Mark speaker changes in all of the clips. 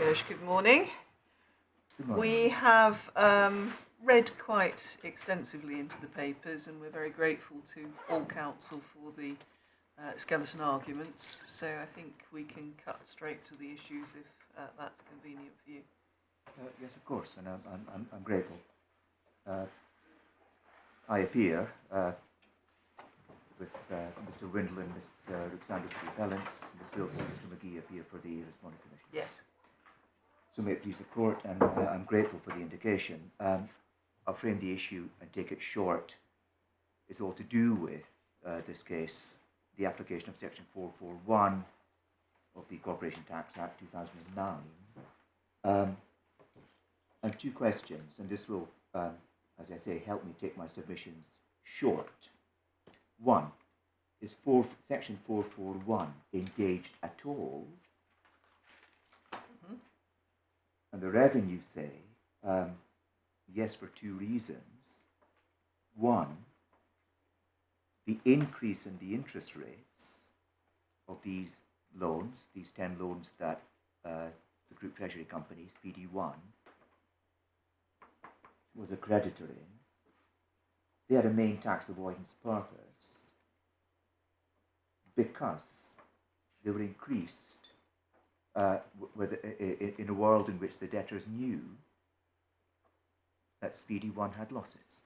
Speaker 1: Good morning.
Speaker 2: Good morning.
Speaker 1: We have read quite extensively into the papers, and we're very grateful to all counsel for the skeleton arguments. So I think we can cut straight to the issues if that's convenient for you.
Speaker 2: Yes, of course, and I'm grateful. I appear with Mr. Windle and Ms. Ruxander for the appellants, Ms. Wilson and Mr. McGee appear for the responding commissioners.
Speaker 1: Yes.
Speaker 2: So may it please the court, and I'm grateful for the indication. I'll frame the issue and take it short. It's all to do with this case, the application of Section 441 of the Corporation Tax Act 2009. And two questions, and this will, as I say, help me take my submissions short. One, is Section 441 engaged at all? Mm-hmm. And the revenue say, yes, for two reasons. One, the increase in the interest rates of these loans, these 10 loans that the Group Treasury Company, PD1, was a creditor in, they had a main tax avoidance purpose because they were increased in a world in which the debtors knew that Speedy 1 had losses.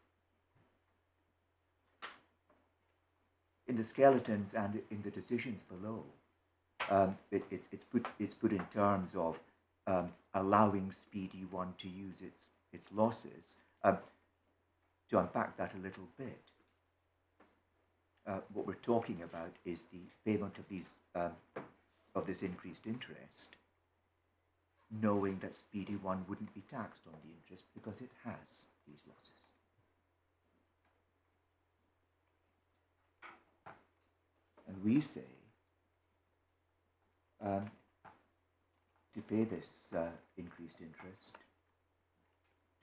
Speaker 2: In the skeletons and in the decisions below, it's put in terms of allowing Speedy 1 to use its losses. To unpack that a little bit, what we're talking about is the payment of these of this increased interest, knowing that Speedy 1 wouldn't be taxed on the interest because it has these losses. And we say to pay this increased interest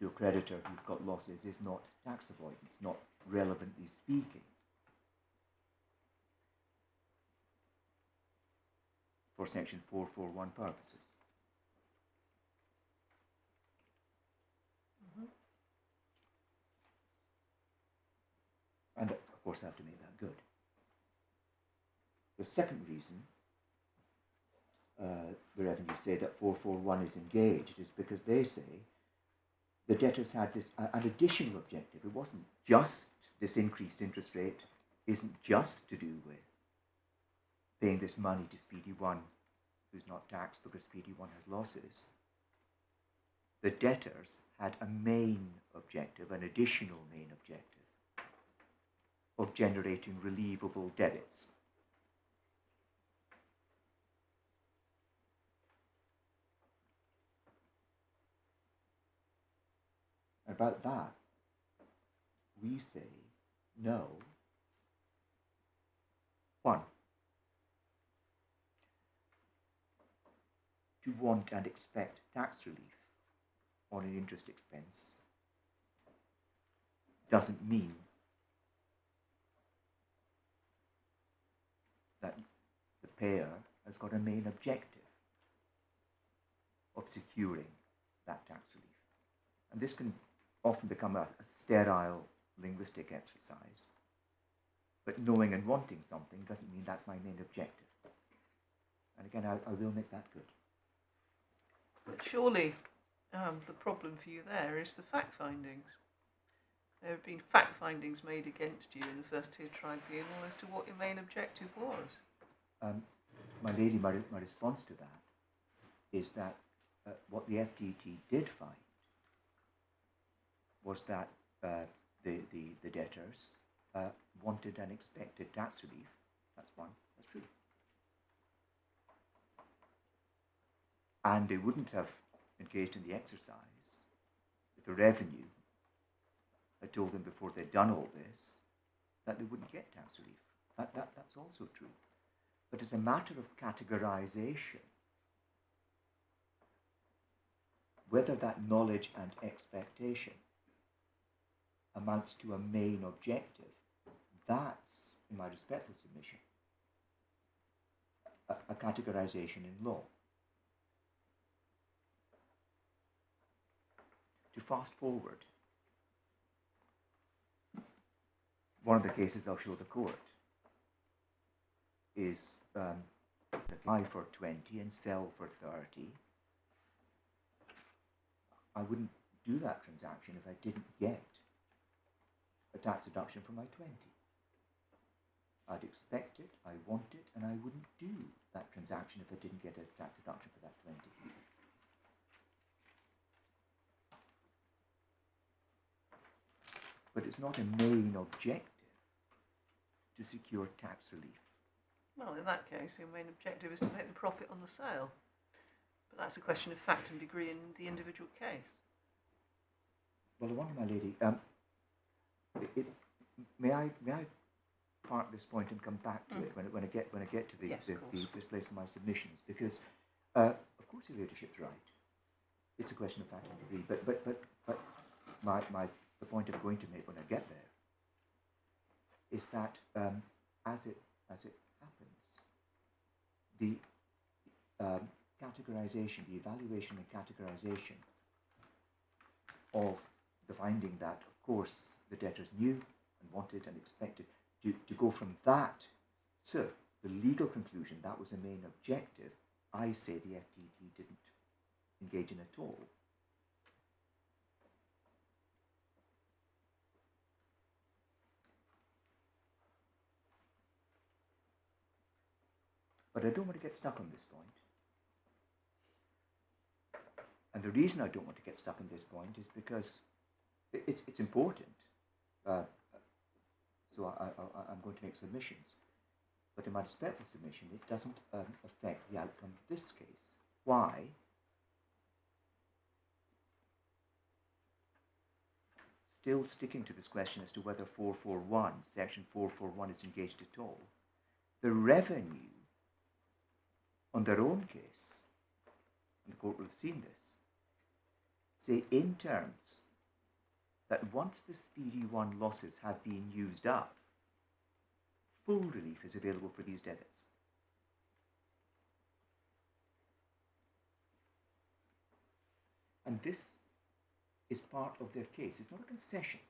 Speaker 2: to a creditor who's got losses is not tax avoidance, not relevantly speaking. For Section 441 purposes. Mm-hmm. And of course I have to make that good. The second reason the revenue say that 441 is engaged is because they say the debtors had this an additional objective. It wasn't just this increased interest rate, isn't just to do with paying this money to Speedy 1, who's not taxed because Speedy 1 has losses. The debtors had a main objective, an additional main objective, of generating relievable debits. About that, we say no. One, to want and expect tax relief on an interest expense doesn't mean that the payer has got a main objective of securing that tax relief. And this can often become a sterile linguistic exercise. But knowing and wanting something doesn't mean that's my main objective. And again, I will make that good.
Speaker 1: But surely the problem for you there is the fact findings. There have been fact findings made against you in the first tier tribunal as to what your main objective was.
Speaker 2: My lady, my response to that is that what the FTT did find was that the debtors wanted and expected tax relief. That's one, that's true. And they wouldn't have engaged in the exercise if the revenue had told them before they'd done all this that they wouldn't get tax relief. That's also true. But as a matter of categorization, whether that knowledge and expectation amounts to a main objective, that's, in my respectful submission, a categorization in law. to fast forward, one of the cases I'll show the court is buy for 20 and sell for 30. I wouldn't do that transaction if I didn't get a tax deduction for my 20. I'd expect it, I want it, and I wouldn't do that transaction if I didn't get a tax deduction for that 20. But it's not a main objective to secure tax relief.
Speaker 1: Well, in that case, your main objective is to make the profit on the sale. But that's a question of fact and degree in the individual case.
Speaker 2: Well, I wonder, my lady, may I park this point and come back to it when I get to the place of my submissions, because of course your ladyship's right. It's a question of fact and degree, but the point I'm going to make when I get there is that as it happens, the categorization, the evaluation and categorization of the finding that, of course, the debtors knew and wanted and expected to go from that to the legal conclusion that was the main objective, I say the FTT didn't engage in at all. But I don't want to get stuck on this point. And the reason I don't want to get stuck on this point is because it's important. So I'm going to make submissions. But in my respectful submission, it doesn't affect the outcome of this case. Why? Still sticking to this question as to whether 441, section 441 is engaged at all. The revenue on their own case, and the court will have seen this, say in terms that once the Speedy 1 losses have been used up, full relief is available for these debtors. And this is part of their case. It's not a concession.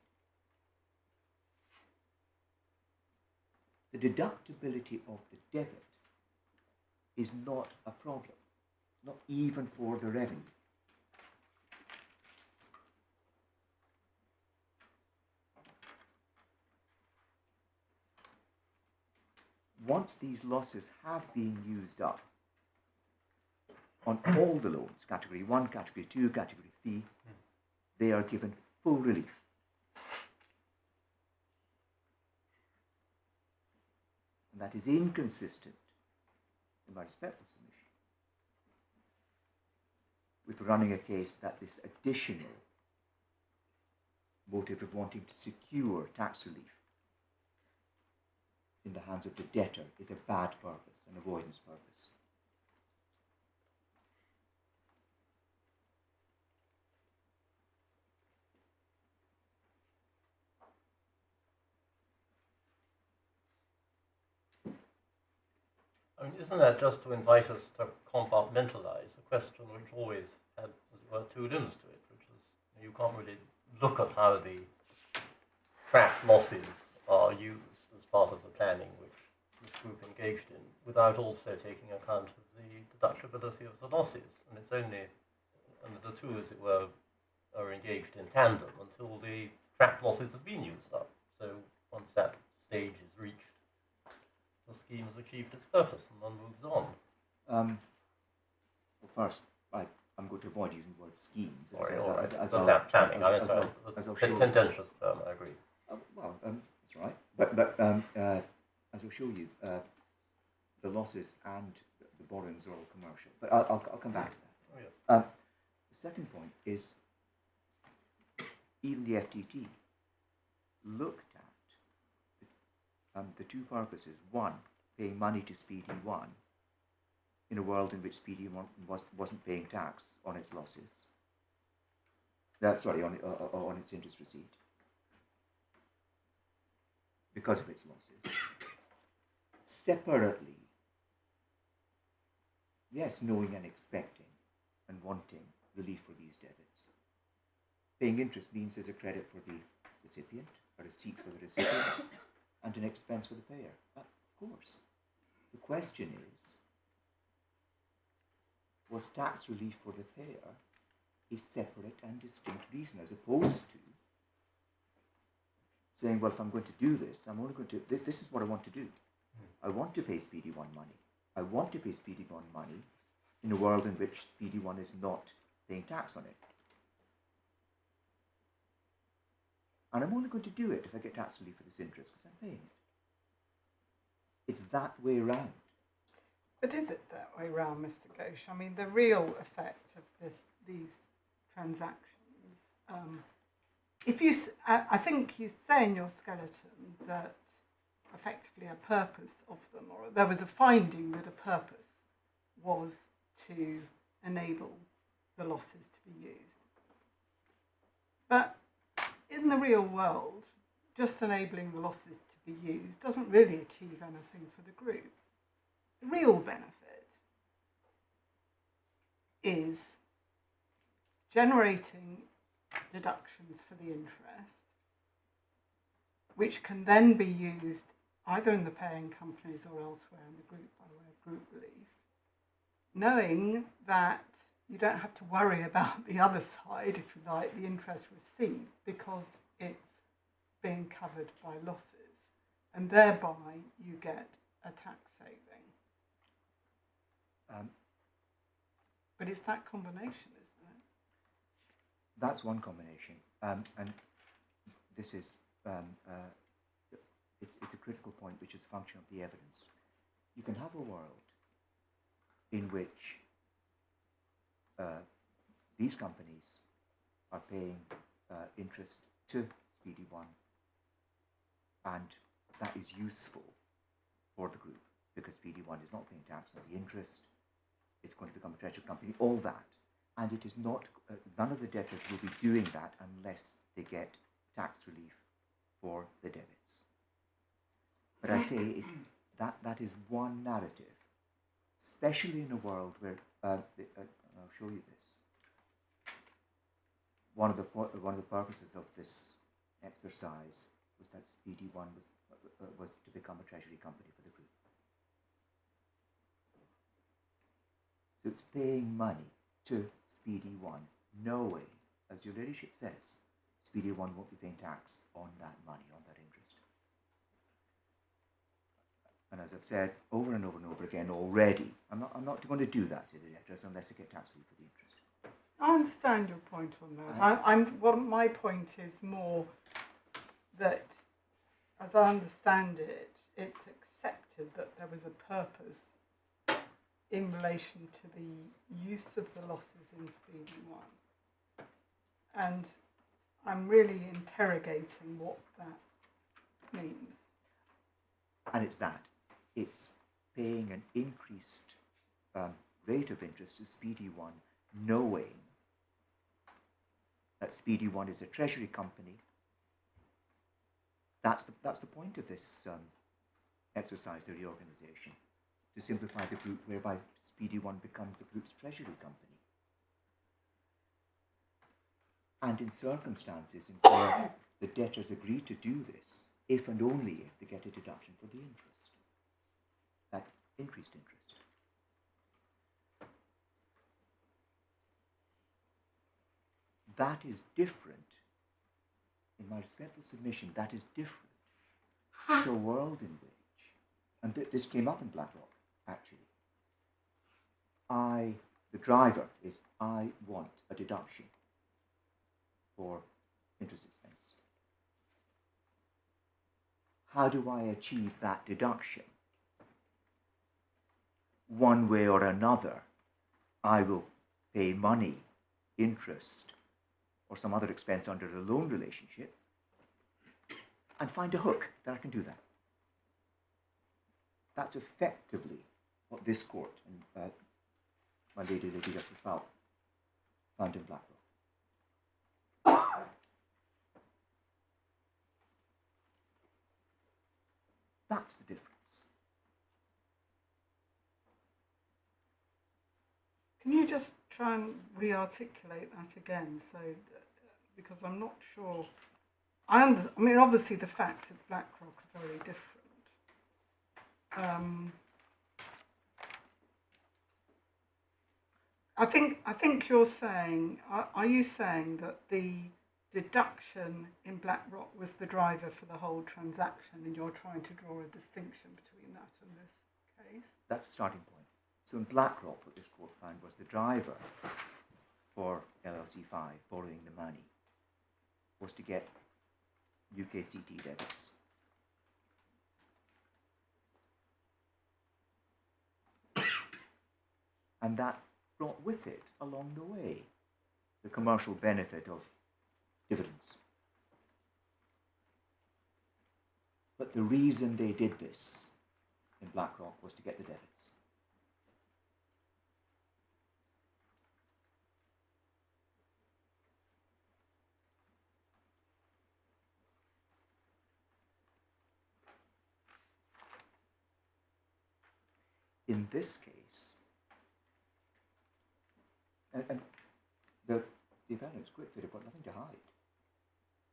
Speaker 2: The deductibility of the debit is not a problem, not even for the revenue. Once these losses have been used up on all the loans, category 1, category 2, category 3, they are given full relief. And that is inconsistent, in my respectful submission, with running a case that this additional motive of wanting to secure tax relief in the hands of the debtor is a bad purpose, an avoidance purpose.
Speaker 3: I mean, isn't that just to invite us to compartmentalize a question which always had, as it were, two limbs to it, which is you can't really look at how the trapped losses are used as part of the planning which this group engaged in, without also taking account of the deductibility of the losses. And it's only, and the two, as it were, are engaged in tandem until the trapped losses have been used up. So once that stage is reached, the scheme has achieved its purpose and one moves on.
Speaker 2: Well, first, I'm going to avoid using the word schemes.
Speaker 3: Sorry, all right. That planning. It's a contentious term, I agree.
Speaker 2: That's right. But as I'll show you, the losses and the borrowings are all commercial. But I'll come back to that.
Speaker 3: Oh, yes.
Speaker 2: The second point is even the FTT looked at the two purposes. One, paying money to Speedy 1 in a world in which Speedy 1 wasn't paying tax on its losses. On its interest receipt because of its losses. Separately, yes, knowing and expecting and wanting relief for these debits. paying interest means there's a credit for the recipient, a receipt for the recipient, and an expense for the payer. Of course. The question is, was tax relief for the payer a separate and distinct reason, as opposed to saying, well, if I'm going to do this, I'm only going to, this is what I want to do. I want to pay Speedy One money. I want to pay Speedy One money in a world in which Speedy One is not paying tax on it. And I'm only going to do it if I get tax relief for this interest, because I'm paying it. It's that way round.
Speaker 4: But is it that way round, Mr. Ghosh? I mean, the real effect of these transactions, I think you say in your skeleton that effectively a purpose of them, or there was a finding that a purpose was to enable the losses to be used. But in the real world, just enabling the losses to be used doesn't really achieve anything for the group. The real benefit is generating deductions for the interest, which can then be used either in the paying companies or elsewhere in the group by way of group relief, knowing that you don't have to worry about the other side, if you like, the interest received, because it's being covered by losses, and thereby you get a tax saving. But it's that combination, isn't it?
Speaker 2: That's one combination, and this is it's a critical point, which is a function of the evidence. You can have a world in which these companies are paying interest to Speedy One, and that is useful for the group because Speedy One is not paying tax on the interest. It's going to become a treasury company, all that. And it is not, none of the debtors will be doing that unless they get tax relief for the debits. But I say that is one narrative, especially in a world where, I'll show you this. One of the purposes of this exercise was that Speedy One was to become a treasury company for the group. So it's paying money to Speedy One, knowing, as your ladyship says, Speedy One won't be paying tax on that money, on that interest. And as I've said over and over and over again already, I'm not going to do that to the debtors unless I get tax relief for the interest.
Speaker 4: I understand your point on that. My point is more that, as I understand it, it's accepted that there was a purpose in relation to the use of the losses in Speedy One. And I'm really interrogating what that means.
Speaker 2: And it's that. It's paying an increased rate of interest to Speedy One, knowing that Speedy One is a treasury company. That's the point of this exercise, the reorganization, to simplify the group, whereby Speedy One becomes the group's treasury company. And in circumstances in where the debtors agree to do this, if and only if they get a deduction for the interest, that increased interest. That is different, in my respectful submission, that is different to a world in which, and this came up in BlackRock, actually, the driver is, I want a deduction for interest expense. How do I achieve that deduction? One way or another, I will pay money, interest, or some other expense under a loan relationship, and find a hook that I can do that. That's effectively what this court and my Lady Justice Falk found in BlackRock. That's the difference.
Speaker 4: Can you just try and re-articulate that again? So, because I'm not sure. I mean, obviously the facts of BlackRock are very different. I think you're saying. Are you saying that the deduction in BlackRock was the driver for the whole transaction, and you're trying to draw a distinction between that and this case?
Speaker 2: That's the starting point. So in BlackRock, what this court found was the driver for LLC5 borrowing the money was to get UKCT debits. And that brought with it, along the way, the commercial benefit of dividends. But the reason they did this in BlackRock was to get the debits. In this case, and the defendants, Kwik-Fit, have got nothing to hide.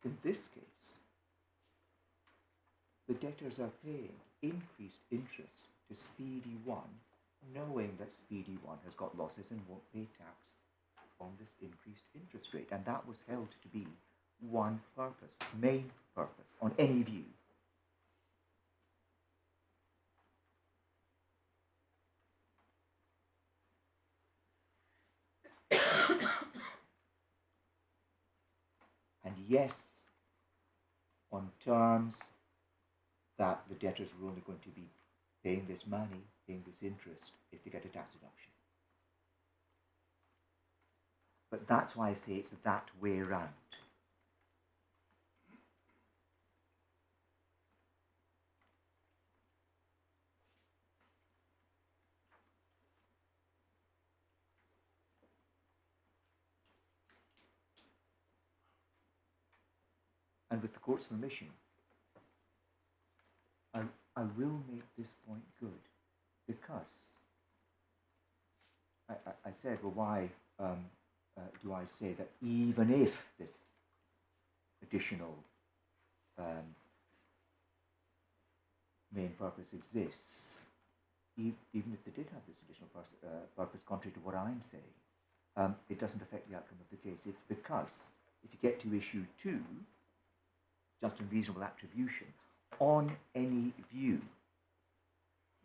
Speaker 2: In this case, the debtors are paying increased interest to Speedy 1, knowing that Speedy 1 has got losses and won't pay tax on this increased interest rate. And that was held to be one purpose, main purpose, on any view. And yes, on terms that the debtors were only going to be paying this money, paying this interest, if they get a tax deduction. But that's why I say it's that way round. And with the court's permission, I will make this point good, because I said, well, why do I say that even if this additional main purpose exists, even if they did have this additional purpose contrary to what I'm saying, it doesn't affect the outcome of the case. It's because if you get to issue 2, just and reasonable attribution, on any view,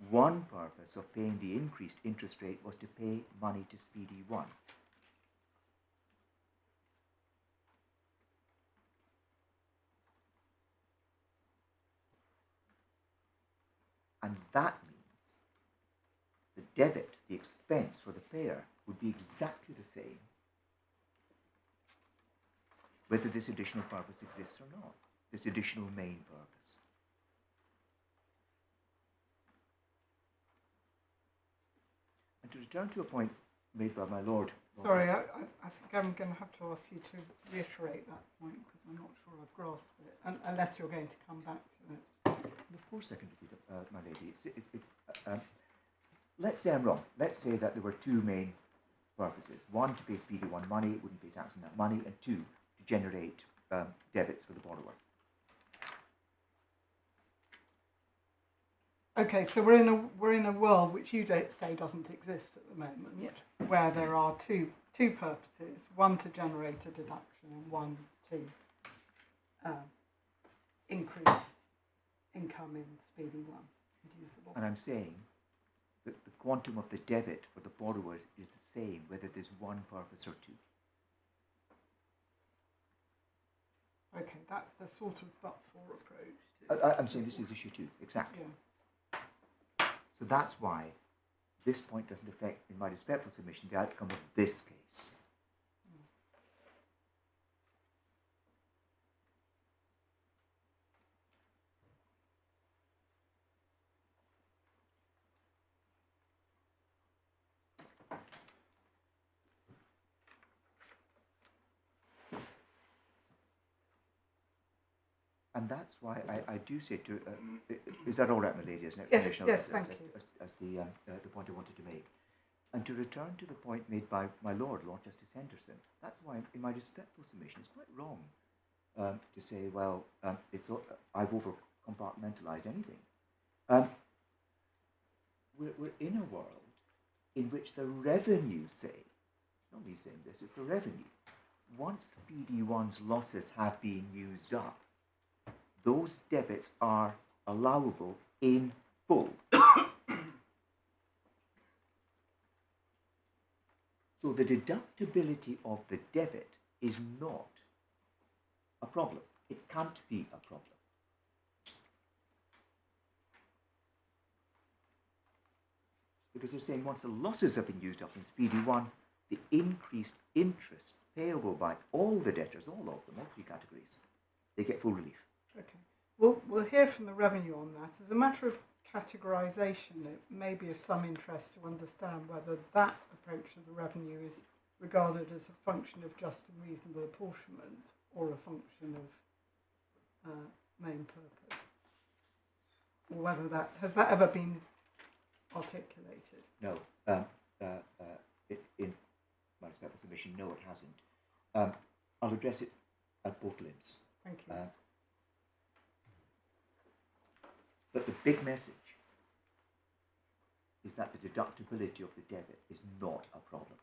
Speaker 2: one purpose of paying the increased interest rate was to pay money to Speedy 1. And that means the debit, the expense for the payer, would be exactly the same whether this additional purpose exists or not, this additional main purpose. And to return to a point made by my Lord.
Speaker 4: Sorry, I think I'm going to have to ask you to reiterate that point, because I'm not sure I've grasped it, unless you're going to come back to it.
Speaker 2: And of course I can repeat it, my lady. Let's say I'm wrong. Let's say that there were 2 main purposes. 1, to pay Speedy 1 money, it wouldn't pay tax on that money, and 2, to generate debits for the borrower.
Speaker 4: Okay, so we're in a world which you don't say doesn't exist at the moment, where there are two purposes: one to generate a deduction, and one to increase income in Speedy 1.
Speaker 2: And I'm saying that the quantum of the debit for the borrower is the same whether there's one purpose or 2.
Speaker 4: Okay, that's the sort of but-for approach.
Speaker 2: I'm saying this is issue 2, exactly.
Speaker 4: Yeah.
Speaker 2: So that's why this point doesn't affect, in my respectful submission, the outcome of this case. And that's why I do say to, is that all right, my lady, as an explanation
Speaker 4: Yes, thank you.
Speaker 2: As the point I wanted to make? And to return to the point made by my Lord Justice Henderson, that's why in my respectful submission it's quite wrong to say, well, I've over-compartmentalised anything. We're in a world in which the revenue say, not me saying this, it's the revenue. Once Speedy 1's losses have been used up, those debits are allowable in full. So the deductibility of the debit is not a problem. It can't be a problem. Because they're saying once the losses have been used up in Speedy 1, the increased interest payable by all the debtors, all of them, all three categories, they get full relief.
Speaker 4: Okay. We'll hear from the revenue on that. As a matter of categorisation, it may be of some interest to understand whether that approach of the revenue is regarded as a function of just and reasonable apportionment or a function of main purpose. Or whether has that ever been articulated?
Speaker 2: No. In my respectful submission, no, it hasn't. I'll address it at both limbs.
Speaker 4: Thank you.
Speaker 2: But the big message is that the deductibility of the debit is not a problem.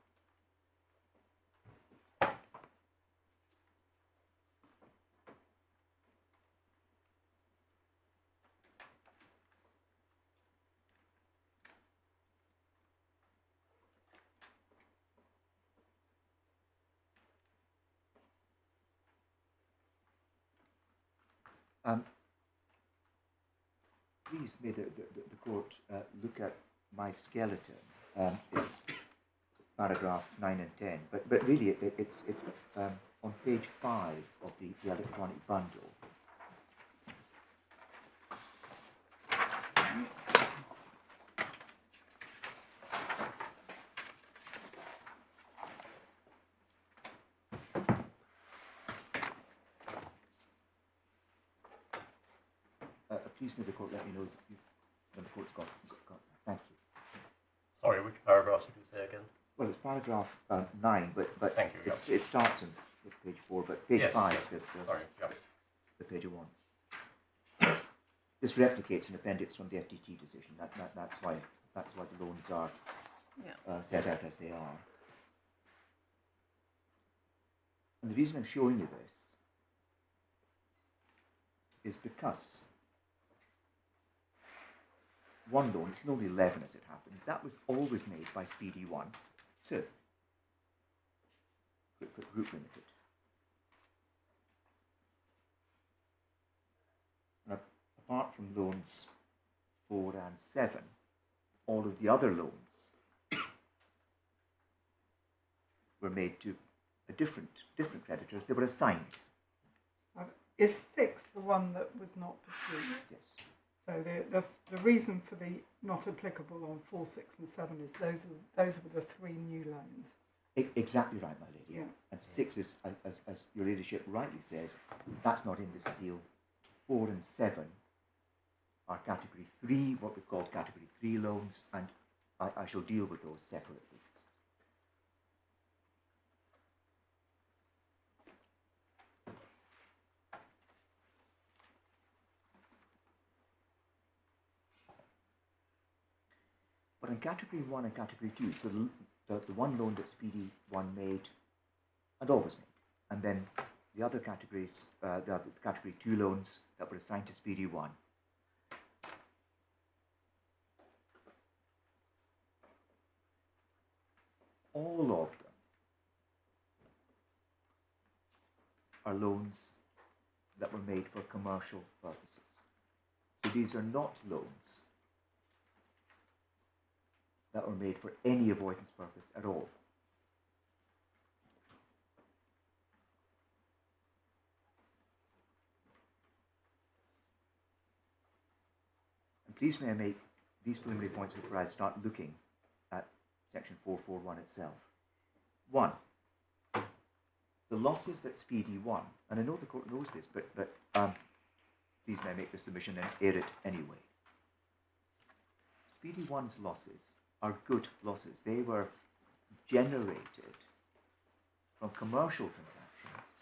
Speaker 2: Please may the court look at my skeleton. It's paragraphs 9 and 10, but really it's on page 5 of the electronic bundle. Please may the court let me know when the court's got thank you.
Speaker 3: Sorry, which paragraph did you say again?
Speaker 2: Well, it's paragraph 9, but
Speaker 3: Thank you,
Speaker 2: it starts on page 4, but page 5
Speaker 3: yes.
Speaker 2: is the page 1. This replicates an appendix from the FTT decision. That's why the loans are set out as they are. And the reason I'm showing you this is because one loan, it's only 11 as it happens, that was always made by Speedy 1 to Kwik-Fit Group Limited. Now, apart from loans 4 and 7, all of the other loans were made to a different creditors. They were assigned.
Speaker 4: Is 6 the one that was not pursued?
Speaker 2: Yes.
Speaker 4: So the reason for the not applicable on 4, 6 and 7 is those were the 3 new loans.
Speaker 2: Exactly right, my lady.
Speaker 4: Yeah.
Speaker 2: And 6 is, as your ladyship rightly says, that's not in this appeal. 4 and 7 are category 3, what we've called category 3 loans, and I shall deal with those separately. But in category 1 and category 2, so the one loan that Speedy 1 made and always made, and then the other categories, the category 2 loans that were assigned to Speedy 1, all of them are loans that were made for commercial purposes. So these are not loans that were made for any avoidance purpose at all. And please may I make these preliminary points before I start looking at section 441 itself. 1. The losses that Speedy 1, and I know the court knows this, but please may I make the submission and air it anyway. Speedy 1's losses are good losses. They were generated from commercial transactions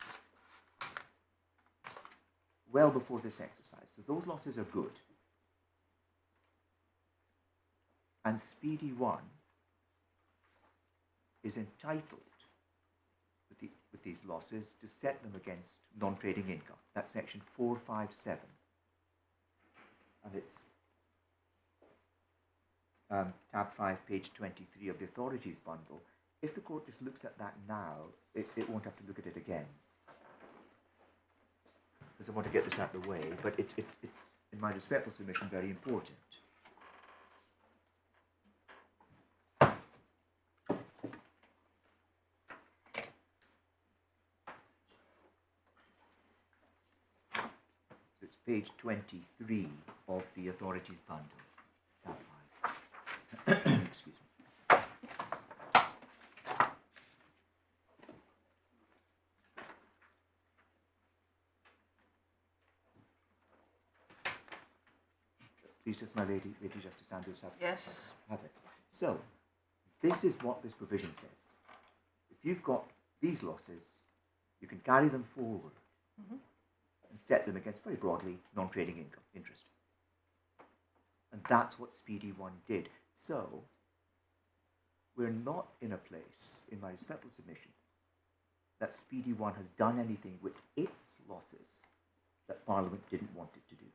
Speaker 2: well before this exercise. So those losses are good. And Speedy 1 is entitled with these losses to set them against non-trading income. That's section 457. And it's tab 5, page 23 of the authorities bundle. If the court just looks at that now, it won't have to look at it again. Because I want to get this out of the way, but it's in my respectful submission, very important. It's page 23 of the authorities bundle, tab 5. Excuse me. Please just, my Lady Justice Andrews, have it. So, this is what this provision says. If you've got these losses, you can carry them forward and set them against, very broadly, non-trading income, interest. And that's what Speedy 1 did. So, we're not in a place, in my respectful submission, that Speedy 1 has done anything with its losses that Parliament didn't want it to do.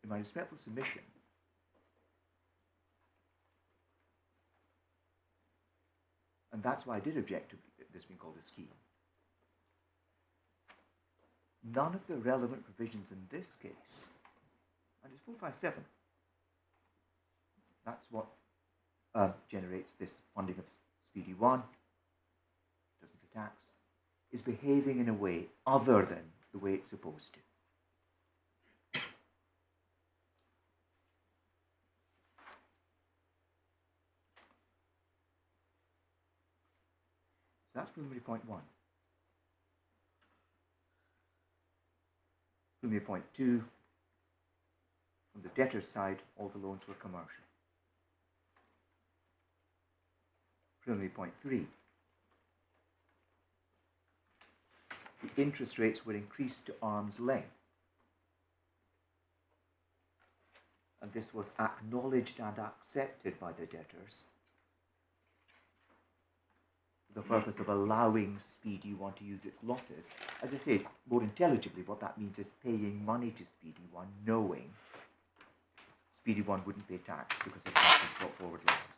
Speaker 2: In my respectful submission, and that's why I did object to this being called a scheme, none of the relevant provisions in this case, and it's 457, that's what generates this funding of Speedy 1, doesn't pay tax, is behaving in a way other than the way it's supposed to. That's preliminary point 1. Preliminary point 2, from the debtor's side, all the loans were commercial. Preliminary point 3, the interest rates were increased to arm's length. And this was acknowledged and accepted by the debtors, the purpose of allowing Speedy 1 to use its losses. As I say, more intelligibly, what that means is paying money to Speedy 1, knowing Speedy 1 wouldn't pay tax because it has brought forward losses.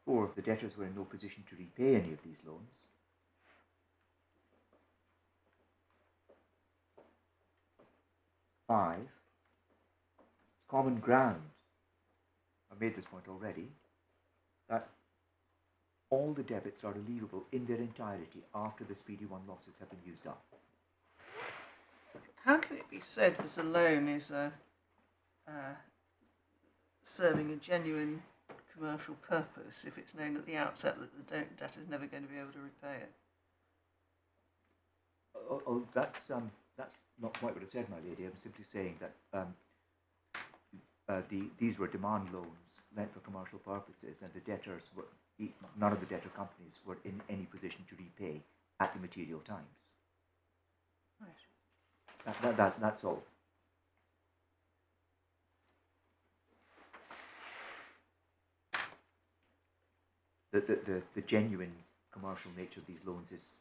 Speaker 2: Four, the debtors were in no position to repay any of these loans. 5, it's common ground, I made this point already, that all the debits are relievable in their entirety after the Speedy 1 losses have been used up.
Speaker 1: How can it be said that a loan is serving a genuine commercial purpose if it's known at the outset that the debtor is never going to be able to repay it?
Speaker 2: That's not quite what I said, my lady. I'm simply saying that these were demand loans lent for commercial purposes, and the debtors were, none of the debtor companies were in any position to repay at the material times. Right. That's all. The genuine commercial nature of these loans is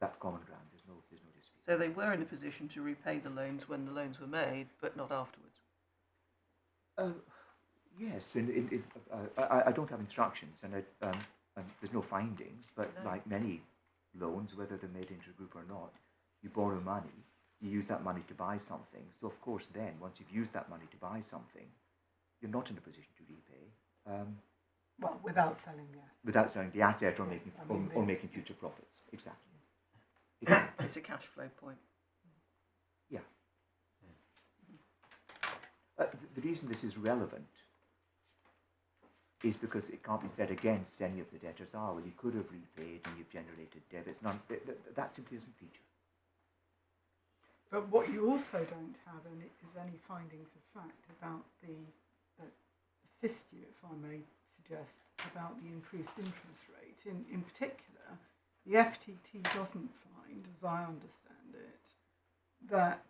Speaker 2: that's common ground. There's no dispute.
Speaker 1: So they were in a position to repay the loans when the loans were made, but not afterwards.
Speaker 2: Yes, and I don't have instructions, and there's no findings. But no. Like many loans, whether they're made intergroup or not, you borrow money, you use that money to buy something. So of course, then once you've used that money to buy something, you're not in a position to repay.
Speaker 4: Well, without selling the asset.
Speaker 2: Without selling the asset or making future profits. Exactly.
Speaker 1: It's a cash flow point.
Speaker 2: Yeah. The reason this is relevant is because it can't be said against any of the debtors, well, you could have repaid and you've generated debits. None, that simply isn't featured.
Speaker 4: But what you also don't have is any findings of fact about that assist you, if I may suggest, about the increased interest rate. In particular, the FTT doesn't find, as I understand it, that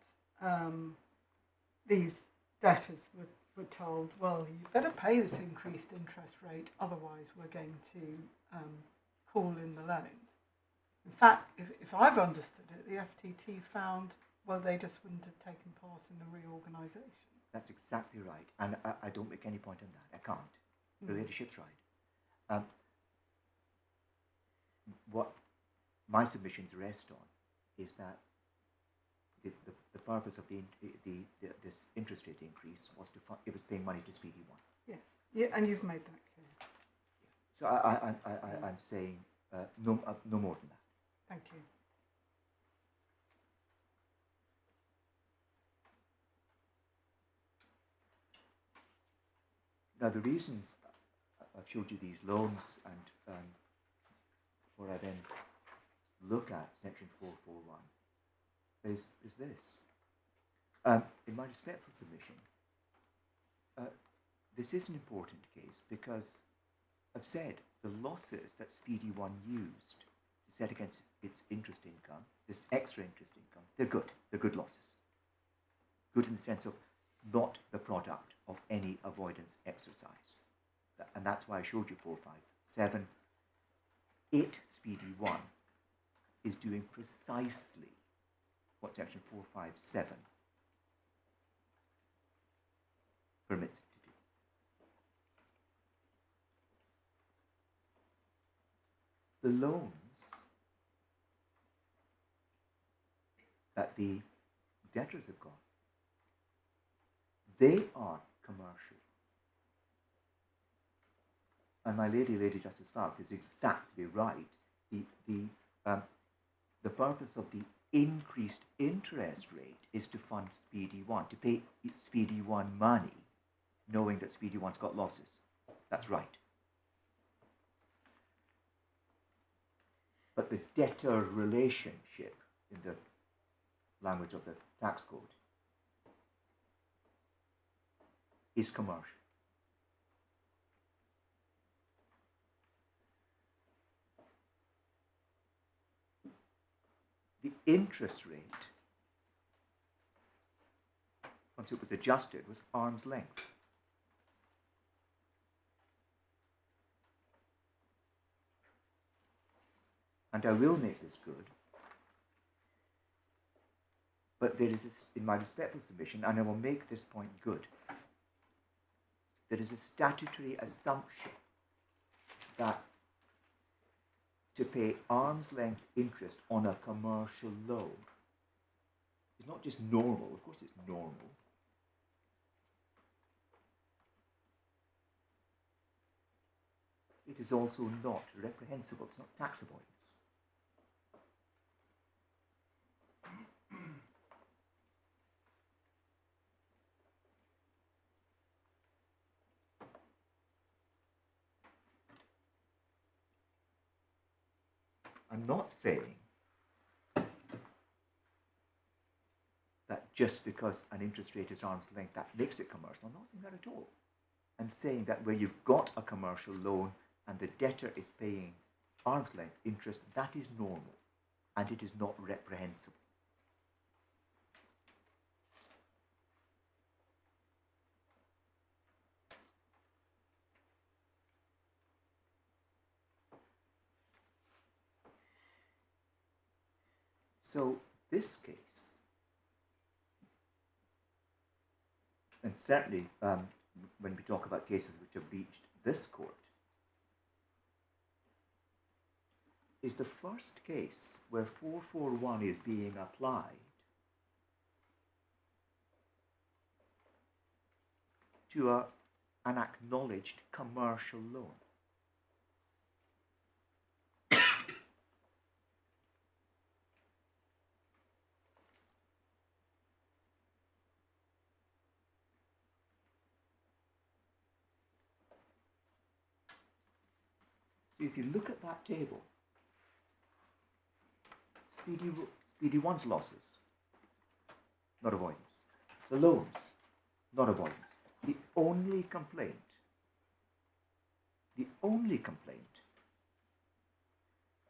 Speaker 4: these debtors were told, well, you better pay this increased interest rate, otherwise we're going to call in the loans. In fact, if I've understood it, the FTT found, well, they just wouldn't have taken part in the reorganisation.
Speaker 2: That's exactly right, and I don't make any point on that. I can't. The leadership's right. What my submissions rest on is that the purpose of this interest rate increase was it was paying money to Speedy One.
Speaker 4: Yes, yeah, and you've made that clear.
Speaker 2: So I'm saying no more than that.
Speaker 4: Thank you.
Speaker 2: Now the reason I've showed you these loans and before I then look at section 441 is this. In my respectful submission, this is an important case because I've said the losses that Speedy One used to set against its interest income, this extra interest income, they're good. They're good losses. Good in the sense of not the product of any avoidance exercise. And that's why I showed you 457. Speedy One is doing precisely what section 457 permits it to do. The loans that the debtors have got, they are commercial. And my Lady Justice Falk is exactly right. The purpose of the increased interest rate is to fund Speedy One, to pay Speedy One money, knowing that Speedy One's got losses. That's right. But the debtor relationship, in the language of the tax code, is commercial. The interest rate, once it was adjusted, was arm's length. And I will make this good, but there is, in my respectful submission, and I will make this point good, there is a statutory assumption that to pay arm's length interest on a commercial loan is not just normal, of course it's normal, it is also not reprehensible, it's not tax avoidance. I'm not saying that just because an interest rate is arm's length, that makes it commercial. I'm not saying that at all. I'm saying that where you've got a commercial loan and the debtor is paying arm's length interest, that is normal and it is not reprehensible. So this case, and certainly when we talk about cases which have reached this court, is the first case where 441 is being applied to an acknowledged commercial loan. So if you look at that table, Speedy 1's losses, not avoidance. The loans, not avoidance. The only complaint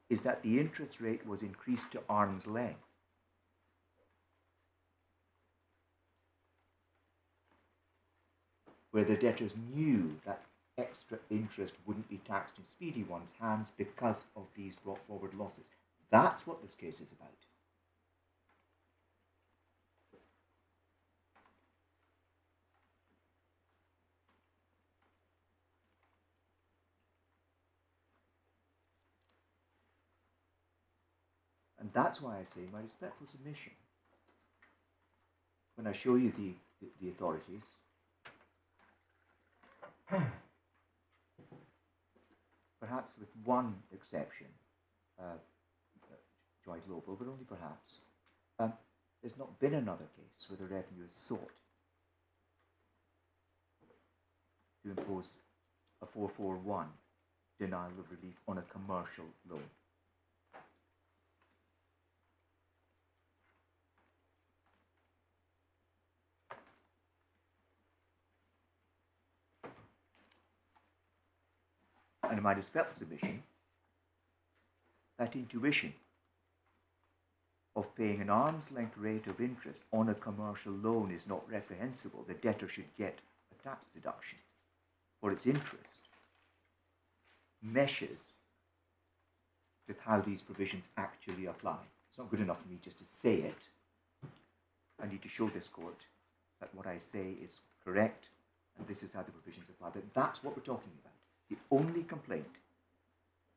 Speaker 2: is that the interest rate was increased to arm's length. Where the debtors knew that extra interest wouldn't be taxed in Speedy 1's hands because of these brought forward losses. That's what this case is about. And that's why I say my respectful submission, when I show you the authorities, perhaps with one exception, Joy Global, but only perhaps, there's not been another case where the revenue is sought to impose a 441 denial of relief on a commercial loan. And in my respectful submission, that intuition of paying an arm's length rate of interest on a commercial loan is not reprehensible. The debtor should get a tax deduction for its interest, meshes with how these provisions actually apply. It's not good enough for me just to say it. I need to show this court that what I say is correct and this is how the provisions apply. That's what we're talking about. The only complaint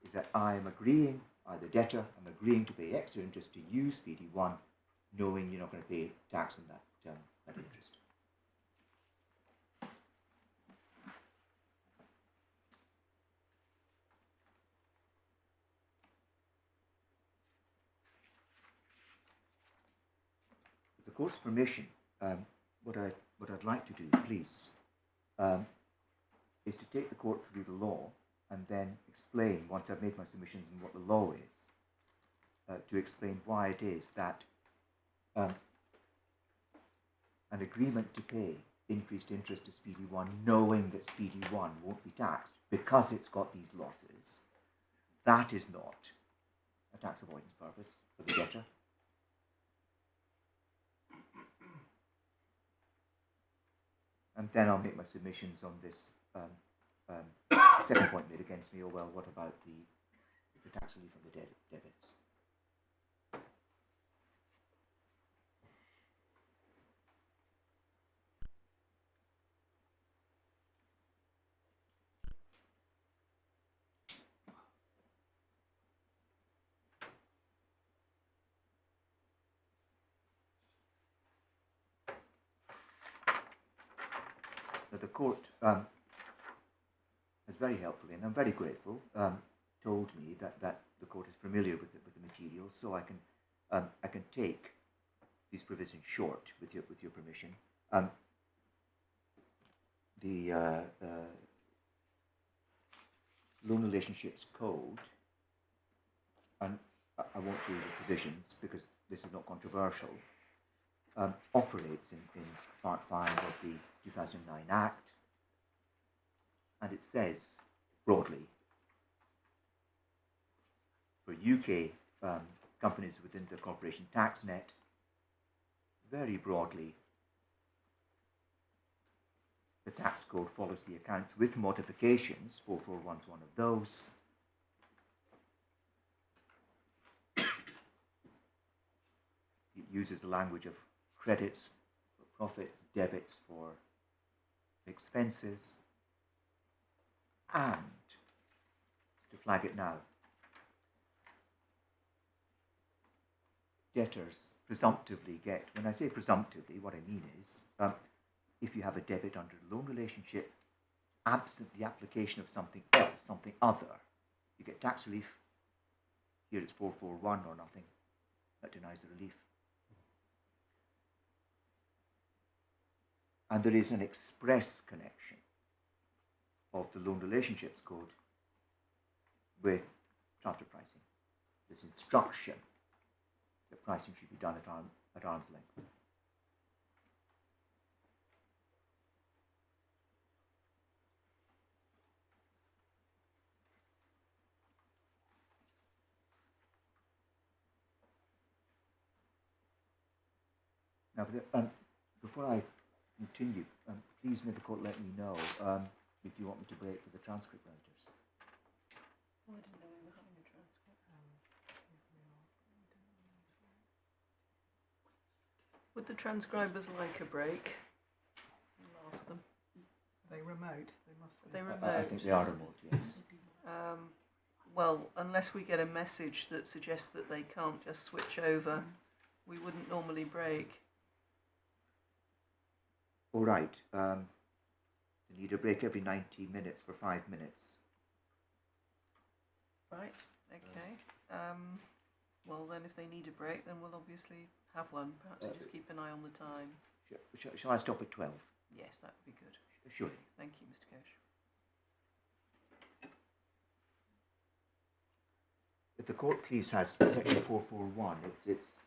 Speaker 2: is that I am agreeing, the debtor, I'm agreeing to pay extra interest to you, Speedy 1, knowing you're not going to pay tax on that interest. With the court's permission, what I'd like to do, please, is to take the court through the law and then explain, once I've made my submissions and what the law is, to explain why it is that an agreement to pay increased interest to Speedy 1, knowing that Speedy 1 won't be taxed because it's got these losses, that is not a tax avoidance purpose for the debtor. And then I'll make my submissions on this second point made against me, well, what about the tax relief on the debits? Now the court has very helpfully, and I'm very grateful, told me that the court is familiar with the material, so I can take these provisions short with your permission. The Loan Relationships Code, and I won't read the provisions because this is not controversial, operates in Part 5 of the 2009 Act, and it says broadly for UK companies within the corporation tax net, very broadly, the tax code follows the accounts with modifications. 441 is one of those. It uses the language of credits for profits, debits for expenses, and, to flag it now, debtors presumptively get, when I say presumptively, what I mean is, if you have a debit under a loan relationship, absent the application of something else, something other, you get tax relief. Here it's 441 or nothing. That denies the relief. And there is an express connection of the Loan Relationships Code with transfer pricing, this instruction that pricing should be done at arm's length. Now, before I continue, please may the court let me know if you want me to break for the transcript writers.
Speaker 1: Oh, I didn't know we were having a transcript. Would the transcribers like a break? I'll ask them.
Speaker 4: Are they remote? They must be.
Speaker 1: Are they
Speaker 2: I
Speaker 1: remote?
Speaker 2: think they are remote, yes.
Speaker 1: Well, unless we get a message that suggests that they can't just switch over, we wouldn't normally break.
Speaker 2: All right. You need a break every 90 minutes for 5 minutes.
Speaker 1: Right, okay. Well, then if they need a break, then we'll obviously have one. Perhaps we just keep an eye on the time.
Speaker 2: Shall I stop at 12?
Speaker 1: Yes, that would be good.
Speaker 2: Surely.
Speaker 1: Thank you, Mr. Koch.
Speaker 2: If the court please has section 441, it's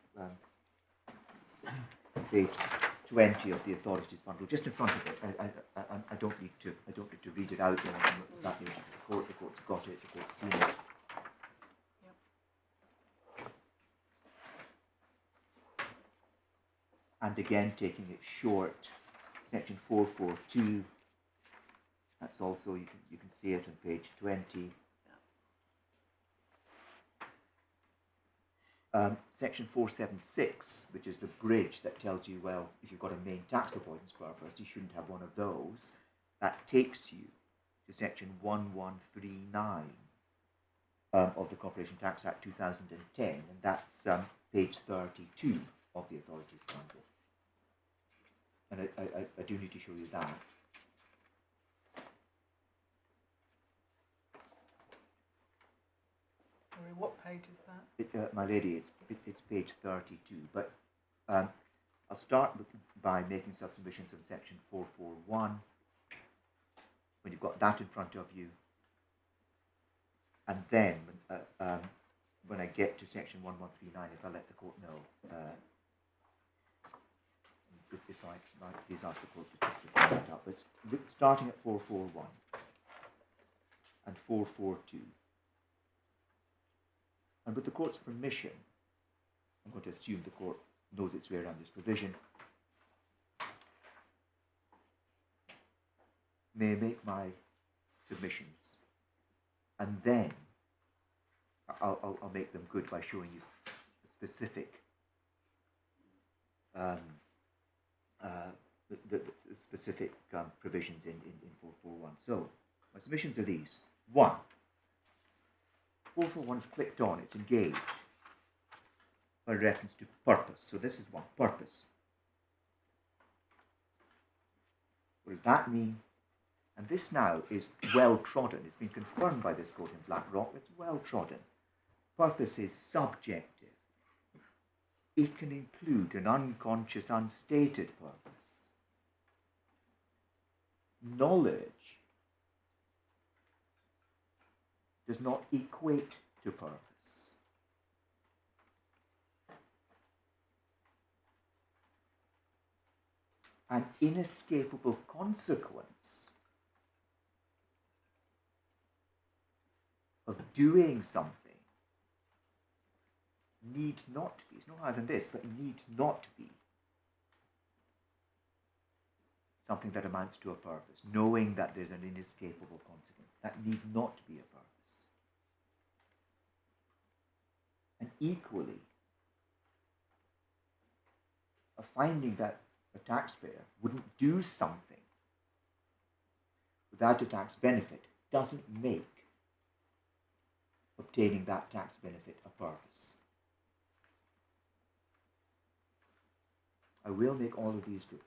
Speaker 2: page 20 of the authorities bundle, just in front of it. I don't need to read it out there. That page of the court's got it, the court's seen it. And again, taking it short, section 442. That's also you can see it on page 20. Section 476, which is the bridge that tells you, well, if you've got a main tax avoidance purpose, you shouldn't have one of those. That takes you to section 1139 of the Corporation Tax Act 2010, and that's page 32 of the authorities bundle. And I do need to show you that.
Speaker 4: Sorry, what page is that?
Speaker 2: My lady, it's page 32, but I'll start by making submissions on section 441, when you've got that in front of you, and then when I get to section 1139, if I let the court know, if I might please ask the court to pick that up. But starting at 441 and 442. And with the court's permission, I'm going to assume the court knows its way around this provision, may make my submissions, and then I'll make them good by showing you specific the specific provisions in 441. So my submissions are these. 1. 441 is clicked on, it's engaged by reference to purpose. So this is one, purpose. What does that mean? And this now is well trodden. It's been confirmed by this court in BlackRock. It's well trodden. Purpose is subjective. It can include an unconscious, unstated purpose. Knowledge does not equate to purpose. An inescapable consequence of doing something need not be, it's no higher than this, but need not be something that amounts to a purpose, knowing that there's an inescapable consequence. That need not be a purpose. And equally, a finding that a taxpayer wouldn't do something without a tax benefit doesn't make obtaining that tax benefit a purpose. I will make all of these good.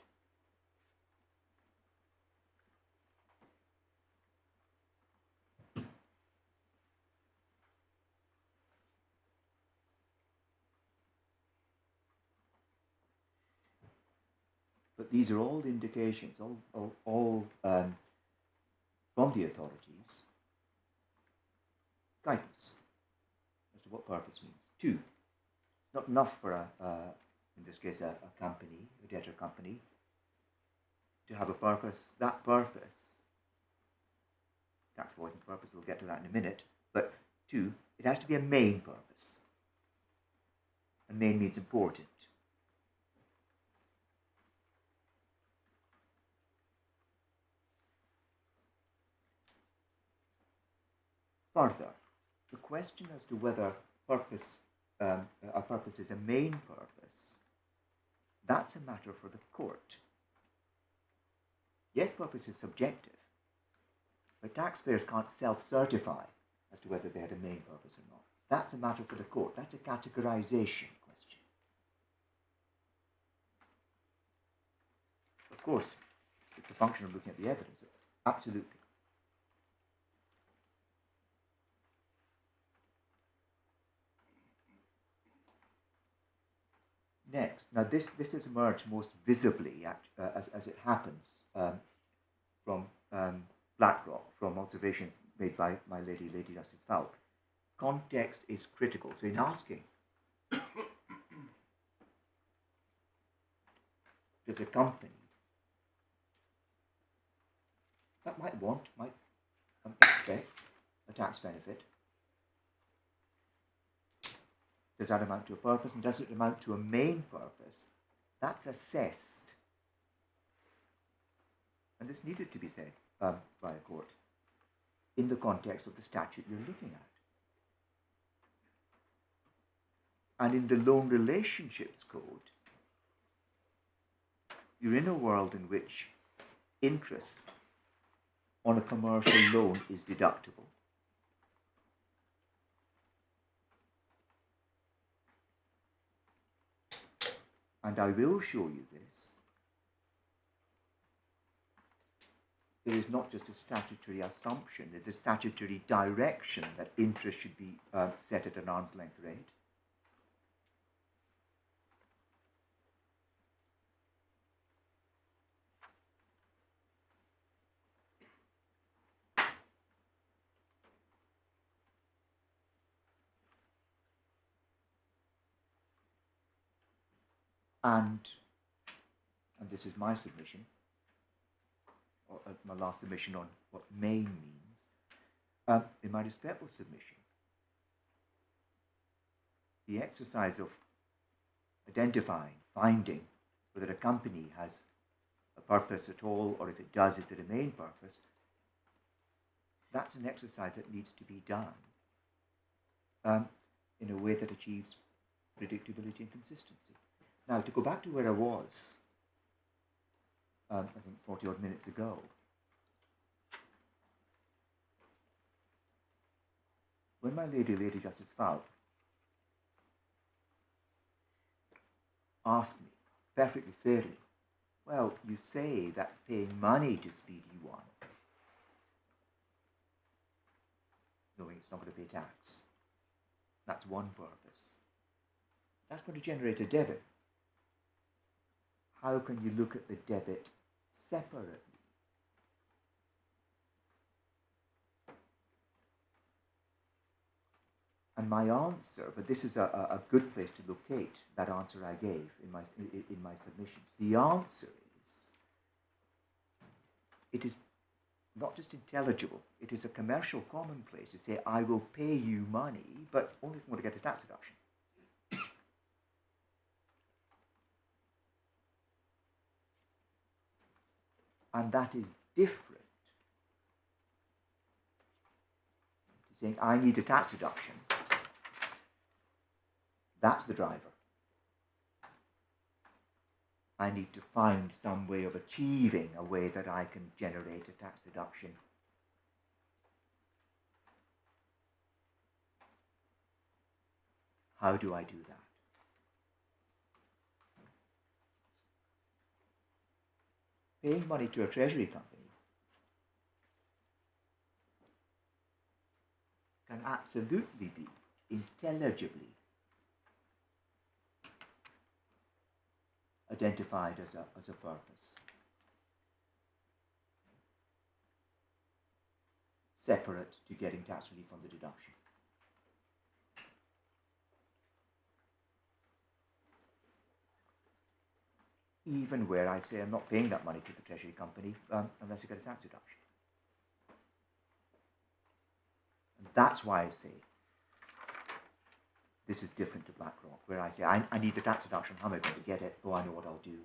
Speaker 2: But these are all indications, all from the authorities, guidance as to what purpose means. 2, it's not enough for in this case, a company, a debtor company, to have a purpose. That purpose, tax avoidance purpose, we'll get to that in a minute, but 2, it has to be a main purpose. And main means important. Further, the question as to whether purpose, a purpose is a main purpose, that's a matter for the court. Yes, purpose is subjective, but taxpayers can't self-certify as to whether they had a main purpose or not. That's a matter for the court. That's a categorization question. Of course, it's a function of looking at the evidence. Absolutely. Next, now this has emerged most visibly as it happens from BlackRock, from observations made by my Lady Justice Falk. Context is critical. So in asking, does a company that might expect a tax benefit, does that amount to a purpose, and does it amount to a main purpose? That's assessed. And this needed to be said by a court in the context of the statute you're looking at. And in the Loan Relationships Code, you're in a world in which interest on a commercial loan is deductible. And I will show you this. There is not just a statutory assumption, it is a statutory direction that interest should be set at an arm's length rate. And this is my submission, or my last submission on what main means. In my respectful submission, the exercise of identifying, finding whether a company has a purpose at all, or if it does, is it a main purpose, that's an exercise that needs to be done in a way that achieves predictability and consistency. Now, to go back to where I was, I think 40 odd minutes ago, when my Lady Justice Falk asked me perfectly fairly, well, you say that paying money to Speedy One, knowing it's not going to pay tax, that's one purpose. That's going to generate a debit. How can you look at the debit separately? And my answer, but this is a good place to locate that answer I gave in my submissions. The answer is, it is not just intelligible, it is a commercial commonplace to say, I will pay you money, but only if I want to get a tax deduction. And that is different to saying, I need a tax deduction. That's the driver. I need to find some way of achieving a way that I can generate a tax deduction. How do I do that? Paying money to a treasury company can absolutely be intelligibly identified as a purpose, separate to getting tax relief on the deduction. even where I say I'm not paying that money to the Treasury Company unless I get a tax deduction. And that's why I say this is different to BlackRock, where I say I need the tax deduction, how am I going to get it? Oh, I know what I'll do.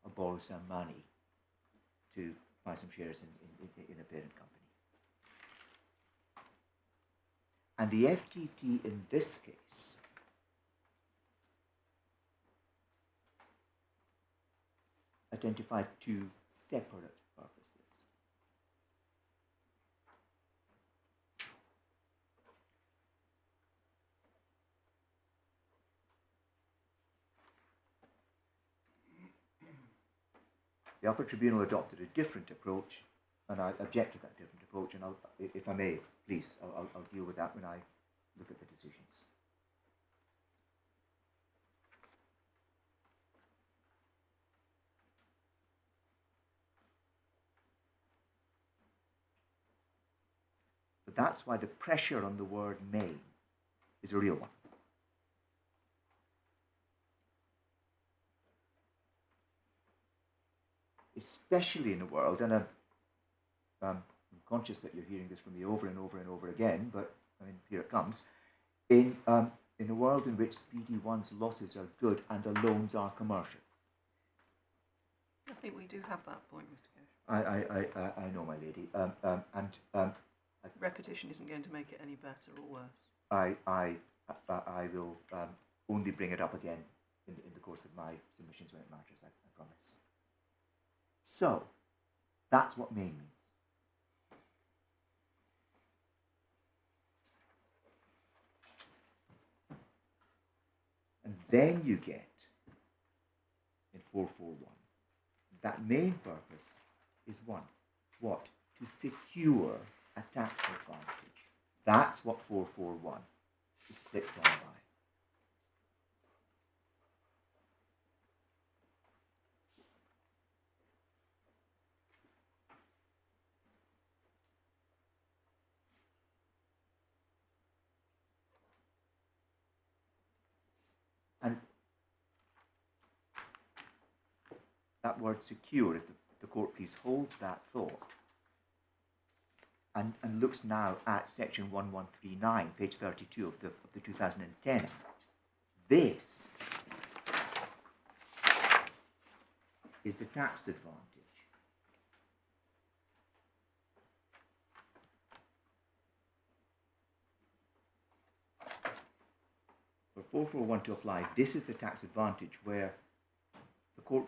Speaker 2: I'll borrow some money to buy some shares in a parent company. And the FTT in this case identified two separate purposes. The upper tribunal adopted a different approach, and I object to that different approach, and if I may, please, I'll deal with that when I look at the decisions. But that's why the pressure on the word may is a real one. Especially in a world, and I'm conscious that you're hearing this from me over and over and over again, but I mean, here it comes, in a world in which Speedy 1's losses are good and the loans are commercial.
Speaker 1: I think we do have that point, Mr. Cash.
Speaker 2: I know, my lady,
Speaker 1: repetition isn't going to make it any better or worse.
Speaker 2: I will only bring it up again in the course of my submissions when it matters, I promise. So, that's what may means. And then you get, in 441, that main purpose is one. What? To secure a tax advantage. That's what 441 is clicked on by. And that word secure, if the court please holds that thought, and looks now at section 1139, page 32 of the 2010 Act. This is the tax advantage. For 441 to apply, this is the tax advantage where the court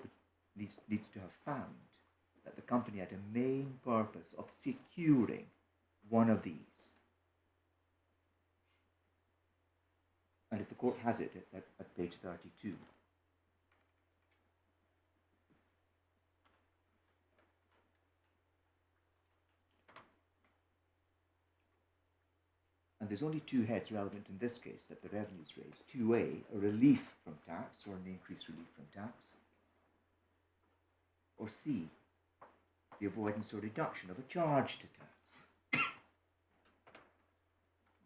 Speaker 2: needs to have found that the company had a main purpose of securing one of these. And if the court has it at page 32. And there's only two heads relevant in this case that the revenues raise. 2A, a relief from tax or an increased relief from tax. Or C, the avoidance or reduction of a charge to tax.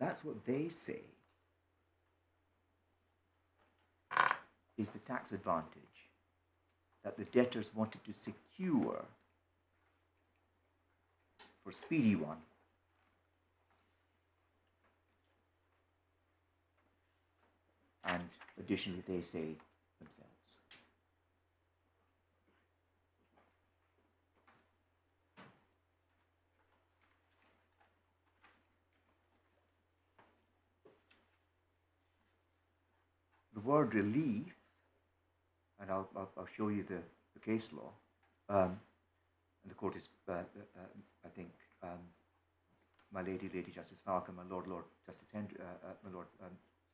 Speaker 2: That's what they say is the tax advantage that the debtors wanted to secure for Speedy 1 and additionally they say themselves. The word relief, and I'll show you the case law, and the court is, I think, my Lady Justice Falk and my Lord Justice my Lord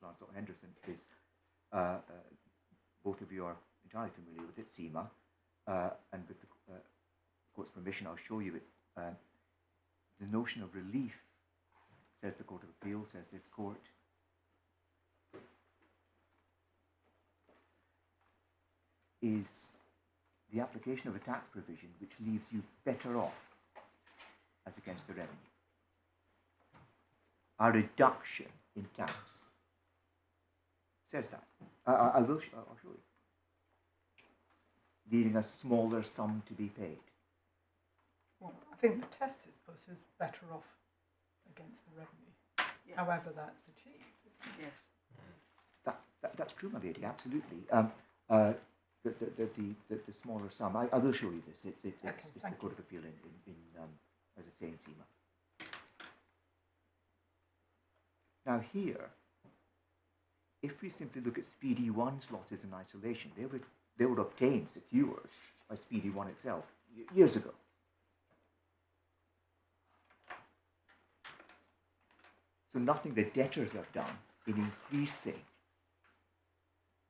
Speaker 2: Launcelot Henderson is, both of you are entirely familiar with it, SEMA, and with the court's permission I'll show you it. The notion of relief, says the Court of Appeal, says this court, is the application of a tax provision which leaves you better off as against the revenue. A reduction in tax says that. I'll show you. leaving a smaller sum to be paid.
Speaker 4: Well, I think the test is put as better off against the revenue,
Speaker 1: Yeah.
Speaker 4: however that's achieved. Isn't it?
Speaker 1: Yes.
Speaker 2: That's true, my lady, absolutely. The smaller sum, I will show you this. It's the
Speaker 4: thank
Speaker 2: Court of Appeal in as I say, in SEMA. Now here, if we simply look at Speedy 1's losses in isolation, they were obtained, secured by Speedy 1 itself years ago. So nothing the debtors have done in increasing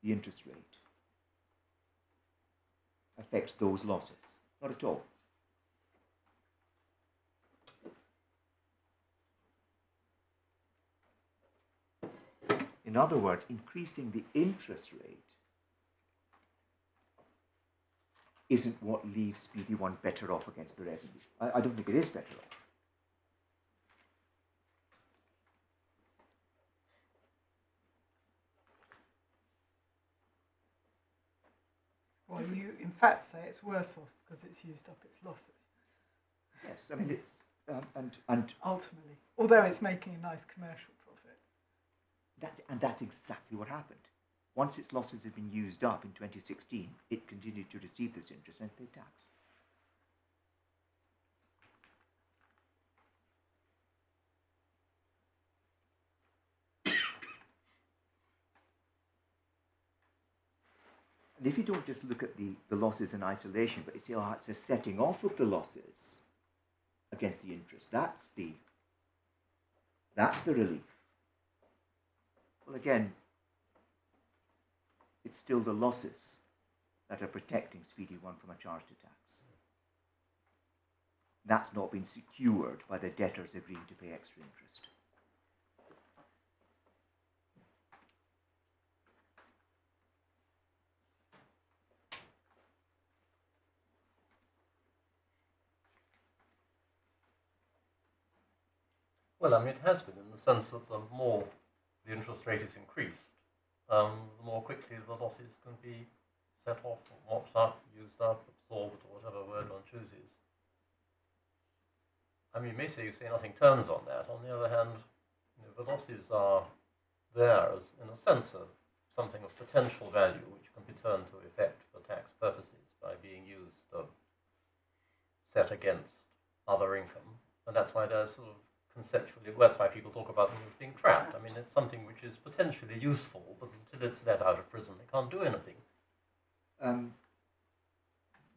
Speaker 2: the interest rate affects those losses. Not at all. In other words, increasing the interest rate isn't what leaves Speedy 1 better off against the revenue. I don't think it is better off.
Speaker 4: Well, you in fact say it's worse off because it's used up its losses.
Speaker 2: Yes, I mean it's and
Speaker 4: Ultimately, although it's making a nice commercial profit.
Speaker 2: that's exactly what happened. Once its losses had been used up in 2016, it continued to receive this interest and pay tax. And if you don't just look at the losses in isolation, but you say, oh, it's a setting off of the losses against the interest, that's the relief. Well, again, it's still the losses that are protecting Speedy 1 from a charge to tax. That's not been secured by the debtors agreeing to pay extra interest.
Speaker 3: Well, I mean, it has been in the sense that the more the interest rate is increased, the more quickly the losses can be set off, or mopped up, used up, absorbed, or whatever word one chooses. I mean, you may say nothing turns on that. On the other hand, the losses are there as, in a sense, something of potential value which can be turned to effect for tax purposes by being used set against other income. And that's why they're sort of conceptually, that's why people talk about them as being trapped. I mean, it's something which is potentially useful, but until it's let out of prison, it can't do anything.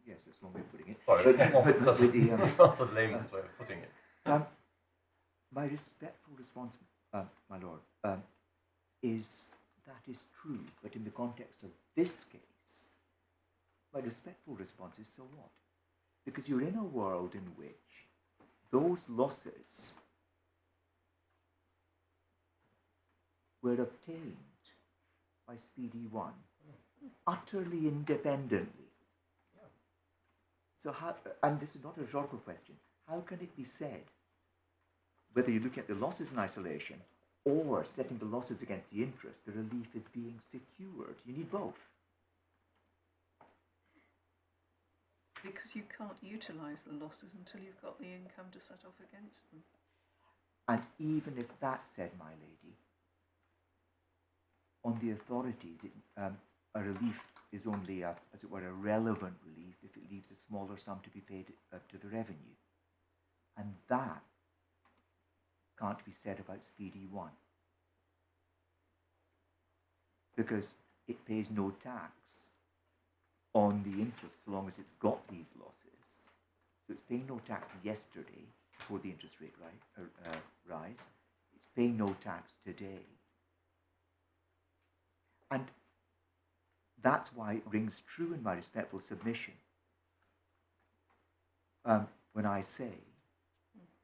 Speaker 2: Yes, that's one way of putting it.
Speaker 3: Sorry, that's not the layman's way of putting it.
Speaker 2: My respectful response, my lord, is that is true, but in the context of this case, my respectful response is so what? Because you're in a world in which those losses were obtained by Speedy 1 utterly independently. So how, and this is not a rhetorical question, how can it be said, whether you look at the losses in isolation or setting the losses against the interest, the relief is being secured? You need both.
Speaker 1: Because you can't utilise the losses until you've got the income to set off against them.
Speaker 2: And even if that's said, my lady, on the authorities, a relief is only, as it were, a relevant relief if it leaves a smaller sum to be paid to the revenue. And that can't be said about Speedy 1. Because it pays no tax on the interest so long as it's got these losses. So it's paying no tax yesterday before the interest rate rise. It's paying no tax today. And that's why it rings true in my respectful submission when I say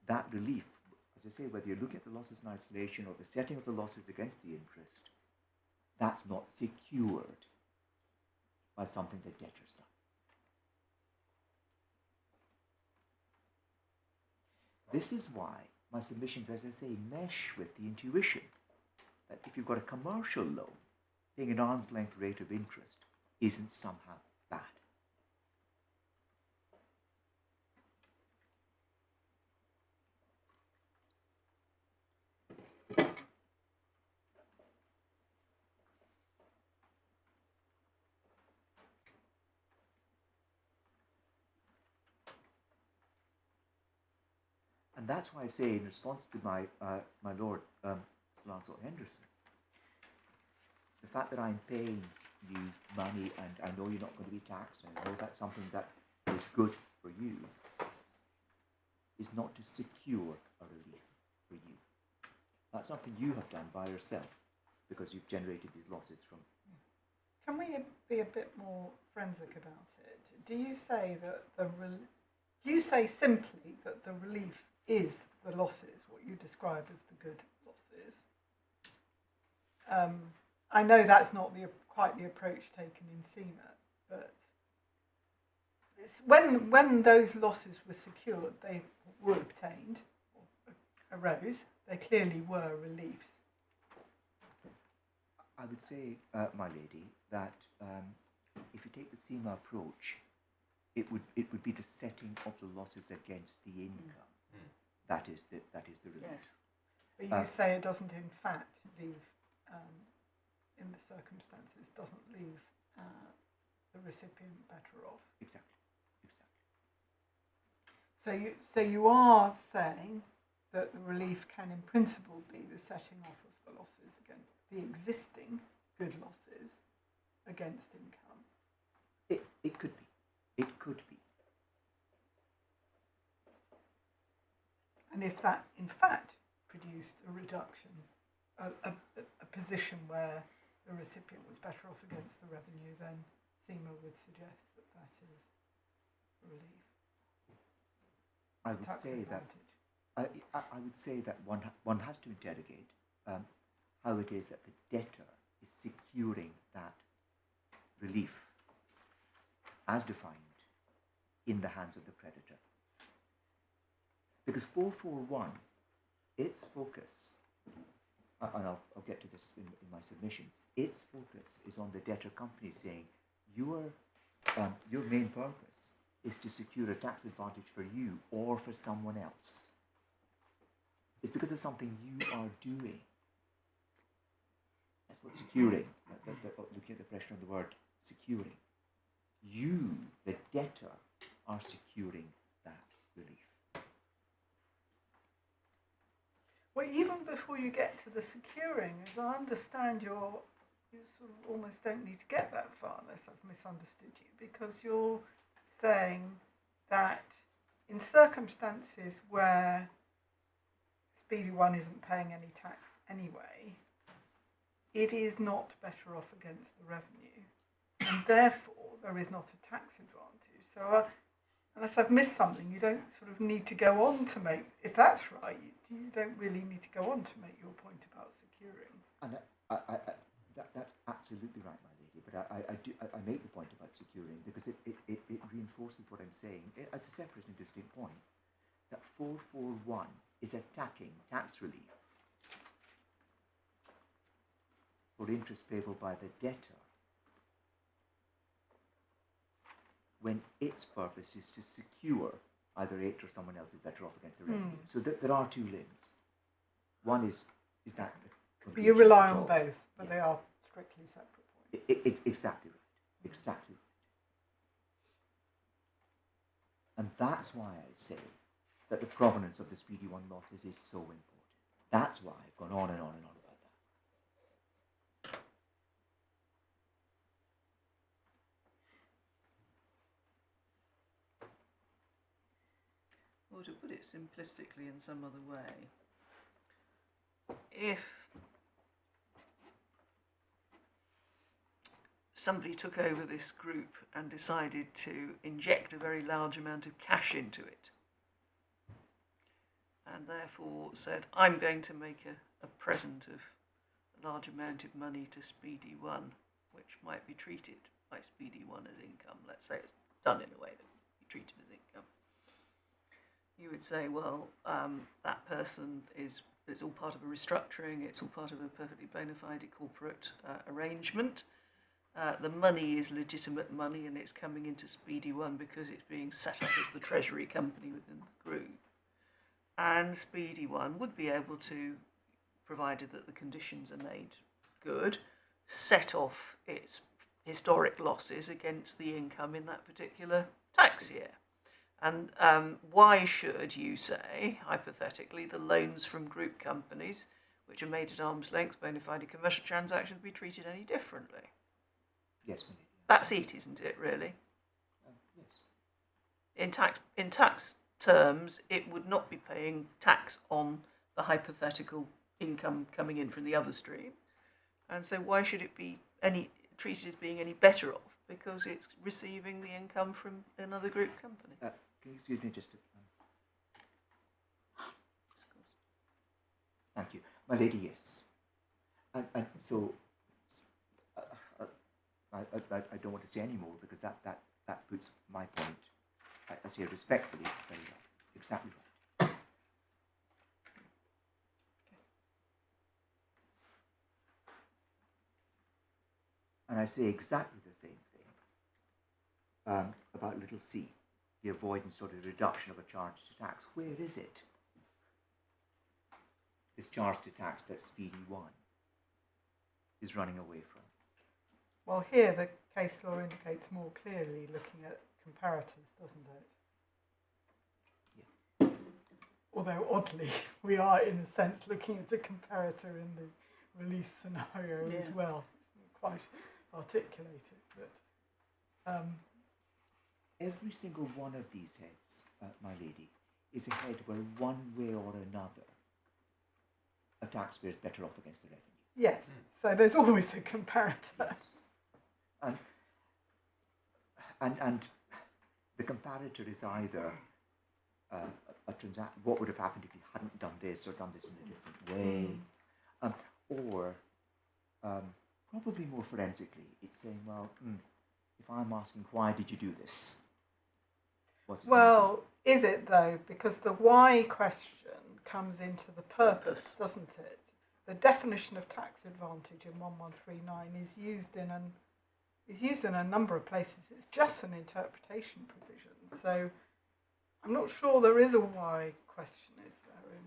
Speaker 2: that relief, as I say, whether you look at the losses in isolation or the setting of the losses against the interest, that's not secured by something the debtor's done. This is why my submissions, as I say, mesh with the intuition that if you've got a commercial loan, paying an arm's length rate of interest isn't somehow bad. And that's why I say, in response to my Lord Sir Launcelot Henderson, the fact that I'm paying you money and I know you're not going to be taxed, and I know that's something that is good for you, is not to secure a relief for you. That's something you have done by yourself because you've generated these losses from.
Speaker 4: Can we be a bit more forensic about it? Do you say that do you say simply that the relief is the losses, what you describe as the good losses? I know that's not quite the approach taken in CMA, but when those losses were secured, they were obtained, or arose, they clearly were reliefs.
Speaker 2: I would say, my lady, that if you take the CMA approach, it would be the setting of the losses against the income. That is the relief.
Speaker 1: Yes.
Speaker 4: But you say it doesn't, in fact, leave, in the circumstances, doesn't leave the recipient better off.
Speaker 2: Exactly.
Speaker 4: So you are saying that the relief can, in principle, be the setting off of the losses against the existing good losses against income.
Speaker 2: It could be. It could be.
Speaker 4: And if that, in fact, produced a reduction, a position where the recipient was better off against the revenue, then CMA would suggest that that is relief.
Speaker 2: I would say that. I would say that one has to interrogate how it is that the debtor is securing that relief as defined in the hands of the creditor. Because 441, its focus, and I'll get to this in my submissions, its focus is on the debtor company saying your main purpose is to secure a tax advantage for you or for someone else. It's because of something you are doing. That's what securing, looking at the pressure on the word securing. You, the debtor, are securing that relief.
Speaker 4: Well, even before you get to the securing, as I understand, you sort of almost don't need to get that far unless I've misunderstood you, because you're saying that in circumstances where Speedy One isn't paying any tax anyway, it is not better off against the revenue, and therefore there is not a tax advantage. So unless I've missed something, you don't sort of need to go on to make, if that's right, you don't really need to go on to make your point about securing.
Speaker 2: And that's absolutely right, my lady, but I make the point about securing because it reinforces what I'm saying as a separate and distinct point, that 441 is attacking tax relief for interest payable by the debtor when its purpose is to secure either it or someone else is better off against the revenue. So there are two limbs. One is that.
Speaker 4: But you rely on both, but they are strictly separate points.
Speaker 2: Exactly right. Exactly right. And that's why I say that the provenance of the Speedy One losses is so important. That's why I've gone on and on and on about that.
Speaker 1: Or to put it simplistically in some other way, if somebody took over this group and decided to inject a very large amount of cash into it, and therefore said, I'm going to make a present of a large amount of money to Speedy One, which might be treated by Speedy One as income. Let's say it's done in a way that can be treated as income. You would say, well, that person it's all part of a restructuring, it's all part of a perfectly bona fide corporate arrangement. The money is legitimate money and it's coming into Speedy One because it's being set up as the treasury company within the group. And Speedy One would be able to, provided that the conditions are made good, set off its historic losses against the income in that particular tax year. And why should, you say, hypothetically, the loans from group companies, which are made at arm's length, bona fide commercial transactions, be treated any differently?
Speaker 2: Yes, my lady.
Speaker 1: That's it, isn't it, really?
Speaker 2: Yes.
Speaker 1: In tax terms, it would not be paying tax on the hypothetical income coming in from the other stream. And so why should it be treated as being any better off? Because it's receiving the income from another group company.
Speaker 2: Can you excuse me just a... Thank you. My lady, yes. And so, I don't want to say any more because that puts my point, I say respectfully, very right. Exactly right. And I say exactly the same thing about little c, the avoidance or the reduction of a charge to tax. Where is it? This charge to tax that Speedy 1 is running away from.
Speaker 4: Well, here the case law indicates more clearly looking at comparators, doesn't it?
Speaker 2: Yeah.
Speaker 4: Although, oddly, we are, in a sense, looking at a comparator in the release scenario as well. It's not quite articulated, but...
Speaker 2: Every single one of these heads, my lady, is a head where one way or another a taxpayer is better off against the revenue.
Speaker 4: Yes, so there's always a comparator.
Speaker 2: Yes. And the comparator is either a transaction, what would have happened if you hadn't done this or done this in a different way, or probably more forensically, it's saying, well, if I'm asking, why did you do this?
Speaker 4: Well, is it though? Because the why question comes into the purpose, doesn't it? The definition of tax advantage in 1139 is used in a number of places. It's just an interpretation provision. So I'm not sure there is a why question, is there, in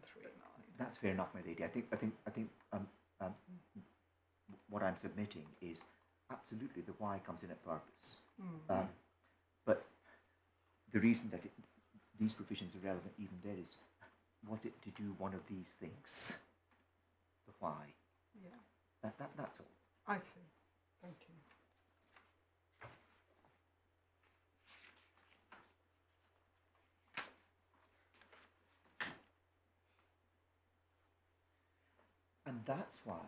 Speaker 4: 1139?
Speaker 2: That's fair enough, my lady. I think what I'm submitting is absolutely the why comes in at purpose. But the reason that these provisions are relevant even there is, was it to do one of these things? The why. Yeah. That's all.
Speaker 4: I see. Thank you.
Speaker 2: And that's why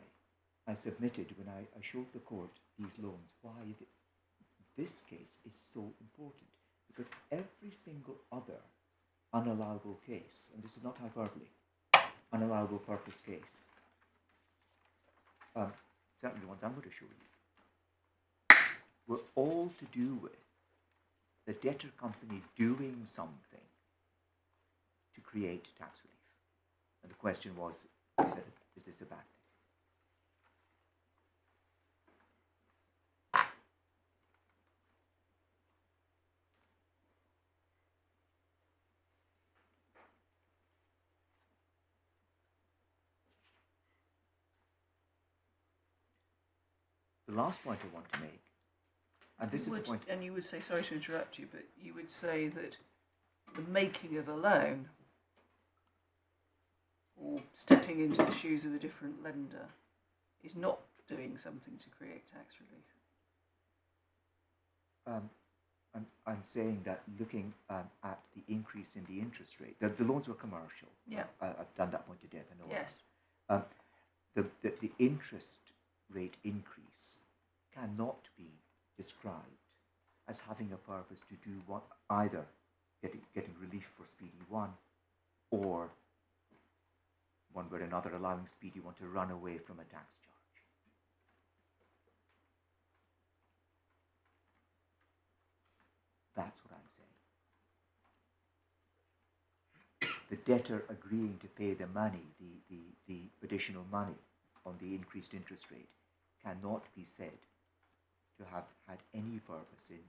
Speaker 2: I submitted, when I showed the court these loans, why this case is so important. Because every single other unallowable case, and this is not hyperbole, unallowable purpose case, certainly the ones I'm going to show you, were all to do with the debtor company doing something to create tax relief. And the question was, is this a bad thing? The last point I want to make, and this is a point...
Speaker 1: And you would say, sorry to interrupt you, but you would say that the making of a loan, or stepping into the shoes of a different lender, is not doing something to create tax relief.
Speaker 2: I'm saying that looking at the increase in the interest rate, the loans were commercial.
Speaker 1: Yeah.
Speaker 2: I've done that point to death, I know.
Speaker 1: Yes.
Speaker 2: The interest rate increase cannot be described as having a purpose to do what, either getting relief for Speedy 1, or one way or another allowing Speedy 1 to run away from a tax charge. That's what I'm saying. The debtor agreeing to pay the money, the additional money on the increased interest rate, cannot be said to have had any purpose in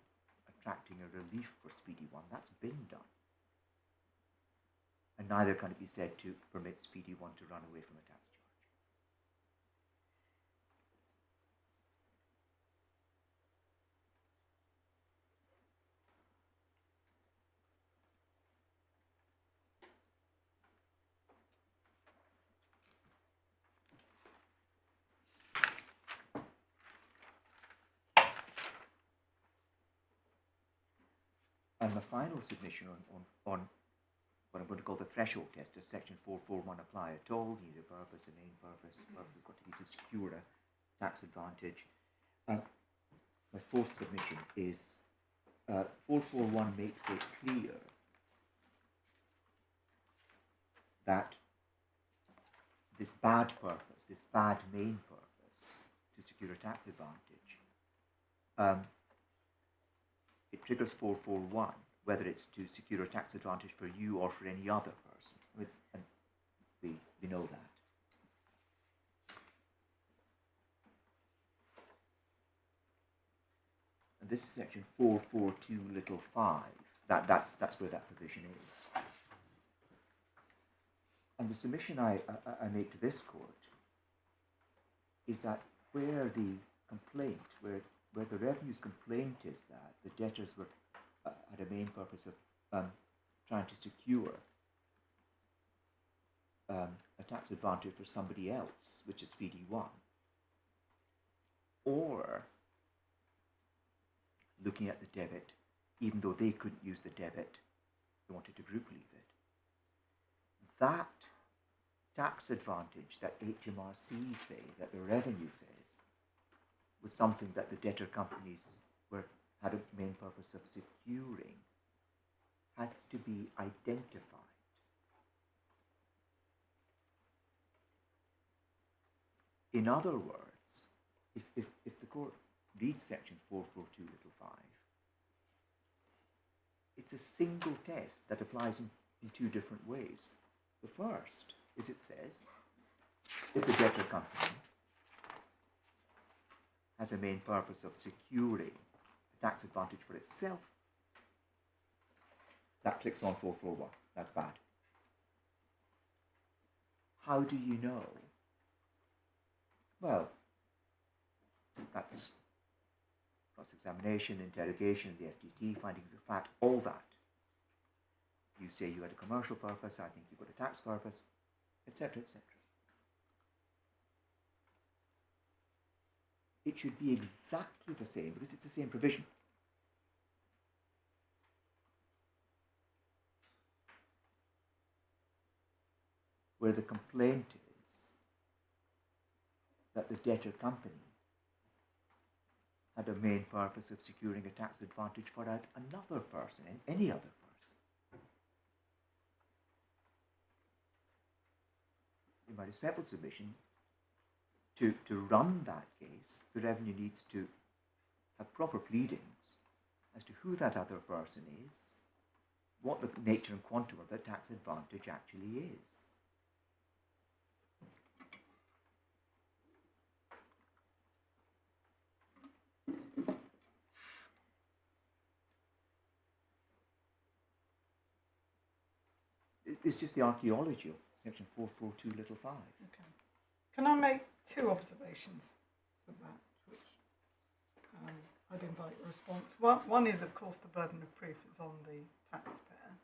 Speaker 2: attracting a relief for Speedy 1. That's been done. And neither can it be said to permit Speedy 1 to run away from a tax charge. And the final submission on what I'm going to call the threshold test, does section 441 apply at all? You need a purpose, a main purpose. Purpose has got to be to secure a tax advantage. My fourth submission is 441 makes it clear that this bad purpose, this bad main purpose to secure a tax advantage, it triggers 441, whether it's to secure a tax advantage for you or for any other person. And we know that. And this is section 442(5). That's where that provision is. And the submission I make to this court is that where the complaint, where the revenue's complaint is that the debtors were had a main purpose of trying to secure a tax advantage for somebody else, which is 3D1, or looking at the debit, even though they couldn't use the debit, they wanted to group leave it. That tax advantage that HMRC say, that the revenue says, was something that the debtor companies had a main purpose of securing, has to be identified. In other words, if the court reads section 442(5), it's a single test that applies in two different ways. The first is, it says, if the debtor company has a main purpose of securing a tax advantage for itself, that clicks on 441. That's bad. How do you know? Well, that's cross-examination, interrogation, the FTT, findings of fact, all that. You say you had a commercial purpose, I think you've got a tax purpose, etc., etc. It should be exactly the same because it's the same provision. Where the complaint is that the debtor company had a main purpose of securing a tax advantage for another person, any other person. In my respectful submission, to run that case, the revenue needs to have proper pleadings as to who that other person is, what the nature and quantum of the tax advantage actually is. It's just the archaeology of section 442(5).
Speaker 4: Okay. Can I make two observations of that, which I'd invite a response. One is, of course, the burden of proof is on the taxpayer.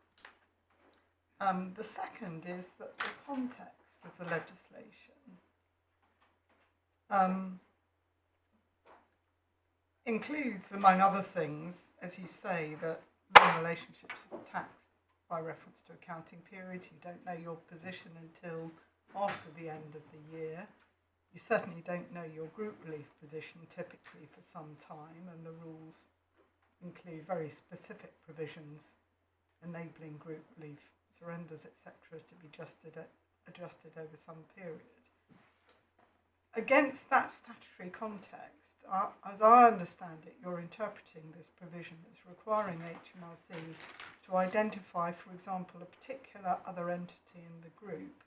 Speaker 4: The second is that the context of the legislation includes, among other things, as you say, that long relationships are taxed by reference to accounting periods. You don't know your position until after the end of the year. You certainly don't know your group relief position typically for some time, and the rules include very specific provisions enabling group relief surrenders, etc., to be adjusted over some period. Against that statutory context, as I understand it, you're interpreting this provision as requiring HMRC to identify, for example, a particular other entity in the group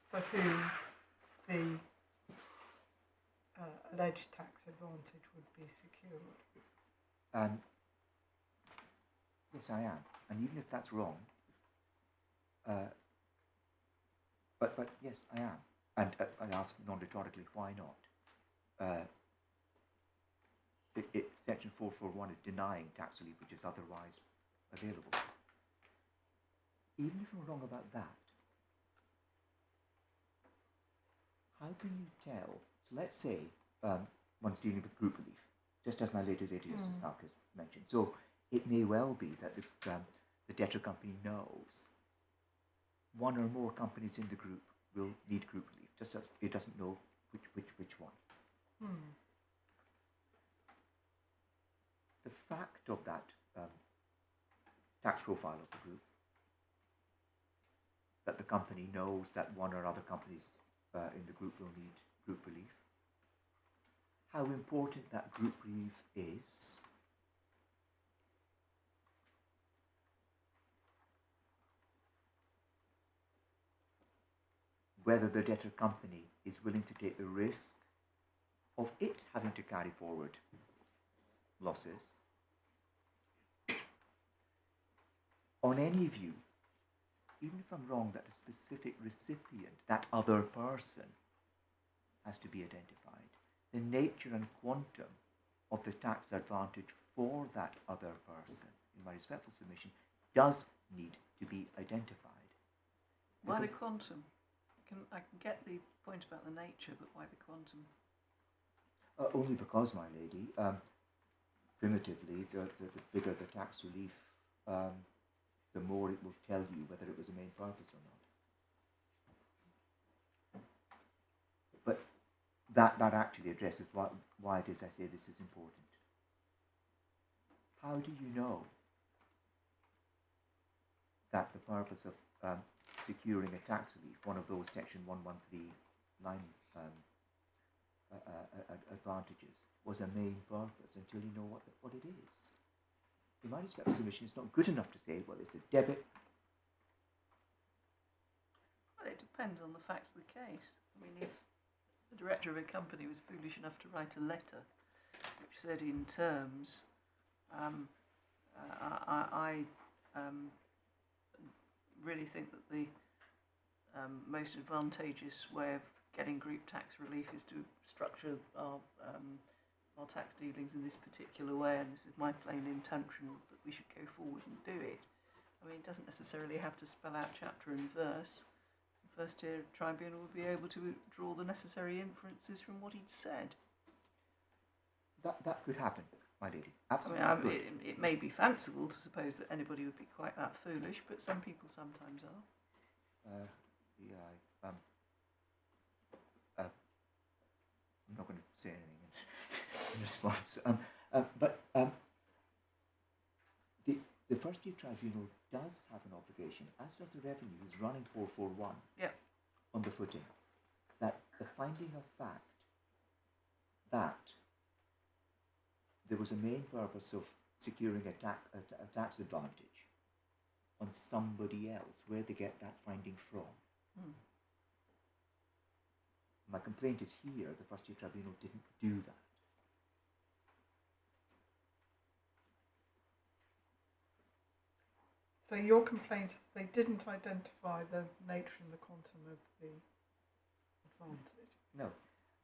Speaker 4: for whom the alleged tax advantage would be secured.
Speaker 2: Yes, I am. And even if that's wrong, but yes, I am. And I ask non-rhetorically, why not? Section 441 is denying tax relief which is otherwise available. Even if I'm wrong about that, how can you tell? So let's say one's dealing with group relief, just as my lady Justice Falk has mentioned. So it may well be that the debtor company knows one or more companies in the group will need group relief, just as it doesn't know which one. The fact of that tax profile of the group, that the company knows that one or other companies in the group will need group relief, how important that group relief is, whether the debtor company is willing to take the risk of it having to carry forward losses, on any view, even if I'm wrong, that a specific recipient, that other person, has to be identified, the nature and quantum of the tax advantage for that other person, in my respectful submission, does need to be identified.
Speaker 1: Why the quantum? I can get the point about the nature, but why the quantum?
Speaker 2: Only because, my lady, primitively, the bigger the tax relief, the more it will tell you whether it was a main purpose or not. But that actually addresses why it is I say this is important. How do you know that the purpose of securing a tax relief, one of those Section 113 line advantages, was a main purpose until you know what it is? In my respectful submission, it's not good enough to say, well, it's a debit.
Speaker 1: Well, it depends on the facts of the case. I mean, if the director of a company was foolish enough to write a letter which said in terms, I really think that the most advantageous way of getting group tax relief is to structure our tax dealings in this particular way, and this is my plain intention that we should go forward and do it. I mean, it doesn't necessarily have to spell out chapter and verse. The first tier tribunal would be able to draw the necessary inferences from what he'd said.
Speaker 2: That could happen, my lady. Absolutely.
Speaker 1: I mean, it may be fanciful to suppose that anybody would be quite that foolish, but some people sometimes are. I'm not going to say anything in response.
Speaker 2: But the first tier tribunal does have an obligation, as does the revenue, who's running 441 on the footing, that the finding of fact that there was a main purpose of securing a tax advantage on somebody else, where they get that finding from. My complaint is here, the first tier tribunal didn't do that.
Speaker 4: So your complaint is they didn't identify the nature and the quantum of the advantage?
Speaker 2: No.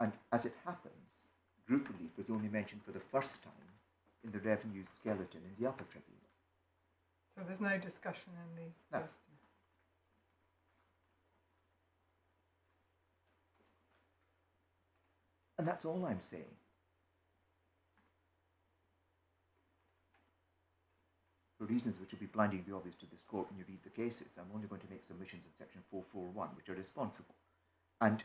Speaker 2: And as it happens, group relief was only mentioned for the first time in the revenue skeleton in the upper tribunal.
Speaker 4: So there's no discussion in the
Speaker 2: No.
Speaker 4: first.
Speaker 2: And that's all I'm saying. For reasons which will be blindingly obvious to this court when you read the cases, I'm only going to make submissions in section 441 which are responsible. And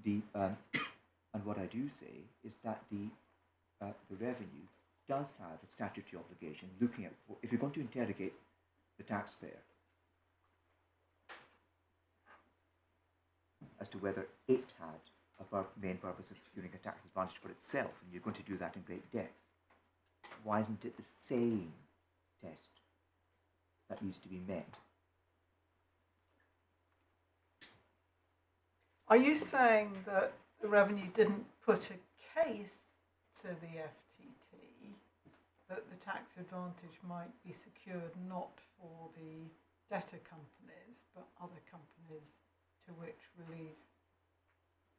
Speaker 2: and what I do say is that the revenue does have a statutory obligation looking at, if you're going to interrogate the taxpayer as to whether it had a main purpose of securing a tax advantage for itself, and you're going to do that in great depth, why isn't it the same test that needs to be met?
Speaker 4: Are you saying that the revenue didn't put a case to the FTT that the tax advantage might be secured not for the debtor companies but other companies to which relief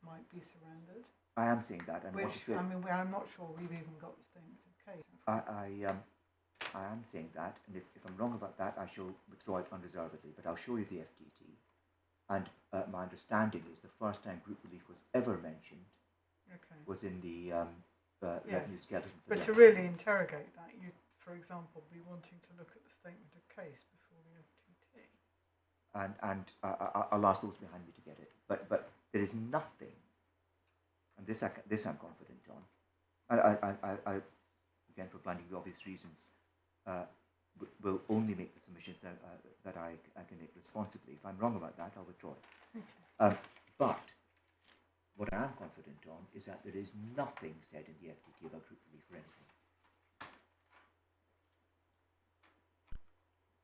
Speaker 4: might be surrendered?
Speaker 2: I am saying that, and
Speaker 4: Which, I mean, I'm not sure we've even got the statement of case.
Speaker 2: I am saying that, and if I'm wrong about that, I shall withdraw it unreservedly, but I'll show you the FTT. And my understanding is the first time group relief was ever mentioned was in the revenue skeleton.
Speaker 4: But to really interrogate that, for for example, be wanting to look at the statement of case before the FTT.
Speaker 2: And I'll ask those behind me to get it. But there is nothing, and this I'm confident on. I again, for blinding the obvious reasons, will only make the submissions that I can make responsibly. If I'm wrong about that, I'll withdraw it. But what I am confident on is that there is nothing said in the FTT about group relief or anything.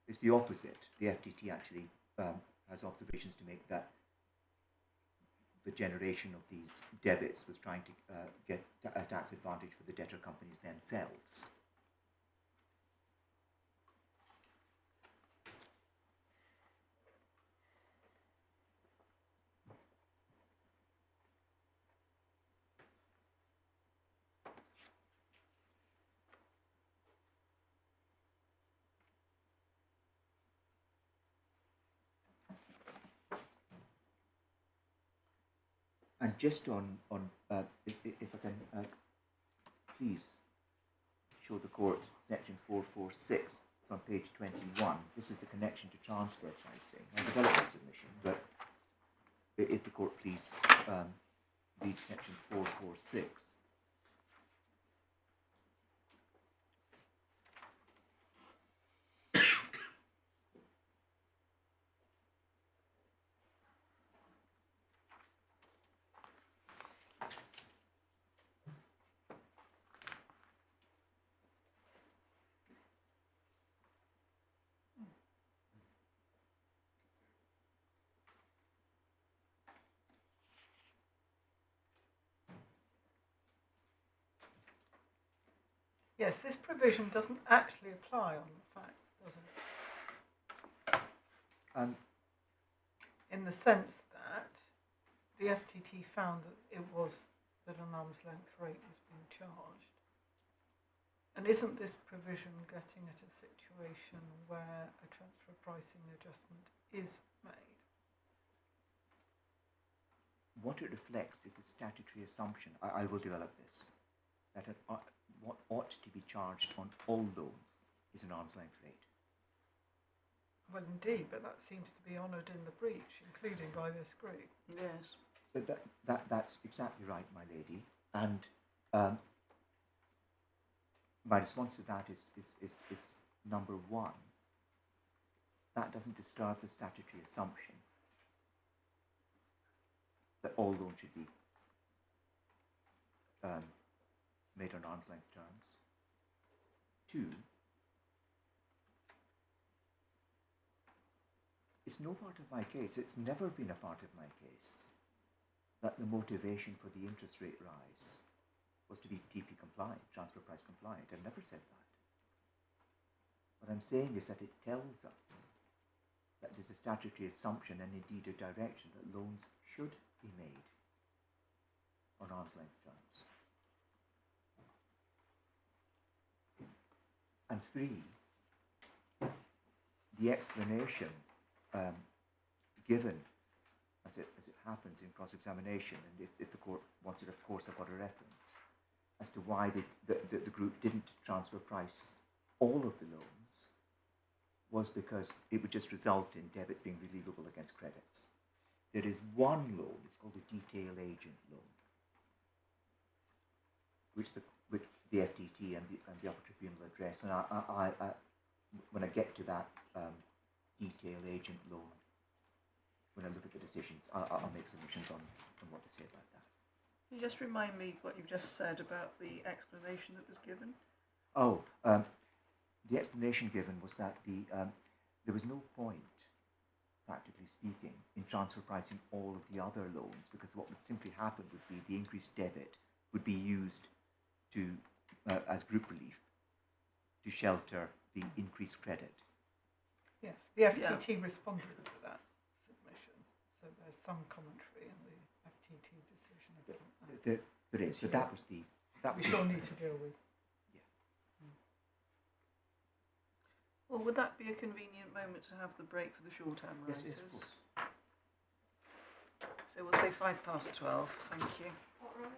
Speaker 2: It's the opposite. The FTT actually has observations to make that the generation of these debits was trying to get a tax advantage for the debtor companies themselves. And just on if I can please show the court section 446, it's on page 21. This is the connection to transfer pricing. I developed a submission, but if the court please read section 446.
Speaker 4: Yes, this provision doesn't actually apply on the facts, does it? In the sense that the FTT found that an arm's length rate was being charged. And isn't this provision getting at a situation where a transfer pricing adjustment is made?
Speaker 2: What it reflects is a statutory assumption. I will develop this. That what ought to be charged on all loans is an arm's length rate.
Speaker 4: Well, indeed, but that seems to be honoured in the breach, including by this group.
Speaker 1: Yes.
Speaker 2: But that's exactly right, my lady. And my response to that is number one. That doesn't disturb the statutory assumption that all loans should be made on arm's length terms. Two, it's no part of my case, it's never been a part of my case, that the motivation for the interest rate rise was to be TP compliant, transfer price compliant. I've never said that. What I'm saying is that it tells us that there's a statutory assumption and indeed a direction that loans should be made on arm's length terms. And three, the explanation given as it happens in cross-examination, and if the court wants it, of course, I've got a reference, as to why the group didn't transfer price all of the loans, was because it would just result in debit being relievable against credits. There is one loan, it's called a detail agent loan, which the FTT and the upper tribunal address, and I when I get to that detail agent loan, when I look at the decisions, I'll make submissions on what to say about that.
Speaker 1: Can you just remind me what you've just said about the explanation that was given?
Speaker 2: Oh, the explanation given was that there was no point, practically speaking, in transfer pricing all of the other loans, because what would simply happen would be the increased debit would be used to as group relief to shelter the increased credit.
Speaker 4: Yes, the FTT responded to that submission, so there's some commentary in the FTT decision about that.
Speaker 2: There is, but that was the...
Speaker 4: we sure need to deal with.
Speaker 2: Yeah.
Speaker 1: Well, would that be a convenient moment to have the break for the shorthand writers?
Speaker 2: Yes, of course.
Speaker 1: So we'll say 12:05. Thank you.
Speaker 5: What rise?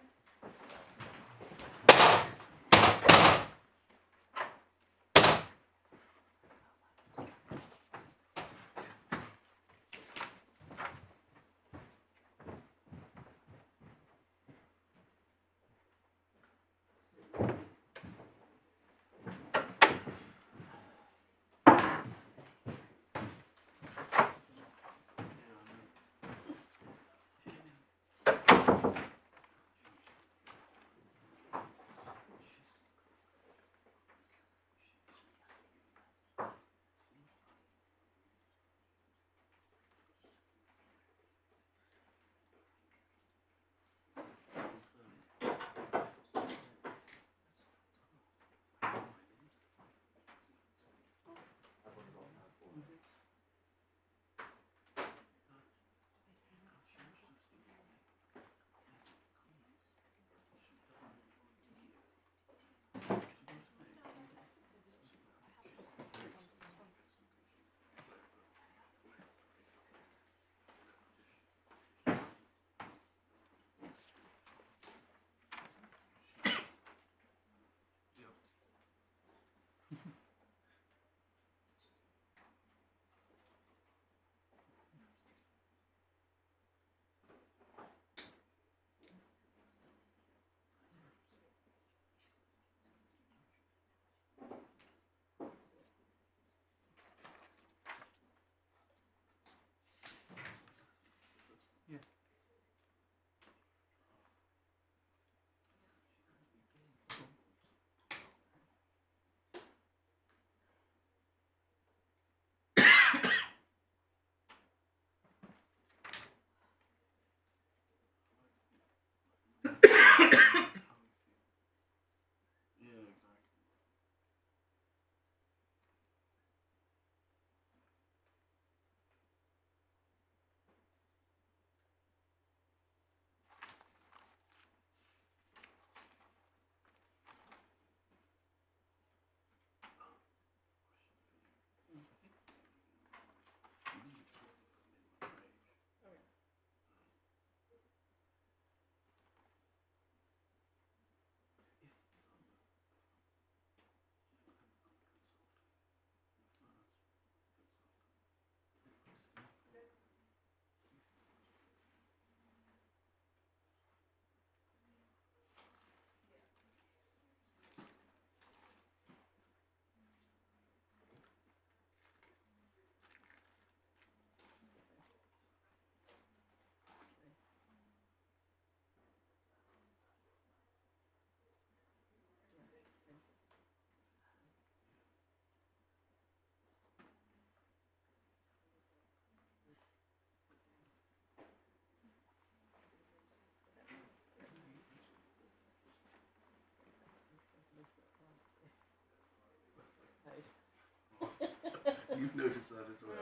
Speaker 5: You've noticed that as well.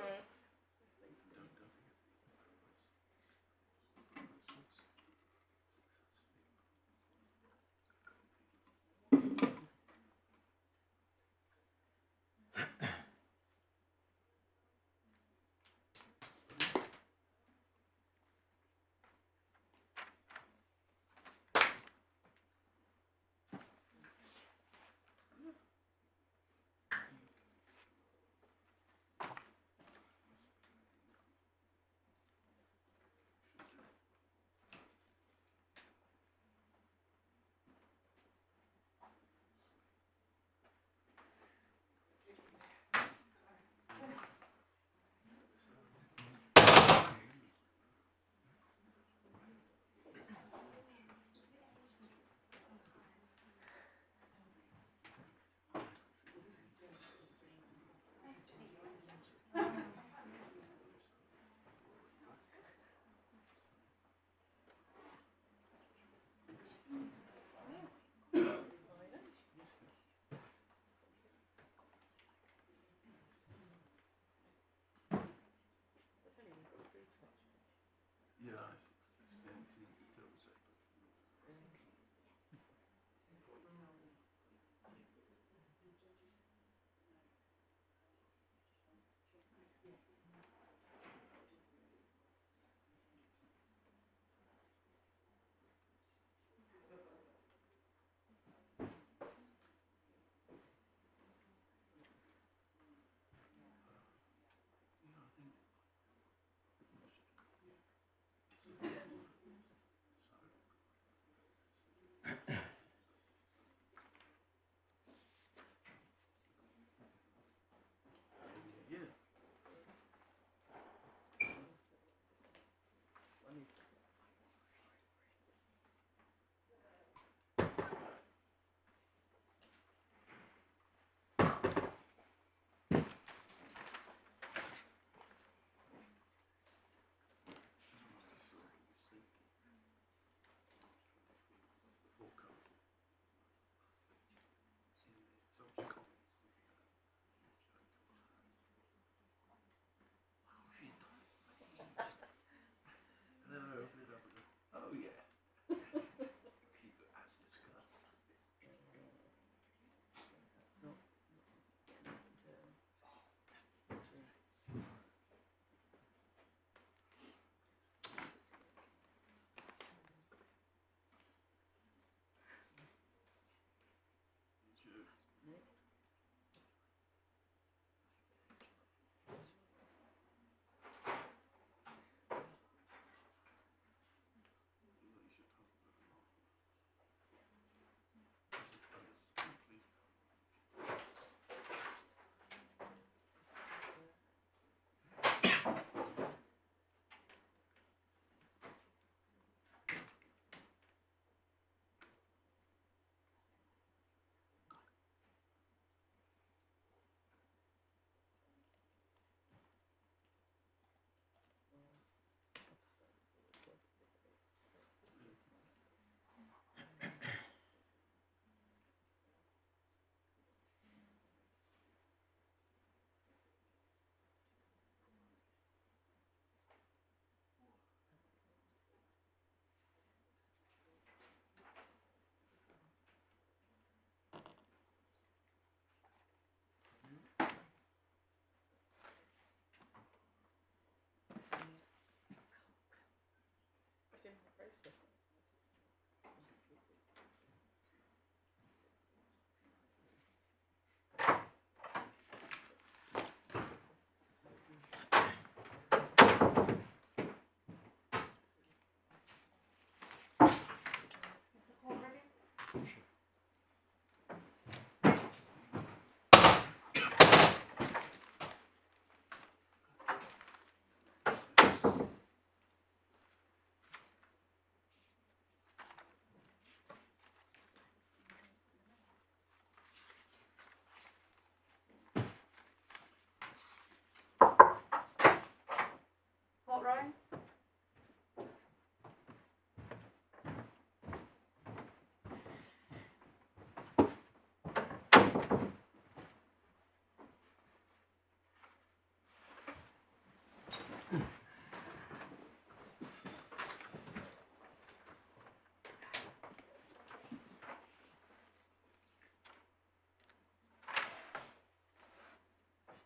Speaker 6: What rise?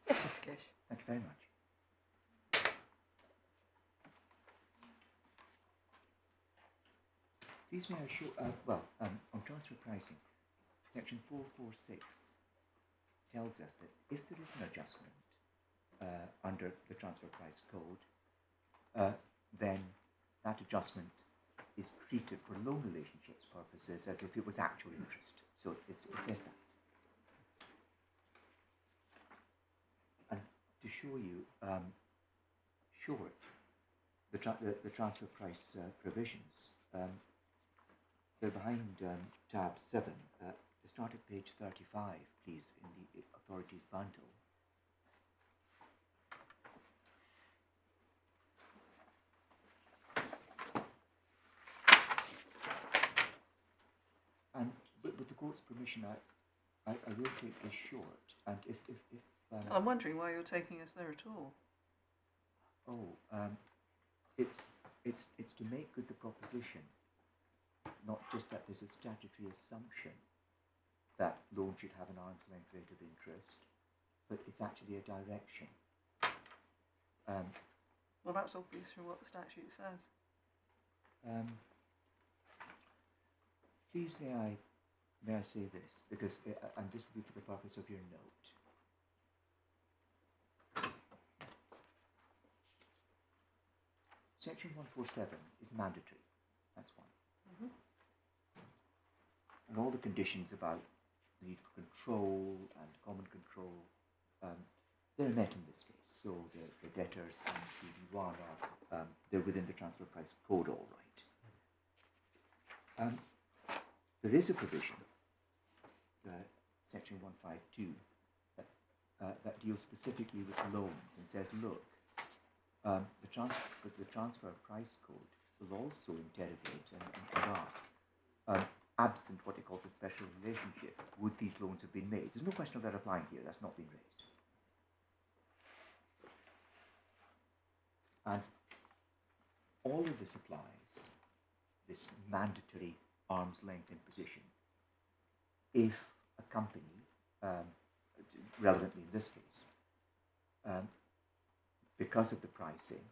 Speaker 1: Yes, Mr. Gish.
Speaker 2: Thank you very much. Please may I show, on transfer pricing, section 446 tells us that if there is an adjustment under the transfer price code, then that adjustment is treated for loan relationships purposes as if it was actual interest. So it says that. And to show you short the transfer price provisions, they're behind tab 7. Start at page 35, please, in the authorities bundle. And with the court's permission, I will take this short. And if
Speaker 1: I'm wondering why you're taking us there at all.
Speaker 2: It's to make good the proposition, not just that there's a statutory assumption that loan should have an arm's length rate of interest, but it's actually a direction.
Speaker 1: Well, that's obvious from what the statute says.
Speaker 2: Please may I say this, because and this will be for the purpose of your note. Section 147 is mandatory. That's one.
Speaker 1: Mm-hmm.
Speaker 2: And all the conditions about the need for control and common control, they're met in this case. So the debtors and CD1 are they're within the transfer price code, all right. There is a provision, section 152, that deals specifically with loans and says, look, the transfer price code will also interrogate and ask, absent what it calls a special relationship, would these loans have been made? There's no question of that applying here. That's not been raised. And all of this applies, this mandatory arm's length imposition, if a company, relevantly in this case, because of the pricing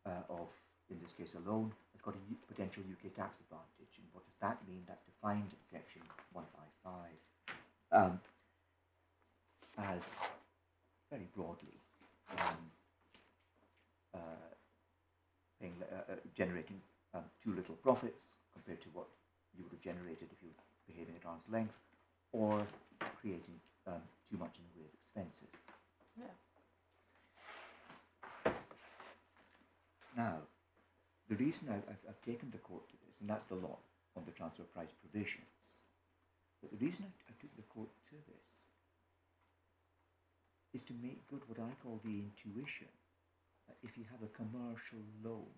Speaker 2: of, in this case, a loan, has got a potential UK tax advantage. And what does that mean? That's defined in section 155 as, very broadly, generating too little profits compared to what you would have generated if you were behaving at arm's length, or creating too much in the way of expenses.
Speaker 1: Yeah.
Speaker 2: Now, the reason I've taken the court to this, and that's the law on the transfer price provisions, but the reason I took the court to this is to make good what I call the intuition that if you have a commercial loan,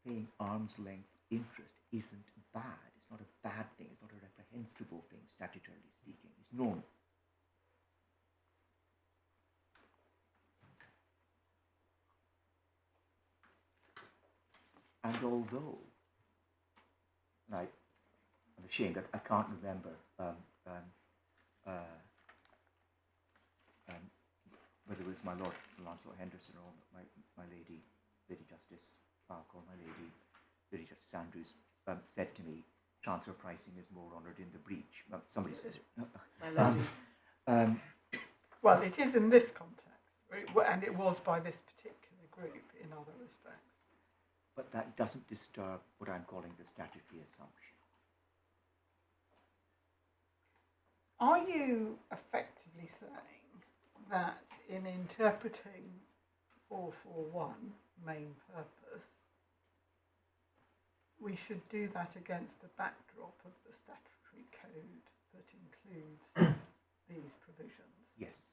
Speaker 2: paying arm's length interest isn't bad. It's not a bad thing. It's not a reprehensible thing, statutorily speaking. It's normal. And although, and I'm ashamed that I can't remember whether it was my Lord Sir Launcelot Henderson or my Lady Justice Falk or my Lady Justice Andrews said to me, transfer pricing is more honoured in the breach. Somebody said it.
Speaker 1: My lady.
Speaker 4: Well, it is in this context, and it was by this particular group in other respects.
Speaker 2: But that doesn't disturb what I'm calling the statutory assumption.
Speaker 4: Are you effectively saying that in interpreting 441 main purpose, we should do that against the backdrop of the statutory code that includes these provisions?
Speaker 2: Yes.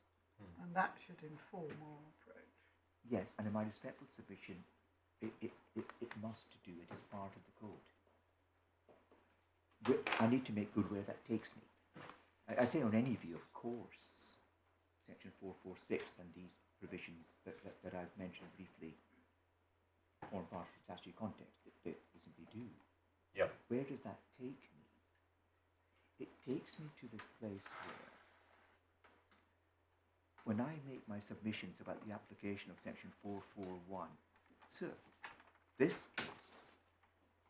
Speaker 4: And that should inform our approach.
Speaker 2: Yes, and in my respectful submission, it must do it as part of the code. I need to make good where that takes me. I say on any view, of course, section 446 and these provisions that I've mentioned briefly form part of the statutory context. They simply do.
Speaker 3: Yeah.
Speaker 2: Where does that take me? It takes me to this place where, when I make my submissions about the application of section 441, so this case,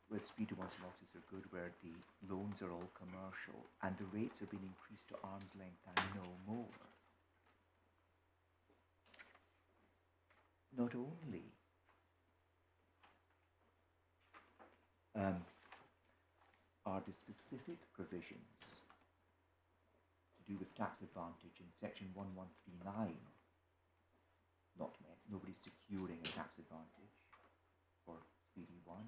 Speaker 2: where speedy one's losses are good, where the loans are all commercial, and the rates have been increased to arm's length and no more. Not only are the specific provisions to do with tax advantage in section 1139 not met, nobody's securing a tax advantage for speedy one.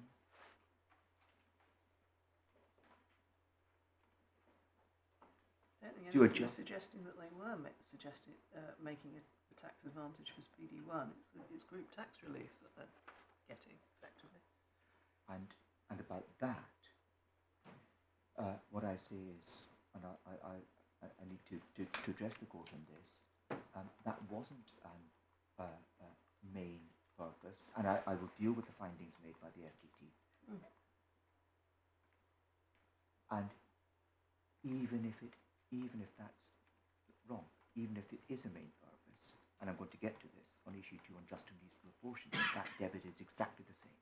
Speaker 1: I don't think
Speaker 2: Do
Speaker 1: anybody was
Speaker 2: adjust.
Speaker 1: suggesting that they were making a tax advantage for Speedy 1. It's group tax relief that they're getting, effectively.
Speaker 2: And about that, what I say is, and I need to address the court on this, that wasn't main purpose, and I will deal with the findings made by the FTT. And even if that's wrong, even if it is a main purpose, and I'm going to get to this on issue 2 on just and reasonable apportionment, that debit is exactly the same.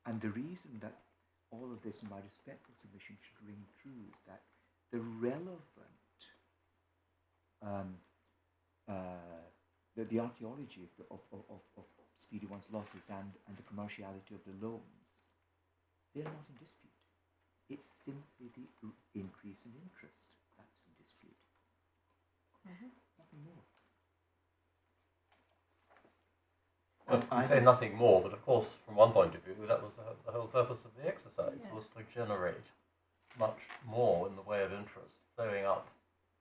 Speaker 2: And the reason that all of this in my respectful submission should ring true is that the relevant, the archaeology of Speedy One's losses and the commerciality of the loans, they're not in dispute. It's simply the increase in interest that's in dispute. Nothing more.
Speaker 3: Well, you say nothing more, but of course, from one point of view, that was the whole purpose of the exercise, was to generate much more in the way of interest flowing up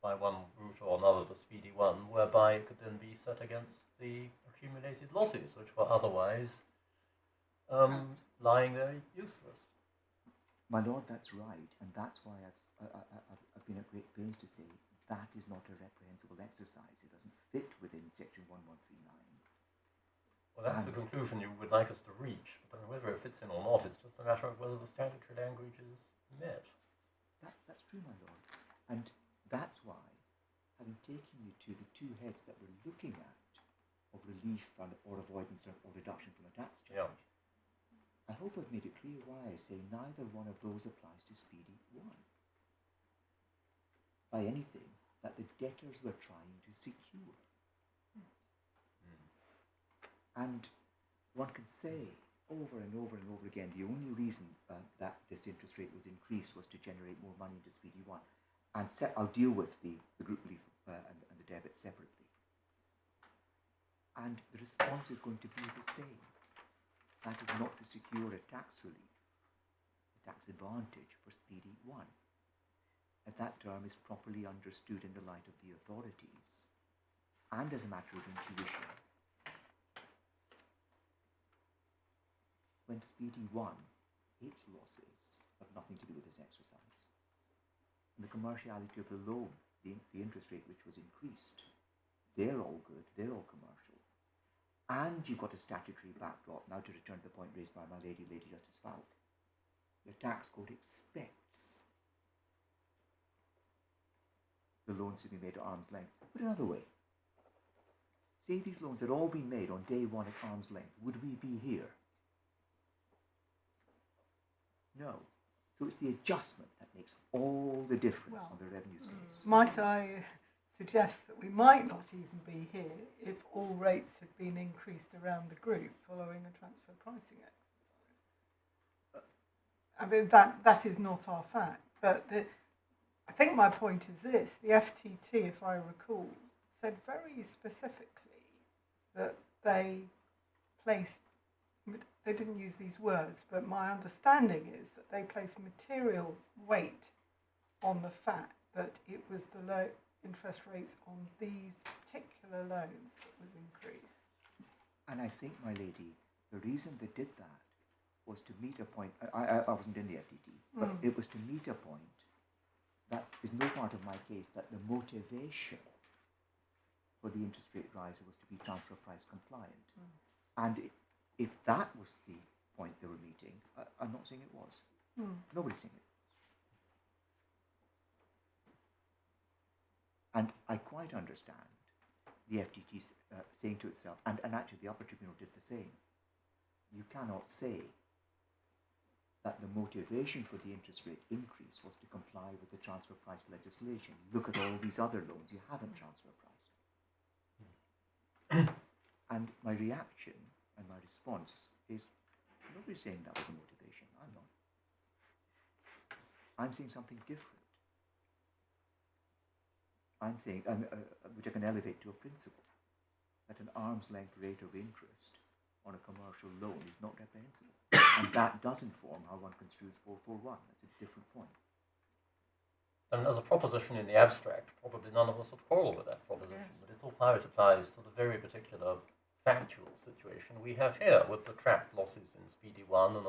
Speaker 3: by one route or another to Speedy 1, whereby it could then be set against the accumulated losses, which were otherwise lying there useless.
Speaker 2: My lord, that's right, and that's why I've been at great pains to say that is not a reprehensible exercise. It doesn't fit within section 1139.
Speaker 3: Well, that's the conclusion you would like us to reach, but I mean, whether it fits in or not, it's just a matter of whether the statutory language is met.
Speaker 2: That's true, my lord, and that's why, having taken you to the two heads that we're looking at, of relief or avoidance or reduction from a tax charge, I hope I've made it clear why I say neither one of those applies to Speedy 1. By anything that the debtors were trying to secure. And one can say over and over and over again, the only reason that this interest rate was increased was to generate more money into Speedy 1. And I'll deal with the group relief and the debit separately. And the response is going to be the same. That is not to secure a tax relief, a tax advantage for Speedy 1. As that term is properly understood in the light of the authorities, and as a matter of intuition. When Speedy 1, its losses have nothing to do with this exercise. And the commerciality of the loan, the interest rate which was increased, they're all good, they're all commercial. And you've got a statutory backdrop. Now to return to the point raised by my Lady Justice Falk. The tax code expects the loans to be made at arm's length. Put another way. Say these loans had all been made on day 1 at arm's length. Would we be here? No. So it's the adjustment that makes all the difference on the revenue case.
Speaker 4: Might I suggests that we might not even be here if all rates had been increased around the group following a transfer pricing exercise. I mean, that is not our fact. But I think my point is this. The FTT, if I recall, said very specifically that they didn't use these words, but my understanding is that they placed material weight on the fact that it was the low interest rates on these particular loans that was increased.
Speaker 2: And I think, my lady, the reason they did that was to meet a point. I wasn't in the FTT, but it was to meet a point that is no part of my case, that the motivation for the interest rate riser was to be transfer price compliant. And if that was the point they were meeting, I'm not saying it was. Nobody's saying it. And I quite understand the FTT saying to itself, and actually the upper tribunal did the same, you cannot say that the motivation for the interest rate increase was to comply with the transfer price legislation. Look at all these other loans you haven't transfer priced. And my reaction and my response is, nobody's saying that was a motivation. I'm not. I'm saying something different. I'm saying, which I can elevate to a principle, that an arm's length rate of interest on a commercial loan is not reprehensible. And that does inform how one construes 441. That's a different point.
Speaker 3: And as a proposition in the abstract, probably none of us would quarrel with that proposition, but it's all how it applies to the very particular factual situation we have here with the trapped losses in Speedy 1 and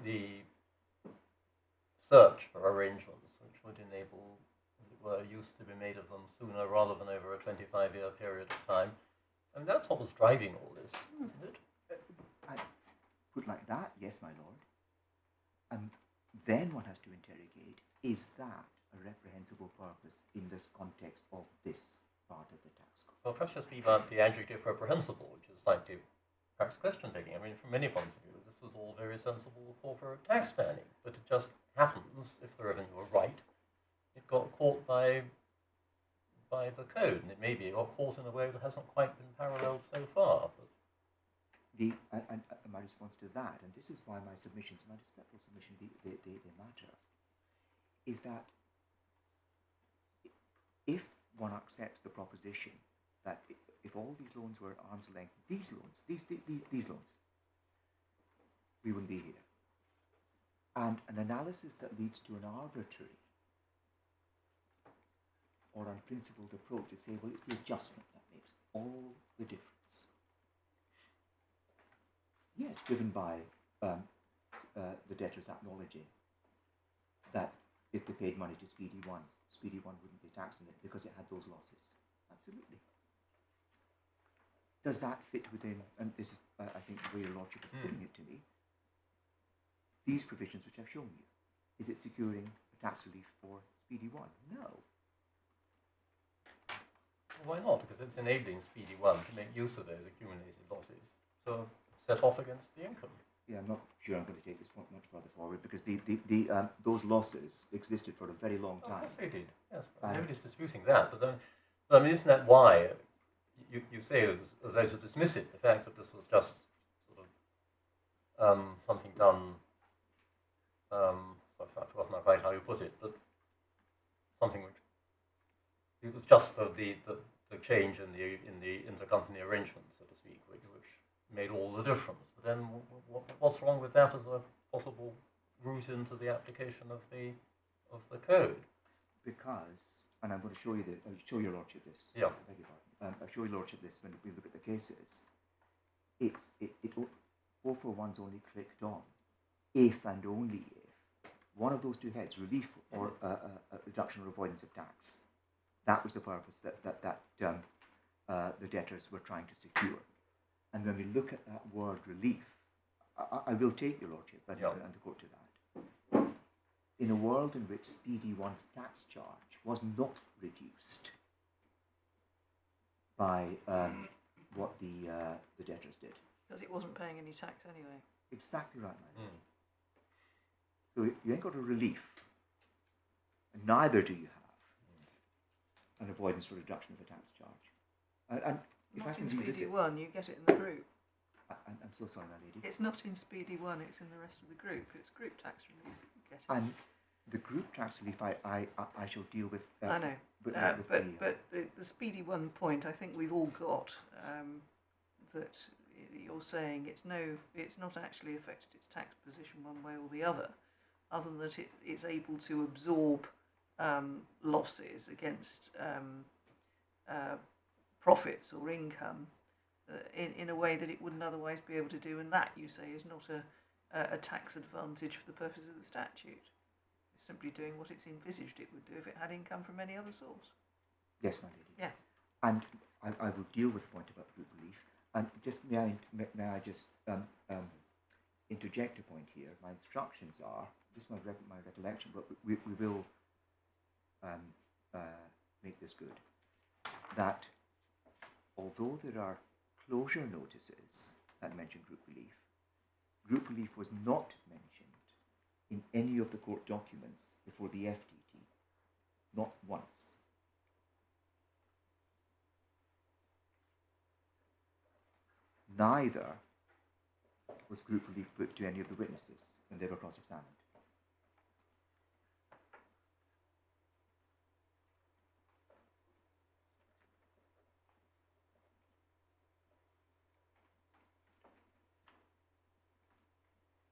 Speaker 3: the search for arrangements which would enable, as it were, use to be made of them sooner rather than over a 25-year period of time. And that's what was driving all this, isn't it?
Speaker 2: Put like that, yes, my lord. And then one has to interrogate, is that a reprehensible purpose in this context of this part of the tax code?
Speaker 3: Well, perhaps just leave out the adjective reprehensible, which is slightly perhaps question taking. I mean, from many points of view, this was all very sensible for tax planning, but it just happens, if the revenue were right, it got caught by the code, and it maybe got caught in a way that hasn't quite been paralleled so far. But
Speaker 2: my response to that, and this is why my submissions, my respectful submission, they matter, is that if one accepts the proposition that if all these loans were arm's length, these loans, we wouldn't be here. And an analysis that leads to an arbitrary or unprincipled approach to say, well, it's the adjustment that makes all the difference. Yes, driven by the debtors acknowledging that if they paid money to Speedy 1 wouldn't be taxing it because it had those losses. Absolutely. Does that fit within, and this is, I think, the way your lordship is putting it to me, these provisions which I've shown you? Is it securing a tax relief for Speedy 1? No.
Speaker 3: Why not? Because it's enabling Speedy 1 to make use of those accumulated losses. So set off against the income.
Speaker 2: Yeah, I'm not sure I'm going to take this point much further forward because those losses existed for a very long time.
Speaker 3: Of course they did, yes. Nobody's disputing that. But then, I mean, isn't that why you say, as though to dismiss it, the fact that this was just sort of something done, I've forgotten quite how you put it, but something which, it was just the change in the intercompany arrangement, so to speak, which made all the difference. But then what's wrong with that as a possible route into the application of the code?
Speaker 2: Because, and I'm going to show you show your lordship this.
Speaker 3: Yeah.
Speaker 2: I beg your pardon. I'll show your lordship this when we look at the cases. 441's only clicked on if and only if one of those two heads, relief or reduction or avoidance of tax, that was the purpose that the debtors were trying to secure. And when we look at that word relief, I will take your lordship and go to that. In a world in which Speedy 1's tax charge was not reduced by what the debtors did.
Speaker 1: Because it wasn't paying any tax anyway.
Speaker 2: Exactly right, man. So you ain't got a relief, and neither do you have an avoidance or reduction of a tax charge. And if I
Speaker 1: Not
Speaker 2: can
Speaker 1: in Speedy
Speaker 2: revisit,
Speaker 1: 1, you get it in the group.
Speaker 2: I'm so sorry, my lady.
Speaker 1: It's not in Speedy 1, it's in the rest of the group. It's group tax relief that you get it.
Speaker 2: And the group tax relief, I shall deal with.
Speaker 1: I know.
Speaker 2: But
Speaker 1: The Speedy 1 point, I think we've all got, that you're saying it's not actually affected its tax position one way or the other than that it's able to absorb losses against profits or income in a way that it wouldn't otherwise be able to do, and that, you say, is not a tax advantage for the purposes of the statute. It's simply doing what it's envisaged it would do if it had income from any other source.
Speaker 2: Yes, my lady.
Speaker 1: Yeah.
Speaker 2: And I will deal with the point about group relief. And just may I just interject a point here? My instructions are, this is my recollection, but we will make this good, that although there are closure notices that mention group relief was not mentioned in any of the court documents before the FTT, not once. Neither was group relief put to any of the witnesses when they were cross-examined.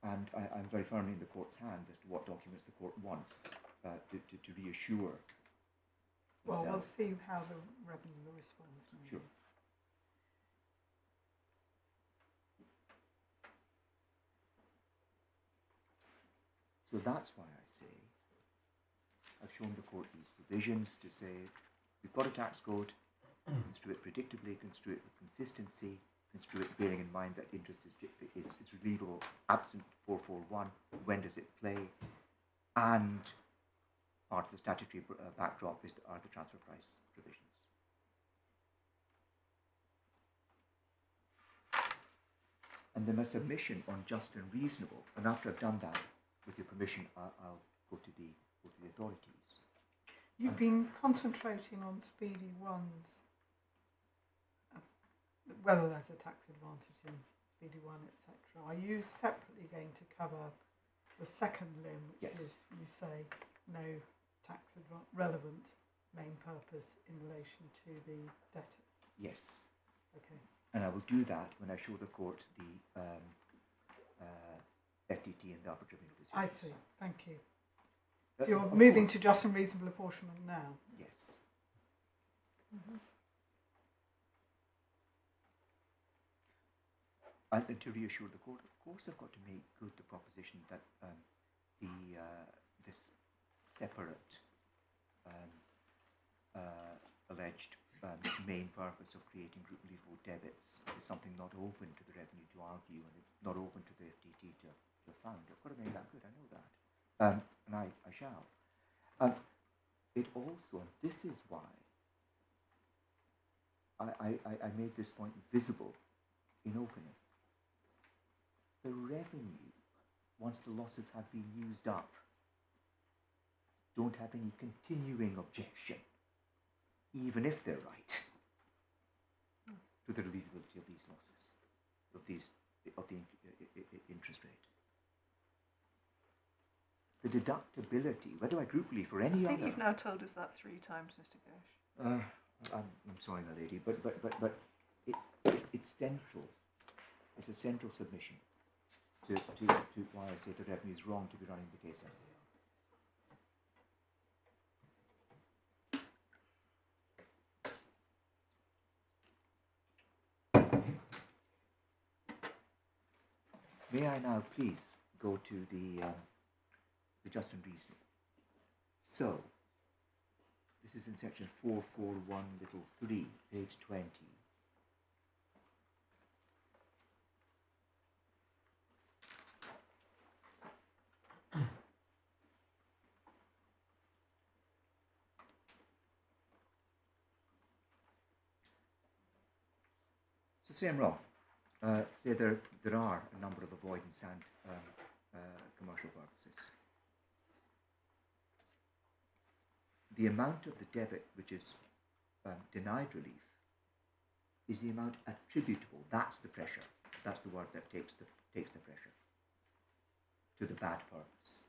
Speaker 2: And I'm very firmly in the court's hands as to what documents the court wants to reassure
Speaker 4: Well, we'll
Speaker 2: themselves.
Speaker 4: see how the revenue responds. Maybe.
Speaker 2: Sure. So that's why I say, I've shown the court these provisions to say, we've got a tax code, construe it predictably, construe it with consistency, construe it bearing in mind that interest is relievable absent 441, when does it play, and part of the statutory backdrop are the transfer price provisions. And then a submission on just and reasonable, and after I've done that, with your permission, I'll go to the authorities.
Speaker 4: You've been concentrating on Speedy 1's, whether there's a tax advantage in Speedy 1, etc. Are you separately going to cover the second limb, which
Speaker 2: Yes.
Speaker 4: is, you say, no tax relevant main purpose in relation to the debtors?
Speaker 2: Yes.
Speaker 4: Okay.
Speaker 2: And I will do that when I show the court the FTT and the upper tribunal decisions.
Speaker 4: I see. Thank you.
Speaker 2: Uh,
Speaker 4: So you're
Speaker 2: of
Speaker 4: moving
Speaker 2: course.
Speaker 4: to just and reasonable apportionment now?
Speaker 2: Yes. And to reassure the court, of course, I've got to make good the proposition that this separate alleged main purpose of creating group relief or debits is something not open to the revenue to argue, and it's not open to the FTT to found. I've got to make that good, I know that. And I shall. It also, and this is why I made this point visible in opening. The revenue, once the losses have been used up, don't have any continuing objection, even if they're right, to the relievability of these losses, of the interest rate. The deductibility, whether I group relief or any
Speaker 1: I think
Speaker 2: other.
Speaker 1: you've now told us that 3 times, Mr. Gersh.
Speaker 2: I'm sorry, my lady, but it's central. It's a central submission to why I say the revenue is wrong to be running the case as they are. May I now please go to the just and reasonable. So, this is in section 441(3), page 20. So say I'm wrong. Say there are a number of avoidance and commercial purposes. The amount of the debit which is denied relief is the amount attributable. That's the pressure. That's the word that takes the pressure to the bad purpose.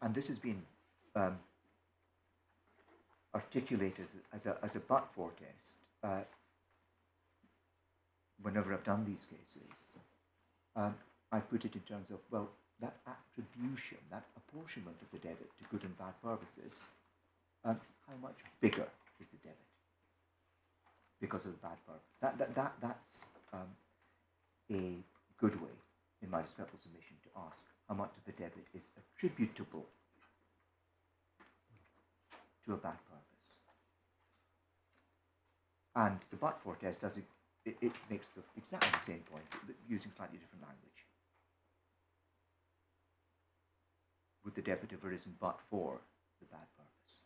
Speaker 2: And this has been articulated as a but-for test. Whenever I've done these cases, I put it in terms of, well, that attribution, that apportionment of the debit to good and bad purposes, how much bigger is the debit because of the bad purpose? That's a good way, in my discrepant submission, to ask how much of the debit is attributable to a bad purpose. And the but-for test does it makes exactly the same point, but using slightly different language. Would the debit have arisen but for the bad purpose?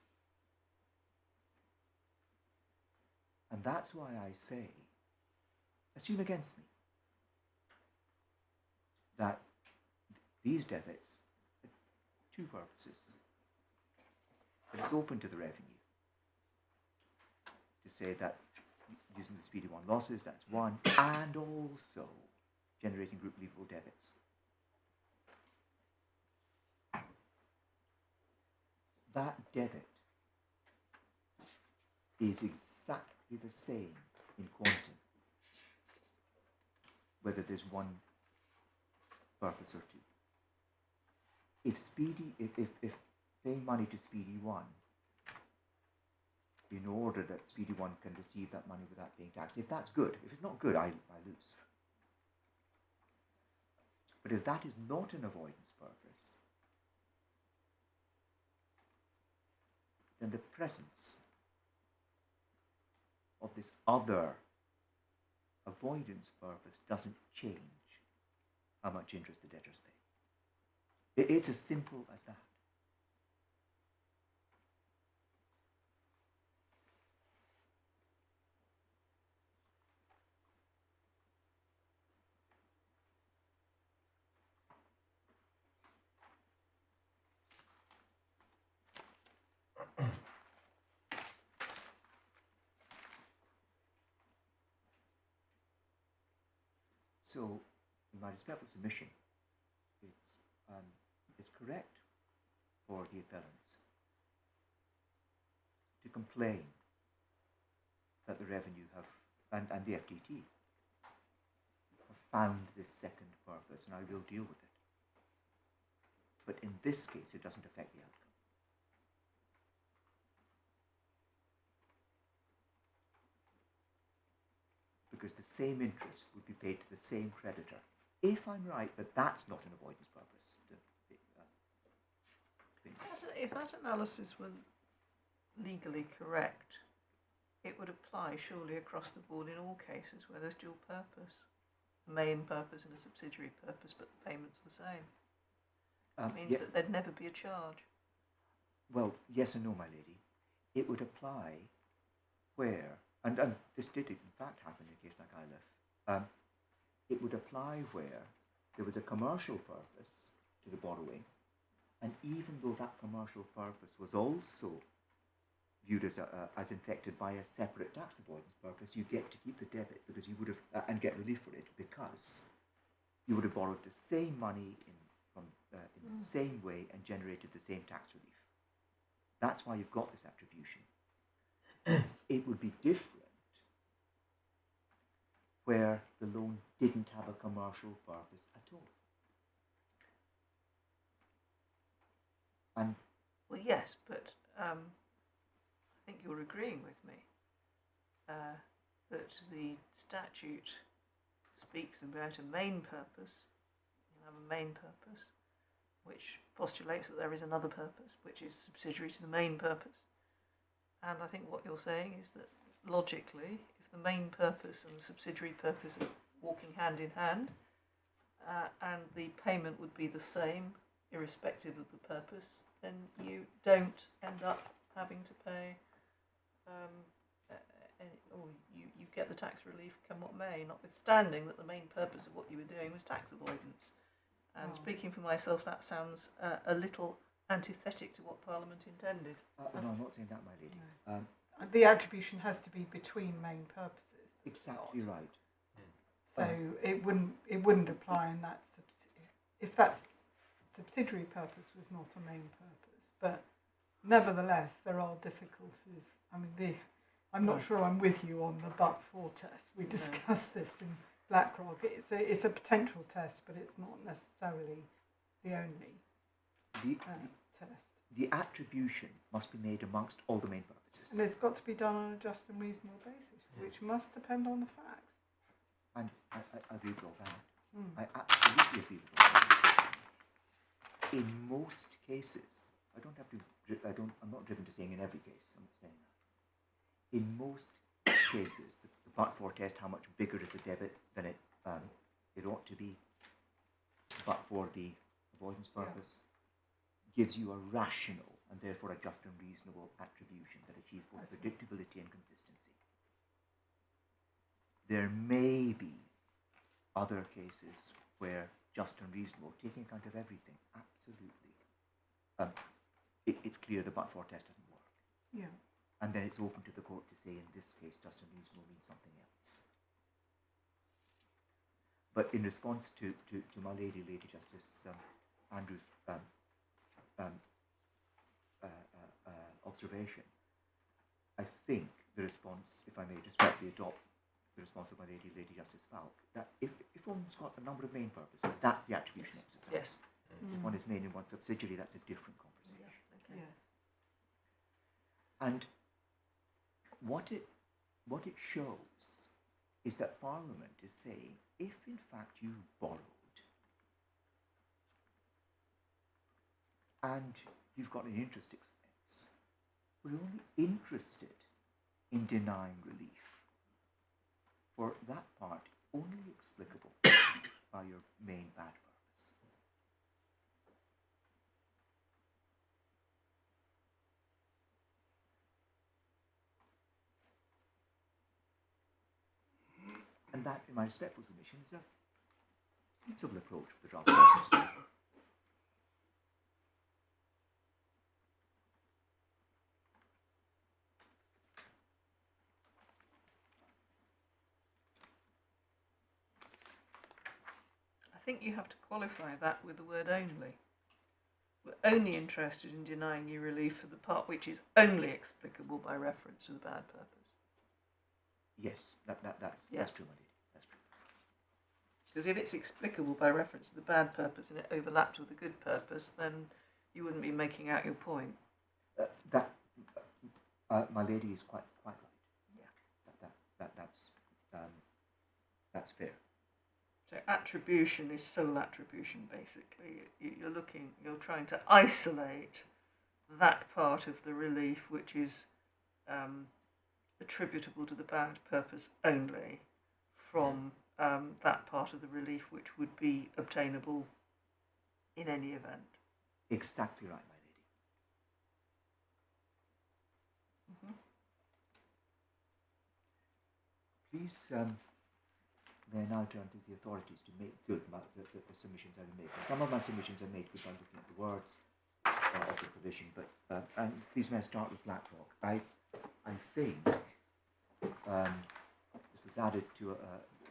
Speaker 2: And that's why I say, assume against me that these debits have two purposes. That it's open to the revenue to say that using the Speedy One losses, that's one, and also generating group leavable debits. That debit is exactly the same in quantum, whether there's one purpose or two. If paying money to Speedy One in order that Speedy One can receive that money without paying tax, if that's good, if it's not good, I lose. But if that is not an avoidance purpose, then the presence of this other avoidance purpose doesn't change how much interest the debtors pay. It's as simple as that. So, in my respectful submission, it's correct for the appellants to complain that the revenue and the FTT have found this second purpose, and I will deal with it. But in this case, it doesn't affect the outcome. Because the same interest would be paid to the same creditor, if I'm right that that's not an avoidance purpose.
Speaker 1: If that analysis were legally correct, it would apply surely across the board in all cases where there's dual purpose, a main purpose and a subsidiary purpose, but the payment's the same. It means that there'd never be a charge.
Speaker 2: Well, yes and no, my lady. It would apply where, and this did in fact happen in a case like ILF, it would apply where there was a commercial purpose to the borrowing, and even though that commercial purpose was also viewed as infected by a separate tax avoidance purpose, you get to keep the debit because you would have and get relief for it because you would have borrowed the same money in the same way and generated the same tax relief. That's why you've got this attribution. It would be different where the loan didn't have a commercial purpose at all. And
Speaker 1: well, yes, but I think you're agreeing with me that the statute speaks about a main purpose. You have a main purpose, which postulates that there is another purpose, which is subsidiary to the main purpose. And I think what you're saying is that logically, if the main purpose and the subsidiary purpose are walking hand in hand, and the payment would be the same irrespective of the purpose, then you don't end up having to pay, or you get the tax relief come what may, notwithstanding that the main purpose of what you were doing was tax avoidance. And speaking for myself, that sounds a little antithetic to what Parliament intended.
Speaker 2: No, I'm not saying that, my lady.
Speaker 4: No. The attribution has to be between main purposes.
Speaker 2: Exactly right.
Speaker 4: So it wouldn't apply in that if that subsidiary purpose was not a main purpose. But nevertheless, there are difficulties. I mean, I'm not sure I'm with you on the but-for test. We discussed this in BlackRock. It's a potential test, but it's not necessarily the only test.
Speaker 2: The attribution must be made amongst all the main purposes.
Speaker 4: And it's got to be done on a just and reasonable basis, which must depend on the facts.
Speaker 2: And I agree with all that. I absolutely agree with all that. In most cases, I'm not driven to saying in every case, I'm not saying that. In most cases, the but-for test, how much bigger is the debit than it ought to be, but for the avoidance purpose, gives you a rational and therefore a just and reasonable attribution that achieves both predictability and consistency. There may be other cases where just and reasonable, taking account of everything, absolutely. It's clear the but-for test doesn't work.
Speaker 4: Yeah.
Speaker 2: And then it's open to the court to say, in this case, just and reasonable means something else. But in response to my Lady Justice Andrews' observation, I think the response, if I may respectfully adopt the response of my Lady Justice Falk, that if one's got a number of main purposes, that's the attribution exercise.
Speaker 1: Yes.
Speaker 2: If one is main in one subsidiary, that's a different conversation.
Speaker 1: Yeah. Okay.
Speaker 4: Yes.
Speaker 2: And what it shows is that Parliament is saying, if in fact you borrowed and you've got an interest expense, we're only interested in denying relief for that part only explicable by your main bad purpose. And that, in my respectful submission, is a sensible approach for the draft process.
Speaker 1: I think you have to qualify that with the word only. We're only interested in denying you relief for the part which is only explicable by reference to the bad purpose.
Speaker 2: Yes, that's true, my lady. That's true.
Speaker 1: Because if it's explicable by reference to the bad purpose and it overlapped with the good purpose, then you wouldn't be making out your point.
Speaker 2: My lady is quite right.
Speaker 1: Yeah.
Speaker 2: That's fair.
Speaker 1: So attribution is sole attribution, basically. You're trying to isolate that part of the relief which is attributable to the bad purpose only from that part of the relief which would be obtainable in any event.
Speaker 2: Exactly right, my lady. Please, may I now turn to the authorities to make good the submissions I've made. Some of my submissions are made good by looking at the words of the provision, but and please may I start with BlackRock. I think this was added to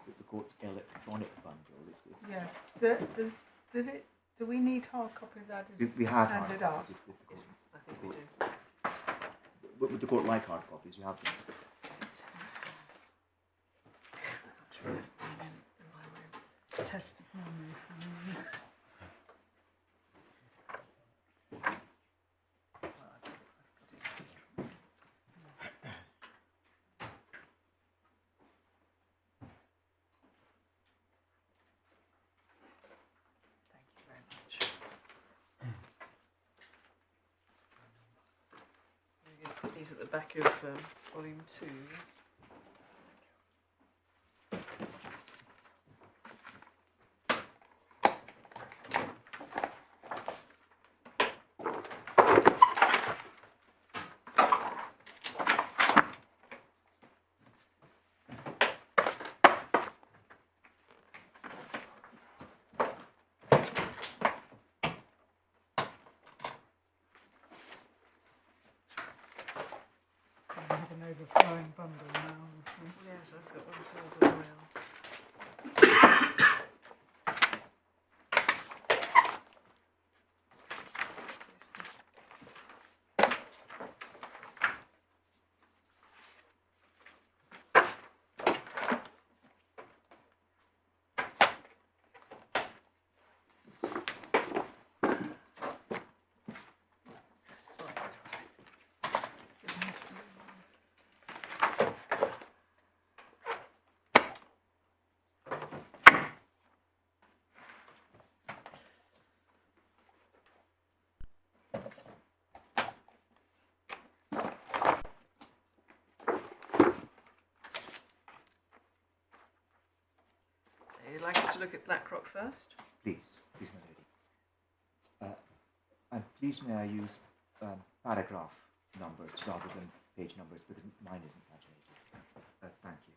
Speaker 2: the court's electronic bundle.
Speaker 4: Yes. Do we need hard copies added?
Speaker 2: We have
Speaker 4: handed
Speaker 2: hard
Speaker 4: up?
Speaker 2: copies. If
Speaker 1: I think we do.
Speaker 2: would the court like hard copies? You have them.
Speaker 4: Test of memory for me.
Speaker 1: Thank you very much. I'm going to put these at the back of volume 2. Yes.
Speaker 4: overflowing bundle now. I'm afraid.
Speaker 1: Yes, I've got one to all around. You'd like us to look at BlackRock first?
Speaker 2: Please, my lady. And please may I use paragraph numbers rather than page numbers because mine isn't paginated. Thank you.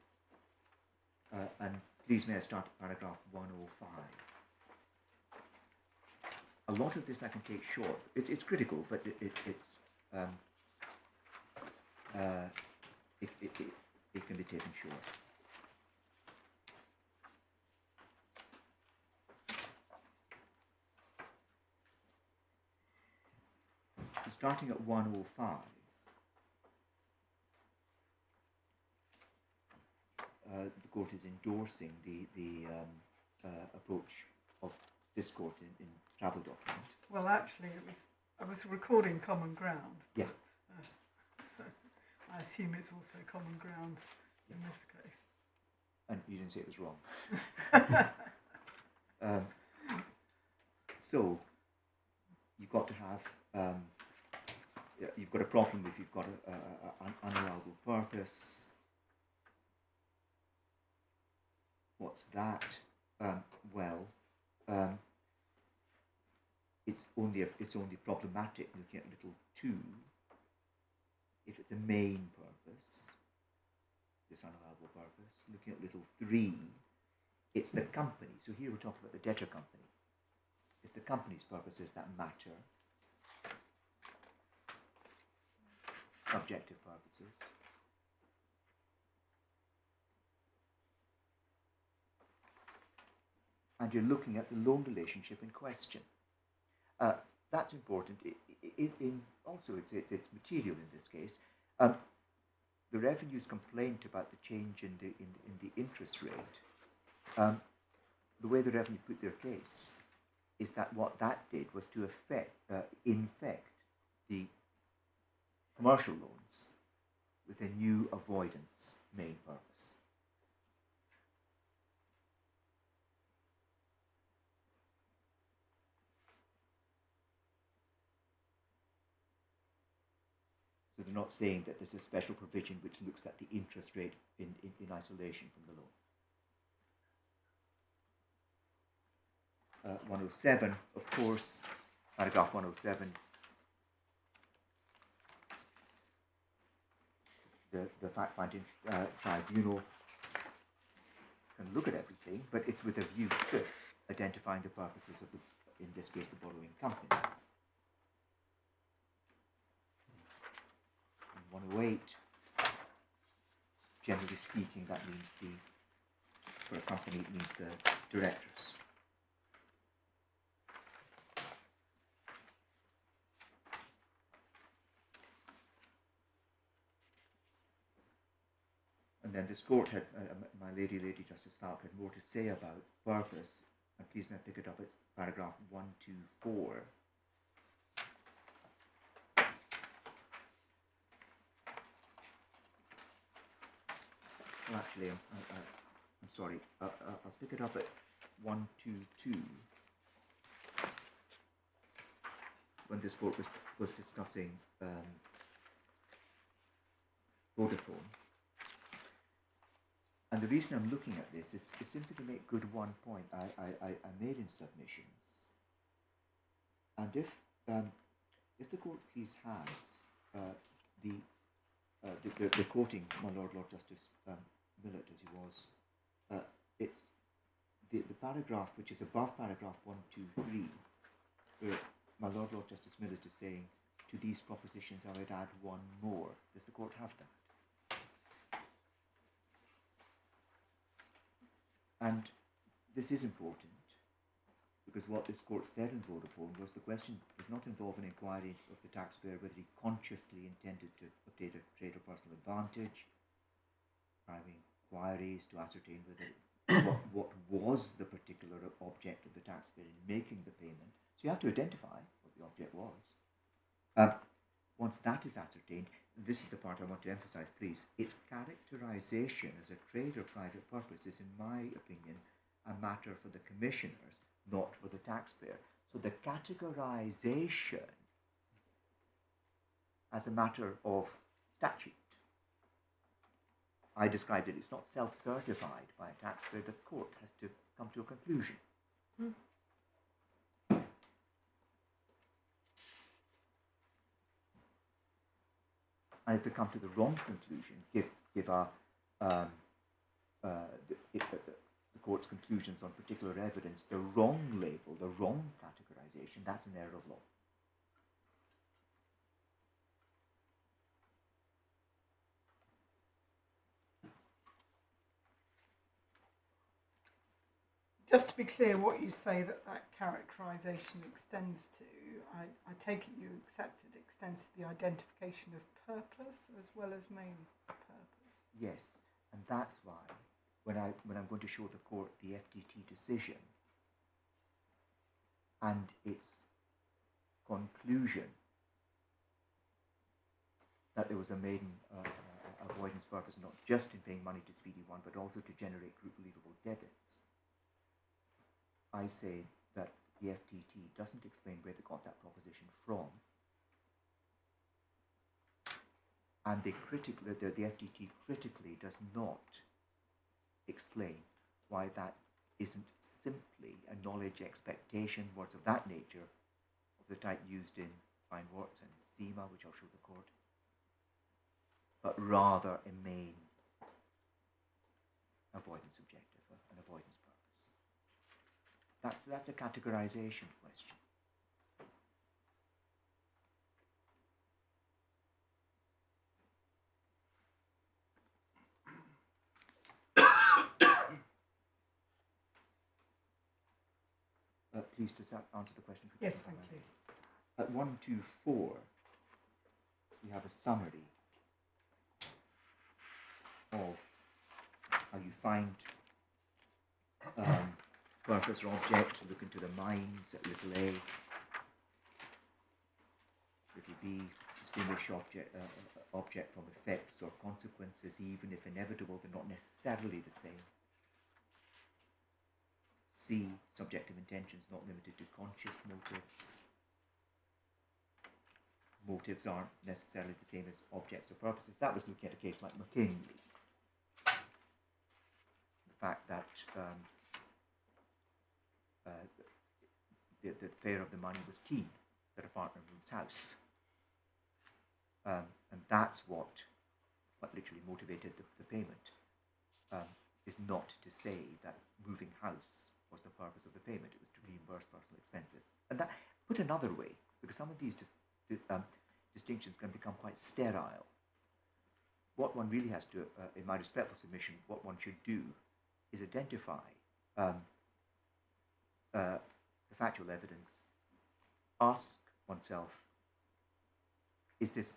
Speaker 2: And please may I start at paragraph 105. A lot of this I can take short. It's critical, but it can be taken short. Starting at 105, the court is endorsing the approach of this court in travel document.
Speaker 4: Well, actually, I was recording common ground.
Speaker 2: Yeah.
Speaker 4: But, so I assume it's also common ground in this case.
Speaker 2: And you didn't say it was wrong. So you've got to have. You've got a problem if you've got an unallowable purpose. What's that? It's only problematic looking at little 2 if it's a main purpose, this unallowable purpose. Looking at little 3, it's the company. So here we're talking about the debtor company. It's the company's purposes that matter. Subjective purposes. And you're looking at the loan relationship in question. That's important. Also, it's material in this case. The revenue's complaint about the change in the interest rate. The way the revenue put their case is that what that did was to infect the commercial loans with a new avoidance main purpose. So they're not saying that there's a special provision which looks at the interest rate in isolation from the loan. 107, of course, paragraph 107. The fact-finding tribunal can look at everything, but it's with a view to identifying the purposes of in this case, the borrowing company. In 108, generally speaking, that means for a company, it means the directors. And then this court had, my Lady Justice Falk had more to say about purpose, and please may I pick it up, it's paragraph 124. Well, actually, I'm sorry, I'll pick it up at 122, when this court was discussing Vodafone. And the reason I'm looking at this is simply to make good one point I made in submissions. And if the court please has the quoting my Lord Justice Millett as he was, it's the paragraph which is above paragraph 123, where my Lord Justice Millett is saying, to these propositions I would add one more. Does the court have that? And this is important, because what this court said in Vodafone was the question does not involve an inquiry of the taxpayer whether he consciously intended to obtain a trade or personal advantage, primary inquiries to ascertain whether what was the particular object of the taxpayer in making the payment. So you have to identify what the object was. Once that is ascertained, this is the part I want to emphasize, please. Its characterization as a trade or private purpose is, in my opinion, a matter for the commissioners, not for the taxpayer. So the categorization as a matter of statute, I described it, it's not self-certified by a taxpayer. The court has to come to a conclusion. And if they come to the wrong conclusion, give the court's conclusions on particular evidence the wrong label, the wrong categorization, that's an error of law.
Speaker 4: Just to be clear, what you say that characterisation extends to, I take it you accept it extends to the identification of purpose as well as main purpose.
Speaker 2: Yes, and that's why when I'm going to show the court the FTT decision and its conclusion that there was a maiden avoidance purpose not just in paying money to Speedy One but also to generate group relievable debits, I say that the FTT doesn't explain where they got that proposition from, and the FTT critically does not explain why that isn't simply a knowledge expectation, words of that nature, of the type used in Fine Worts and SEMA, which I'll show the court, but rather a main avoidance objective, an avoidance purpose. That's a categorization question. Please to answer the question.
Speaker 4: Yes, thank you.
Speaker 2: At 124, we have a summary of how you find purpose or object, look into the minds at little a, little b, distinguish object from effects or consequences, even if inevitable, they're not necessarily the same. C, subjective intentions not limited to conscious motives. Motives aren't necessarily the same as objects or purposes. That was looking at a case like McKinley. The fact that the payer of the money was keen that a partner moves house. And that's what literally motivated the payment. Is not to say that moving house was the purpose of the payment. It was to reimburse personal expenses. And that, put another way, because some of these distinctions can become quite sterile, what one really has to, in my respectful submission, what one should do is identify the factual evidence, ask oneself, is this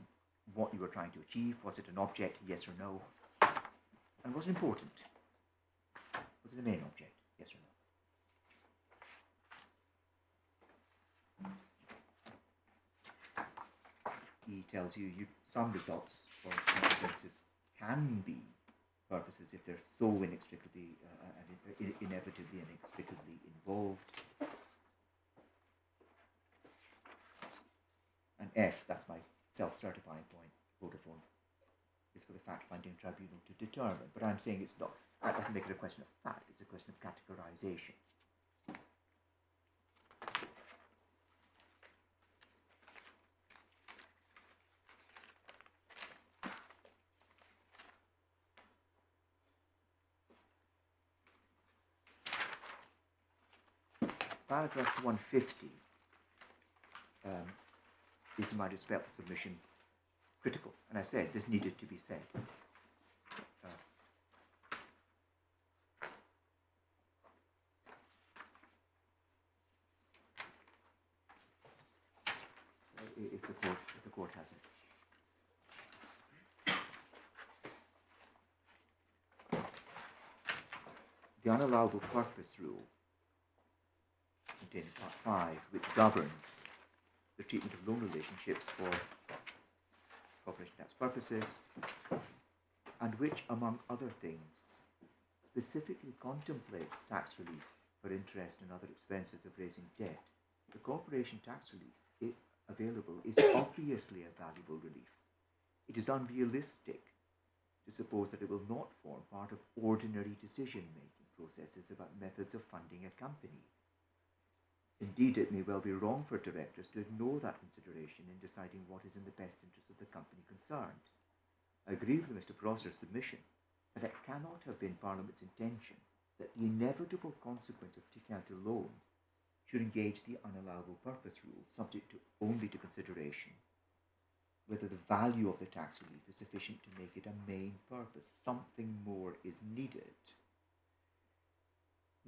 Speaker 2: what you were trying to achieve? Was it an object, yes or no? And was it important? Was it a main object, yes or no? He tells you some results or consequences can be purposes if they're so inextricably and inevitably and inextricably involved. And F, that's my self-certifying point, Vodafone, is for the fact-finding tribunal to determine. But I'm saying it's not, that doesn't make it a question of fact, it's a question of categorization. Paragraph 150 is, in my respectful submission, critical. And I said this needed to be said. the unallowable purpose rule contained in Part 5, which governs the treatment of loan relationships for corporation tax purposes, and which, among other things, specifically contemplates tax relief for interest and other expenses of raising debt, the corporation tax relief available is obviously a valuable relief. It is unrealistic to suppose that it will not form part of ordinary decision-making processes about methods of funding a company. Indeed, it may well be wrong for directors to ignore that consideration in deciding what is in the best interest of the company concerned. I agree with Mr. Prosser's submission that it cannot have been Parliament's intention that the inevitable consequence of taking out a loan should engage the unallowable purpose rule, subject only to consideration whether the value of the tax relief is sufficient to make it a main purpose. Something more is needed.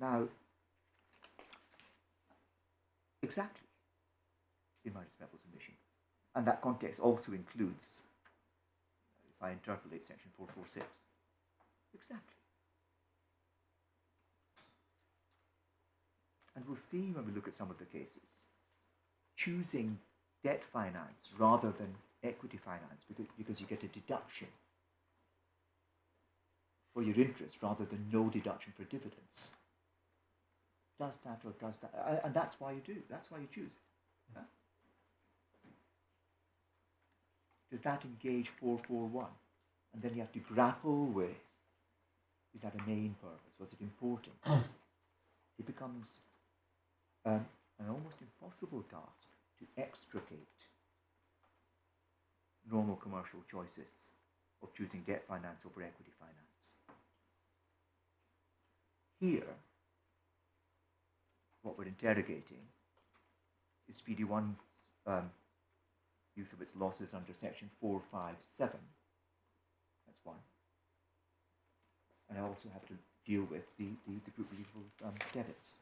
Speaker 2: Now, exactly, in my respectful submission, and that context also includes, if I interpolate section 446, exactly. And we'll see when we look at some of the cases, choosing debt finance rather than equity finance because you get a deduction for your interest rather than no deduction for dividends. Does that or does that? And that's why you do. That's why you choose it. Huh? Does that engage 441? And then you have to grapple with, is that a main purpose? Was it important? It becomes an almost impossible task to extricate normal commercial choices of choosing debt finance over equity finance. Here, what we're interrogating is PD1's use of its losses under section 457. That's one. And I also have to deal with the group relievable debits.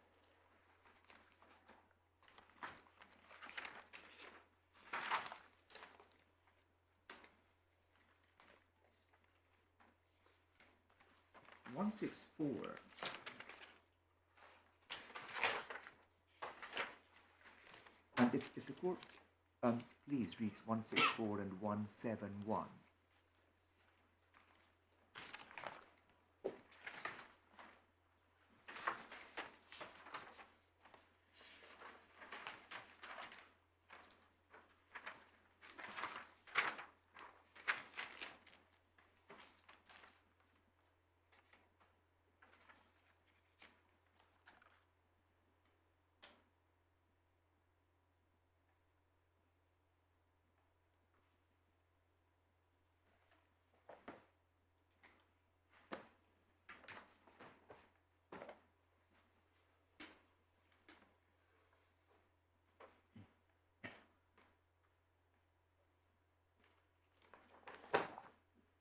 Speaker 2: And if the court please reads 164 and 171.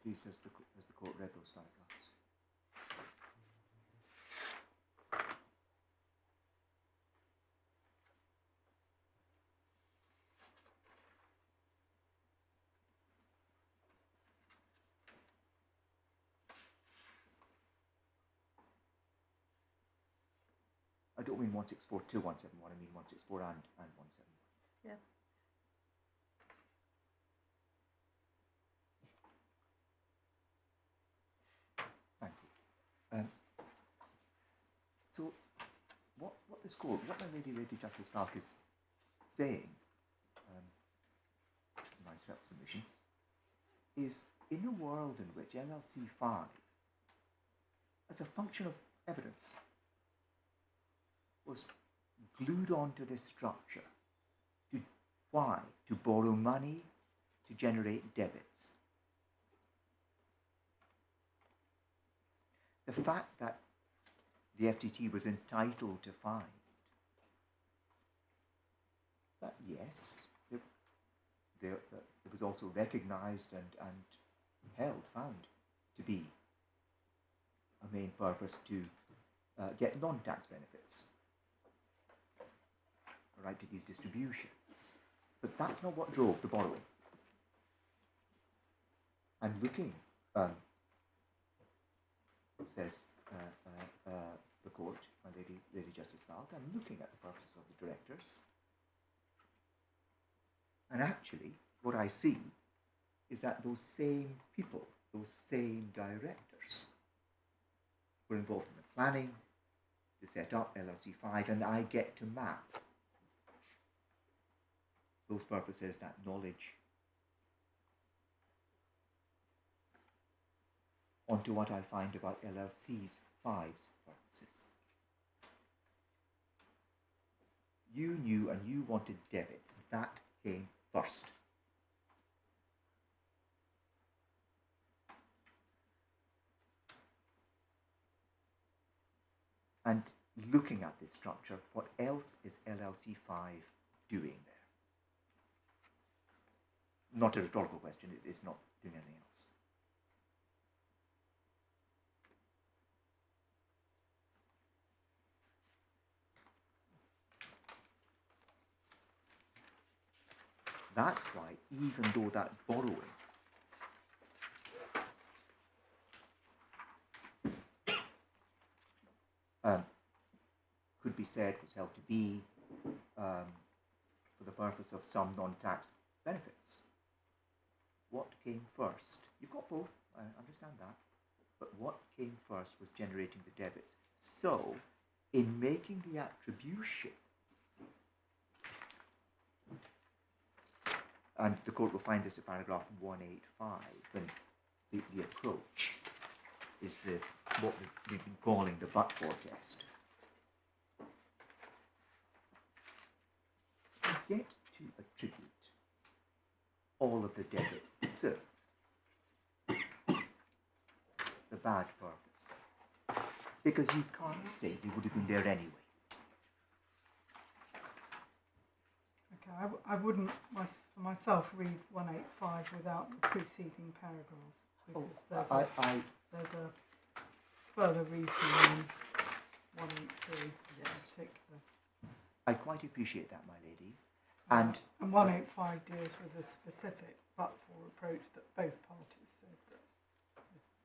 Speaker 2: Please, has the court read those paragraphs? I don't mean 164 to 171, I mean 164 and 171.
Speaker 1: Yeah.
Speaker 2: Thank you. So, what this court, what my Lady Justice Falk is saying, in my respect submission, is in a world in which LLC 5, as a function of evidence, was glued onto this structure. Why? To borrow money, to generate debits. The fact that the FTT was entitled to find that, yes, it was also recognised and found to be a main purpose to get non-tax benefits, a right to these distributions. But that's not what drove the borrowing. I'm looking, says the court, my Lady Justice Falk, I'm looking at the purposes of the directors. And actually, what I see is that those same people, those same directors, were involved in the planning to set up LLC 5, and I get to map those purposes, that knowledge, onto what I find about LLC's 5's purposes. You knew and you wanted debits. That came first. And looking at this structure, what else is LLC 5 doing there? Not a rhetorical question, it is not doing anything else. That's why, even though that borrowing could be said was held to be for the purpose of some non-tax benefits, what came first? You've got both, I understand that, but what came first was generating the debits. So, in making the attribution, and the court will find this in paragraph 185, when the approach is what we've been calling the but-for test. You get to attribute all of the debits to the bad purpose, because you can't say they would have been there anyway.
Speaker 4: Okay, I wouldn't for myself read 185 without the preceding paragraphs, because there's a further reason in 183 in particular.
Speaker 2: I quite appreciate that, my lady. And
Speaker 4: 185 deals with a specific but-for approach that both parties said that,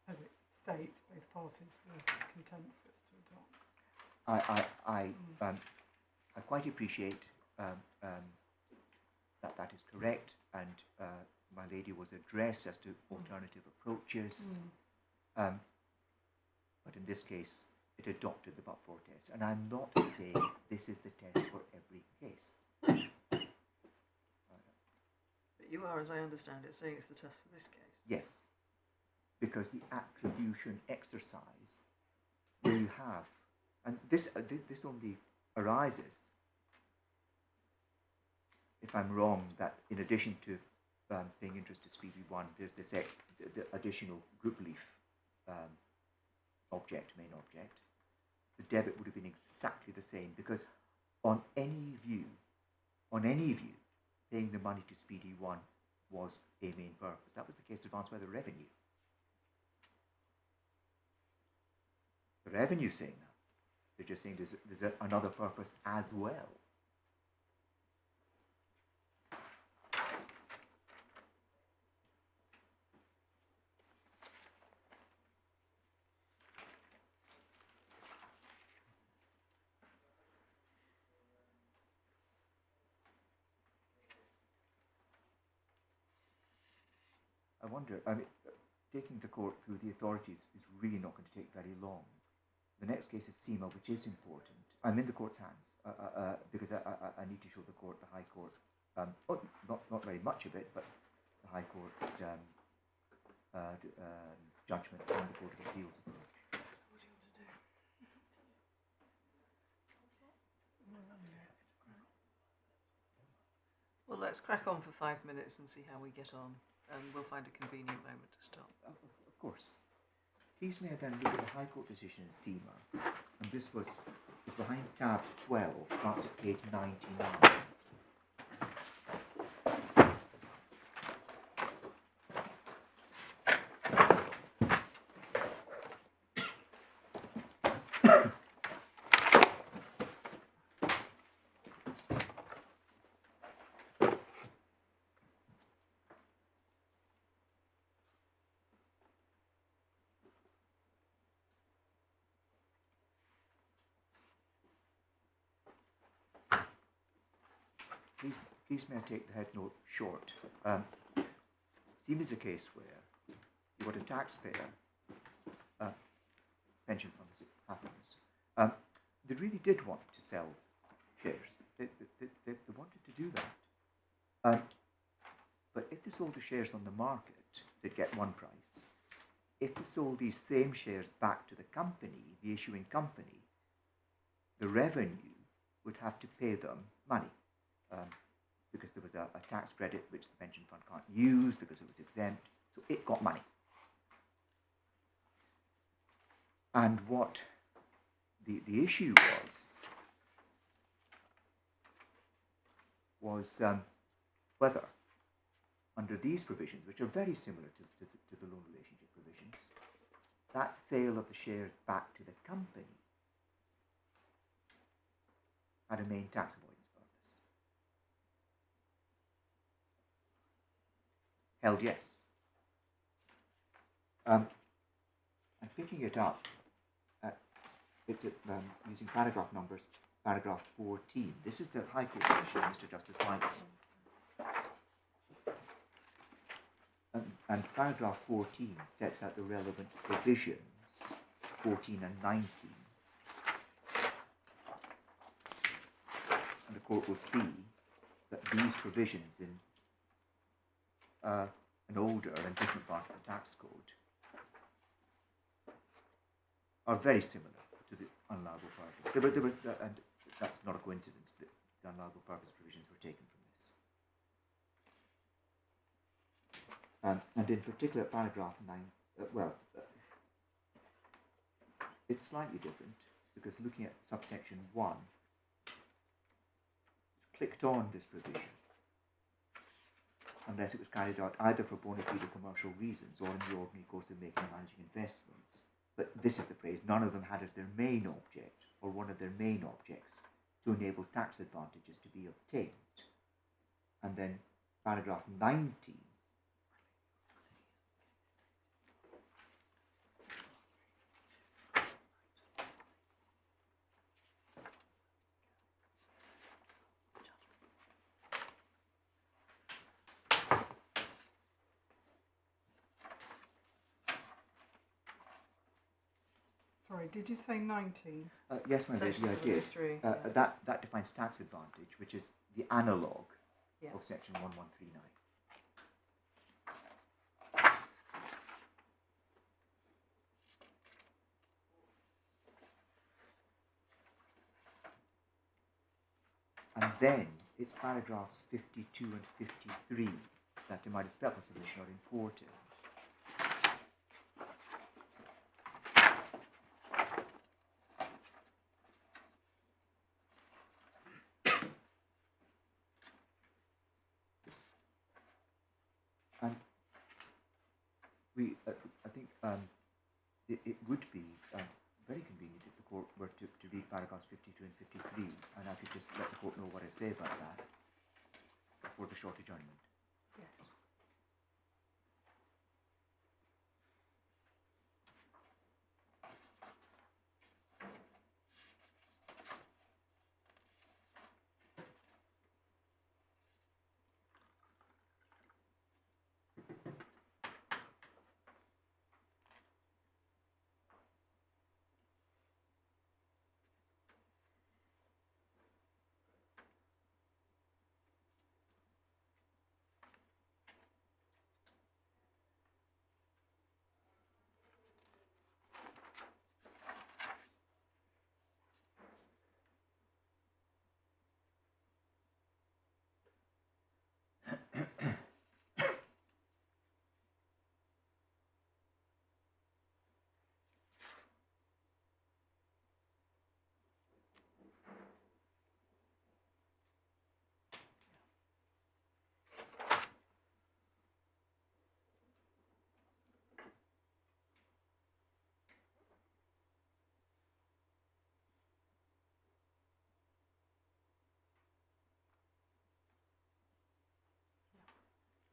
Speaker 4: as it states, both parties were content for us to adopt.
Speaker 2: I quite appreciate that is correct, and my lady was addressed as to alternative approaches, but in this case it adopted the but-for test, and I'm not saying this is the test for every case.
Speaker 1: But you are, as I understand it, saying it's the test for this case.
Speaker 2: Yes, because the attribution exercise where you have, and this only arises if I'm wrong, that in addition to paying interest to Speedy 1, there's this the additional group relief main object. The debit would have been exactly the same, because on any view, paying the money to Speedy 1 was a main purpose. That was the case advanced by the revenue. The revenue saying that. They're just saying there's another purpose as well. I wonder, taking the court through the authorities is really not going to take very long. The next case is SEMA, which is important. I'm in the court's hands because I need to show the court, the High Court, not very much of it, but the High Court judgment and the Court of Appeals approach.
Speaker 1: Well, let's crack on for 5 minutes and see how we get on, and we'll find a convenient moment to stop.
Speaker 2: Of course. Please may I then look at the High Court decision in SEMA, and this was behind tab 12, starts at page 99. please may I take the head note short. Seems is a case where you've got a taxpayer, pension fund as it happens, they really did want to sell shares. They wanted to do that. But if they sold the shares on the market, they'd get one price. If they sold these same shares back to the company, the issuing company, the revenue would have to pay them money. Because there was a tax credit which the pension fund can't use because it was exempt, so it got money. And what the issue was whether, under these provisions, which are very similar to the loan relationship provisions, that sale of the shares back to the company had a main tax avoidance purpose. Held yes. I'm picking it up. It's using paragraph numbers, paragraph 14. This is the High Court decision, Mr. Justice Michael. And paragraph 14 sets out the relevant provisions, 14 and 19. And the court will see that these provisions in an older and different part of the tax code are very similar to the unallowable purpose. And that's not a coincidence that the unallowable purpose provisions were taken from this. And in particular, paragraph 9, it's slightly different because looking at subsection 1, it's clicked on this provision unless it was carried out either for bona fide commercial reasons or in the ordinary course of making and managing investments. But this is the phrase, none of them had as their main object, or one of their main objects, to enable tax advantages to be obtained. And then paragraph 19,
Speaker 4: Sorry, did you say 19?
Speaker 2: yes, my lady,
Speaker 1: Section
Speaker 2: I did.
Speaker 1: 73,
Speaker 2: That defines tax advantage, which is the analogue
Speaker 1: Yeah.
Speaker 2: of section 1139. And then it's paragraphs 52 and 53 that, in my respectful submission, are important. And I think it would be very convenient if the court were to read paragraphs 52 and 53, and I could just let the court know what I say about that before the short adjournment.
Speaker 1: Yes.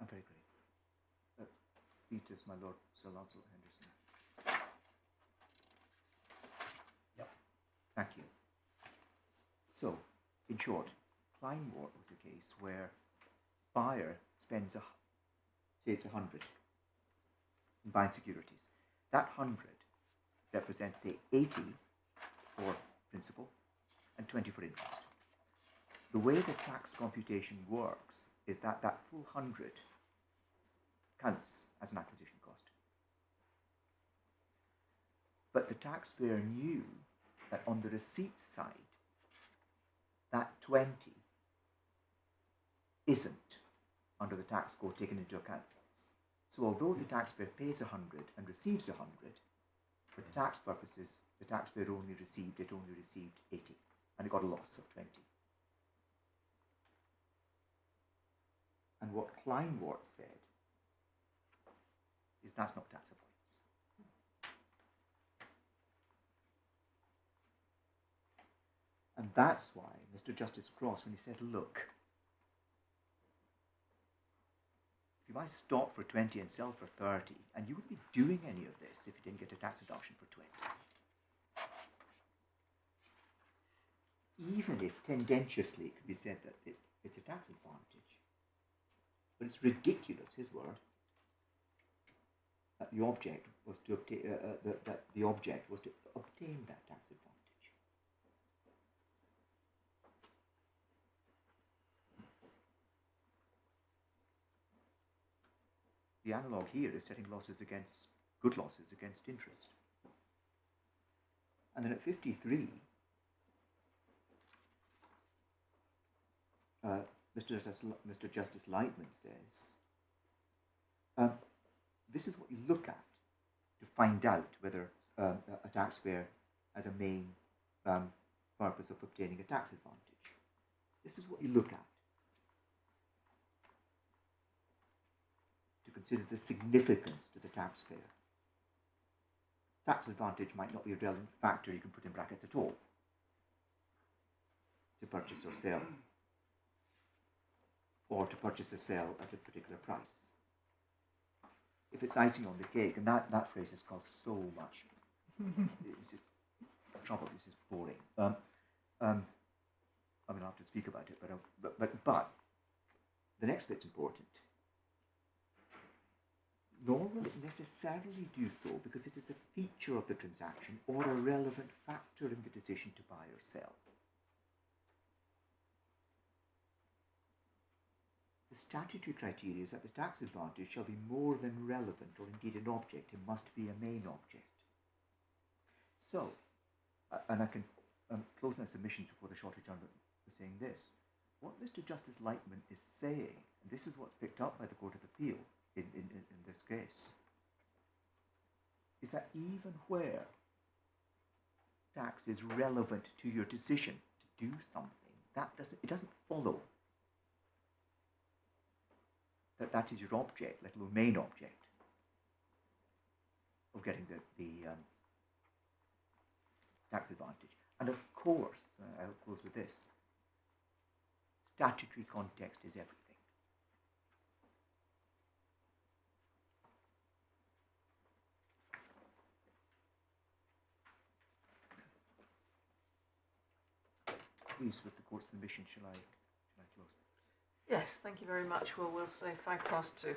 Speaker 2: I'm very grateful. Peters, my lord, Sir Launcelot Henderson.
Speaker 3: Yep.
Speaker 2: Thank you. So, in short, Kleinwort was a case where buyer spends, say it's 100 in buying securities. That 100 represents, say, 80 for principal and 20 for interest. The way the tax computation works is that that full 100 counts as an acquisition cost. But the taxpayer knew that on the receipt side, that 20 isn't, under the tax code, taken into account. So although the taxpayer pays 100 and receives 100, for tax purposes, the taxpayer only received 80, and it got a loss of 20. And what Kleinwort said is that's not tax avoidance. And that's why Mr. Justice Cross, when he said, look, if you buy stock for 20 and sell for 30, and you wouldn't be doing any of this if you didn't get a tax deduction for 20. Even if tendentiously it could be said that it's a tax advantage, but it's ridiculous, his word, that the object was to obtain that the object was to obtain that tax advantage. The analogue here is setting good losses against interest. And then at 53, Mr. Justice Lightman says, this is what you look at to find out whether a taxpayer has a main purpose of obtaining a tax advantage. This is what you look at to consider the significance to the taxpayer. Tax advantage might not be a relevant factor you can put in brackets at all to purchase or sell, or to purchase or sell at a particular price. If it's icing on the cake, and that phrase has cost so much, it's just trouble. This is boring. I mean, I'll have to speak about it, but the next bit's important. Nor will it necessarily do so because it is a feature of the transaction or a relevant factor in the decision to buy or sell. The statutory criteria is that the tax advantage shall be more than relevant or indeed an object. It must be a main object. So, and I can close my submission before the shortage under saying this. What Mr. Justice Lightman is saying, and this is what's picked up by the Court of Appeal in this case, is that even where tax is relevant to your decision to do something, it doesn't follow that is your object, let alone main object, of getting the tax advantage. And of course, I'll close with this, statutory context is everything. Please, with the court's permission, shall I close?
Speaker 1: Yes, thank you very much. Well, we'll say 2:05.